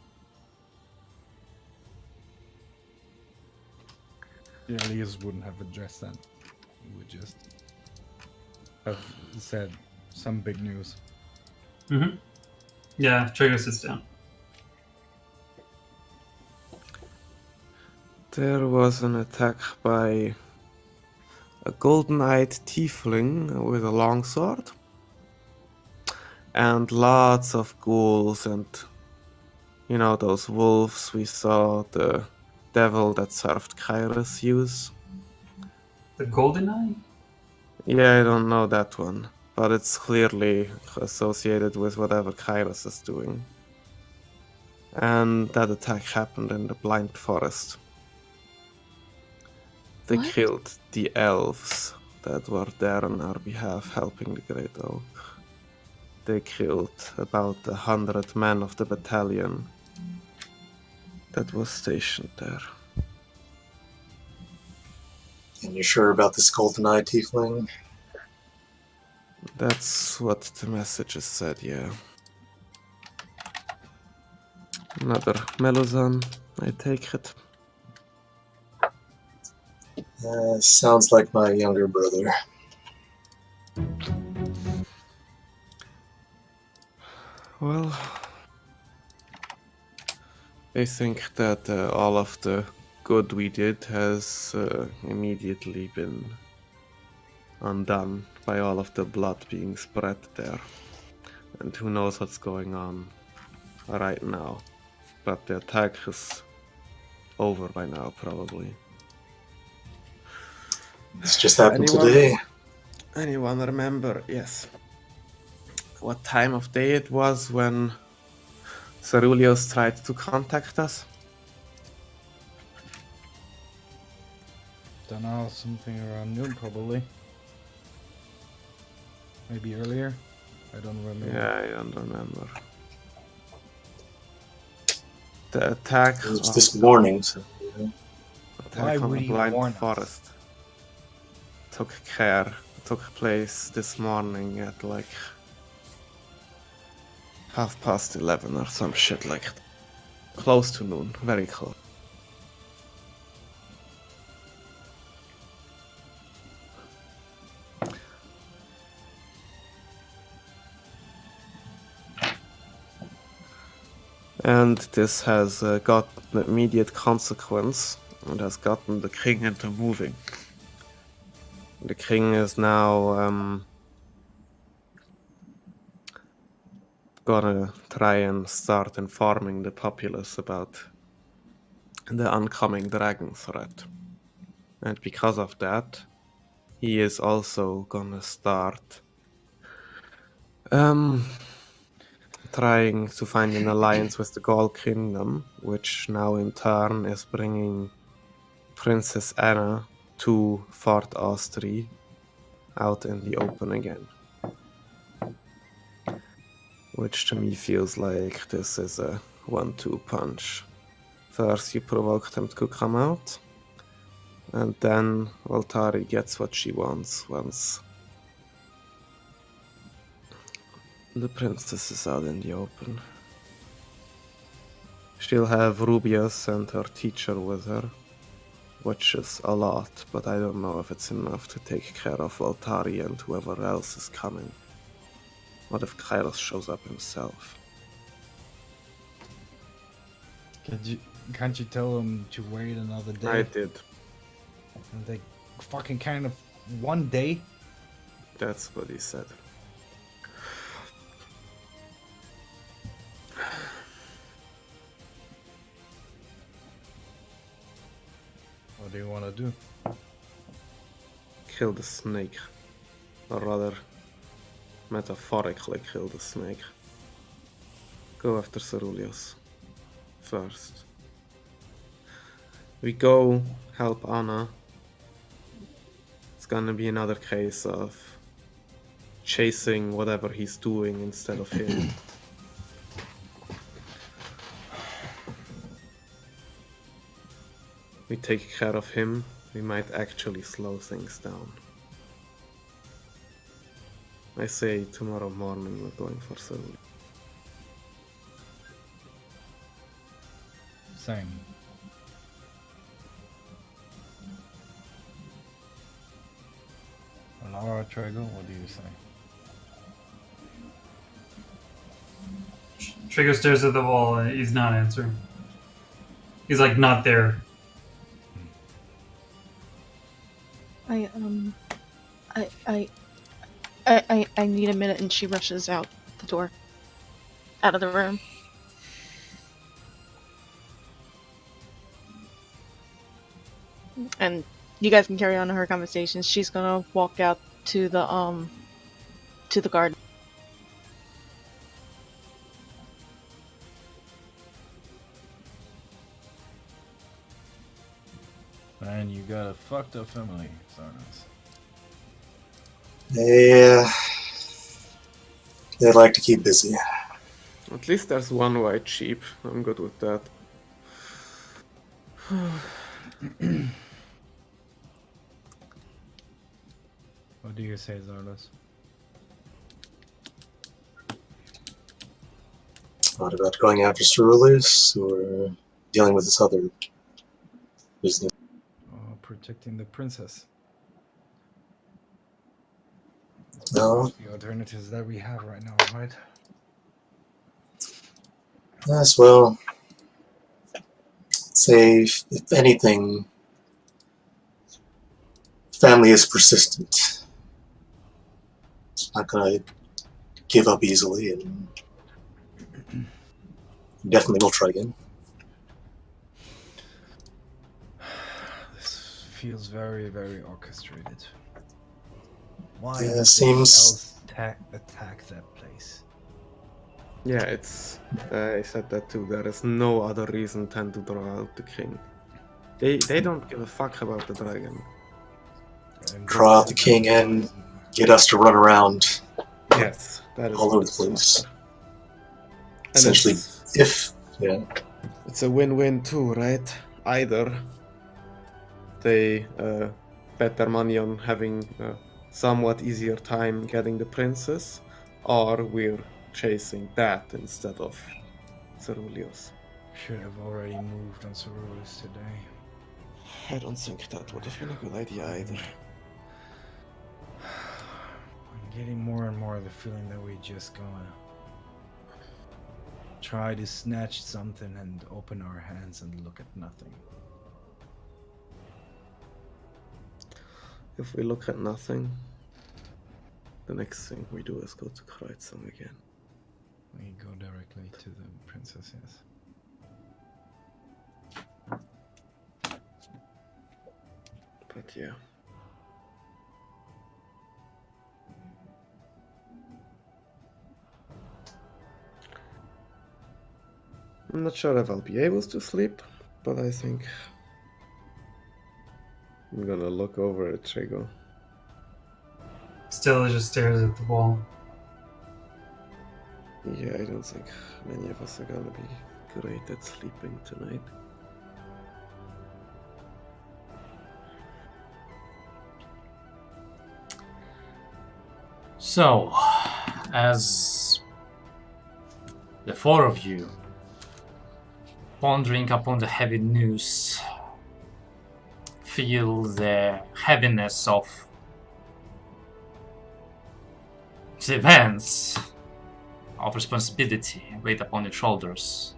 Yeah, Elias wouldn't have addressed that. He would just have said some big news. Mm-hmm. Yeah, Trigo sits down. There was an attack by a golden-eyed tiefling with a longsword. and lots of ghouls and, you know, those wolves we saw the devil that served Kairos use. The Golden Eye? Yeah, I don't know that one, but it's clearly associated with whatever Kairos is doing. And that attack happened in the Blind Forest. They What? killed the elves that were there on our behalf helping the Great Oak. They killed about 100 men of the battalion that was stationed there. And you're sure about this golden eye tiefling? That's what the messages said, yeah. Another Melozan, I take it. Sounds like my younger brother. Well, I think that all of the good we did has immediately been undone by all of the blood being spread there. And who knows what's going on right now. But the attack is over by now, probably. This just happened Anyone? today. Anyone remember, yes, what time of day it was when Ceruleus tried to contact us? Don't know, something around noon probably. Maybe earlier. I don't remember. Yeah, I don't remember. The attack It was this morning, so Why attack on would the you Blind warn us? Forest took place this morning at like 11:30 or some shit like that. Close to noon, very close. And this has got an immediate consequence and has gotten the king into moving. The king is now gonna try and start informing the populace about the oncoming dragon threat. And because of that, he is also gonna start trying to find an alliance with the Gaul Kingdom, which now in turn is bringing Princess Anna to Fort Austri out in the open again. Which to me feels like this is a 1-2 punch. First you provoke them to come out, and then Valtari gets what she wants once the princess is out in the open. She'll have Rubius and her teacher with her, which is a lot, but I don't know if it's enough to take care of Valtari and whoever else is coming. What if Kairos shows up himself? Can't you tell him to wait another day? I did. And they fucking kind of one day? That's what he said. What do you want to do? Kill the snake. Or rather, metaphorically kill the snake. Go after Ceruleus. First. We go help Anna. It's gonna be another case of chasing whatever he's doing instead of him. We take care of him, we might actually slow things down. I say tomorrow morning we're going for Ceruleus. Same. Laura, Trago, what do you say? Trigger stares at the wall and he's not answering. He's like not there. I need a minute, and she rushes out the the door. Out of the room. And you guys can carry on her conversations. She's gonna walk out to the garden. And you got a fucked up family, Zarnas. They like to keep busy. At least there's one white sheep. I'm good with that. What do you say, Zarnas? What about going after Ceruleus or dealing with this other business? Oh, protecting the princess. No. The alternatives that we have right now, right? Yes, well, say, if anything, family is persistent. It's not gonna give up easily, and definitely will try again. This feels very, very orchestrated. Why Yeah, would seems- else attack that place? Yeah, it's. I said that too. There is no other reason than to draw out the king. They don't give a fuck about the dragon. And Draw out the king and get us to run around Yes, that is all what over the it's place. after. And Essentially, it's- It's a win-win too, right? Either they bet their money on having a somewhat easier time getting the princess, or we're chasing that instead of Ceruleus. should have already moved on Ceruleus today. I don't think that would have been a good idea either. I'm getting more and more the feeling that we're just gonna try to snatch something and open our hands and look at nothing. If we look at nothing, the next thing we do is go to Kreutzung again. We go directly to the princess, yes. But yeah. I'm not sure if I'll be able to sleep, but I think I'm gonna look over at Trigo. Stella just stares at the wall. Yeah, I don't think many of us are gonna be great at sleeping tonight. So, as the four of you pondering upon the heavy news, feel the heaviness of the events of responsibility weighed upon your shoulders.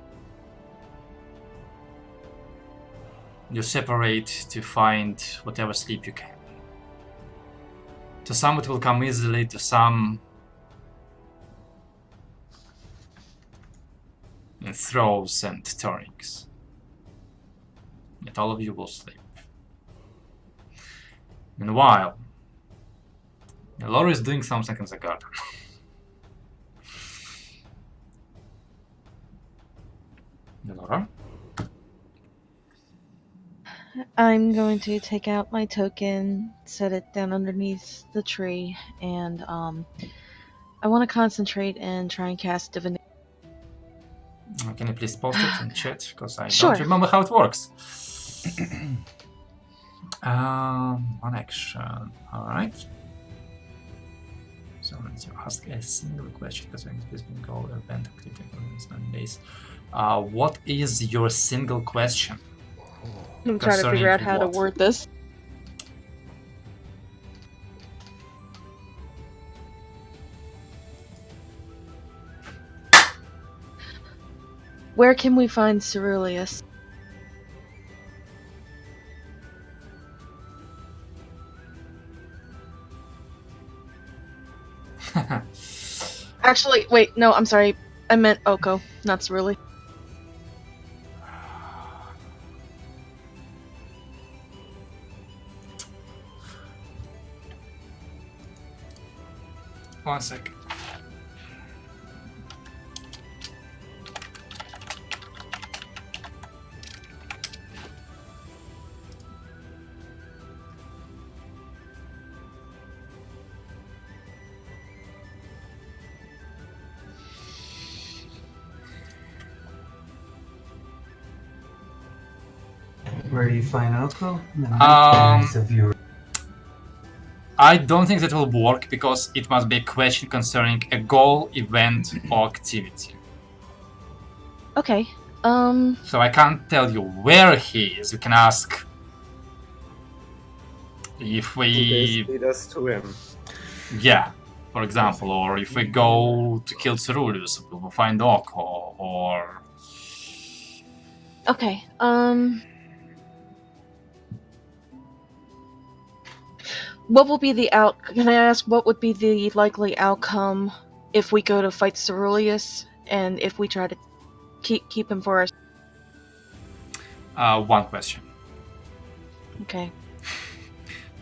You separate to find whatever sleep you can. To some it will come easily, to some in throws and turnings. Yet all of you will sleep. Meanwhile, Laura is doing something in the garden. Laura? I'm going to take out my token, set it down underneath the tree, and I want to concentrate and try and cast divination. Can you please post it in chat? Because I Sure. don't remember how it works. One action. Alright. So let's ask a single question because I'm supposed to go event activity on this base. What is your single question? I'm trying to figure out how to what? word this. Where can we find Ceruleus? Actually, wait, no, I'm sorry. I meant Oko, not Cerulli. One second. Where you find Oko? Of your... I don't think that will work because it must be a question concerning a goal, event, or activity. Okay. So I can't tell you where he is. You can ask if They we... lead us to him. Yeah, for example, or if we go to kill Cerullius, we will find Oko, or... Okay, what will be the Can I ask what would be the likely outcome if we go to fight Cerullius, and if we try to keep him for us? One question. Okay.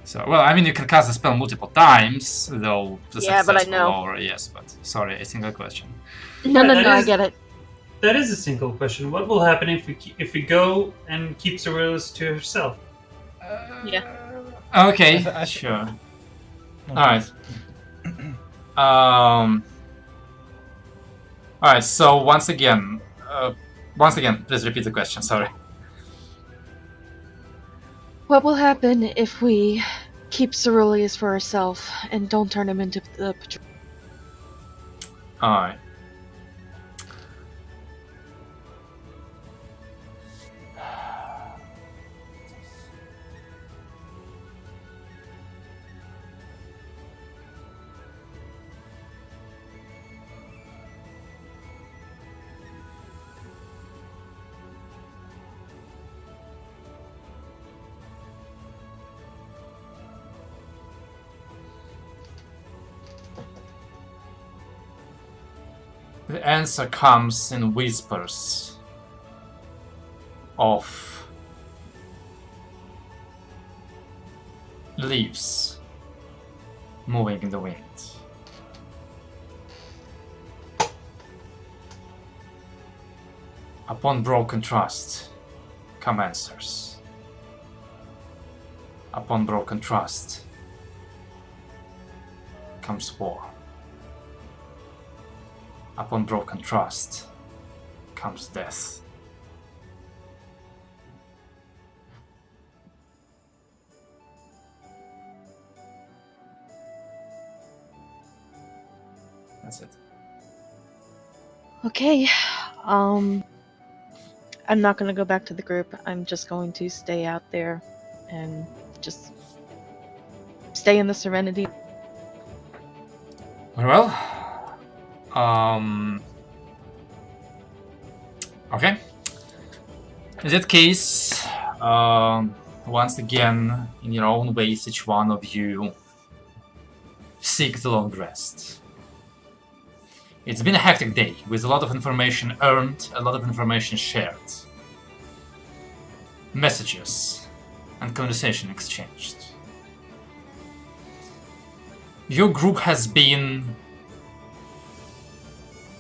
So, well, I mean, you can cast the spell multiple times, though the Yeah, success but I will know. lower, yes, but sorry, a single question. No, I get it. That is a single question. What will happen if we go and keep Cerullius to herself? Yeah. Okay, I sure. Okay. Alright. Alright, so once again, please repeat the question, sorry. What will happen if we keep Cerullius for ourselves and don't turn him into the patrol? Alright. The answer comes in whispers of leaves moving in the wind. Upon broken trust come answers. Upon broken trust comes war. Upon broken trust comes death. That's it. Okay. I'm not gonna go back to the group. I'm just going to stay out there and just stay in the Serenity. Very well. Okay. In that case, once again, in your own ways, each one of you seek the long rest. It's been a hectic day, with a lot of information earned, a lot of information shared. Messages and conversation exchanged. Your group has been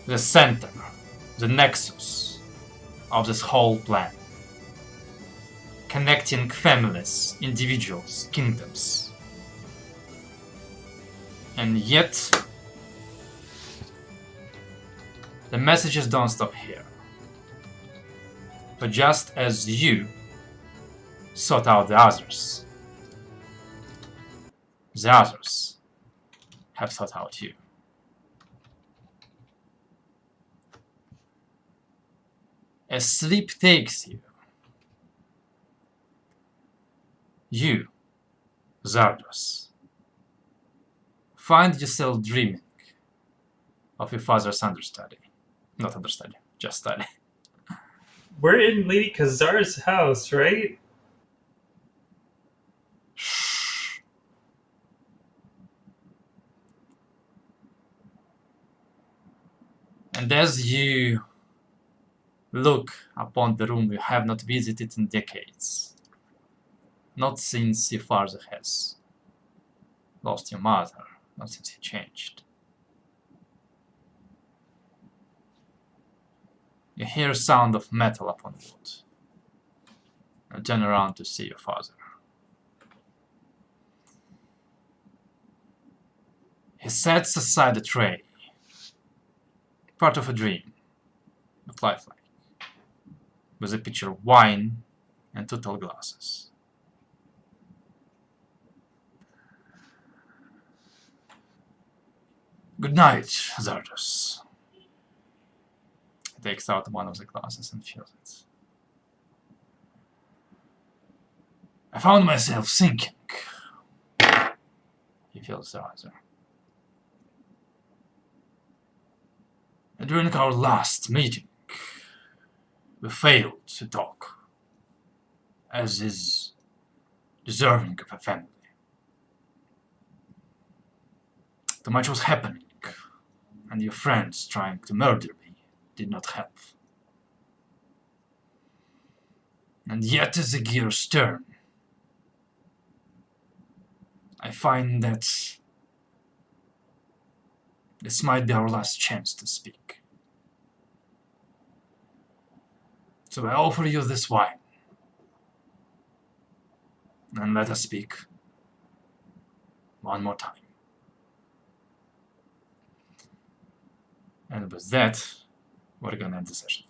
the center, the nexus of this whole plan. Connecting families, individuals, kingdoms. And yet, the messages don't stop here. But just as you sought out the others have sought out you. As sleep takes you, you, Zardos, find yourself dreaming of your father's understudy. Not understudy, just study. We're in Lady Khazar's house, right? And as you look upon the room you have not visited in decades, not since your father has lost your mother, not since he changed, you hear a sound of metal upon wood. You turn around to see your father. He sets aside a tray, part of a dream, but lifelike, with a pitcher of wine and 2 tall glasses. Good night, Zardos. He takes out one of the glasses and fills it. I found myself thinking. He fills the other. During our last meeting, we failed to talk, as is deserving of a family. Too much was happening, and your friends trying to murder me did not help. And yet as the gears turn, I find that this might be our last chance to speak. So I offer you this wine, and let us speak one more time. And with that, we're gonna end the session.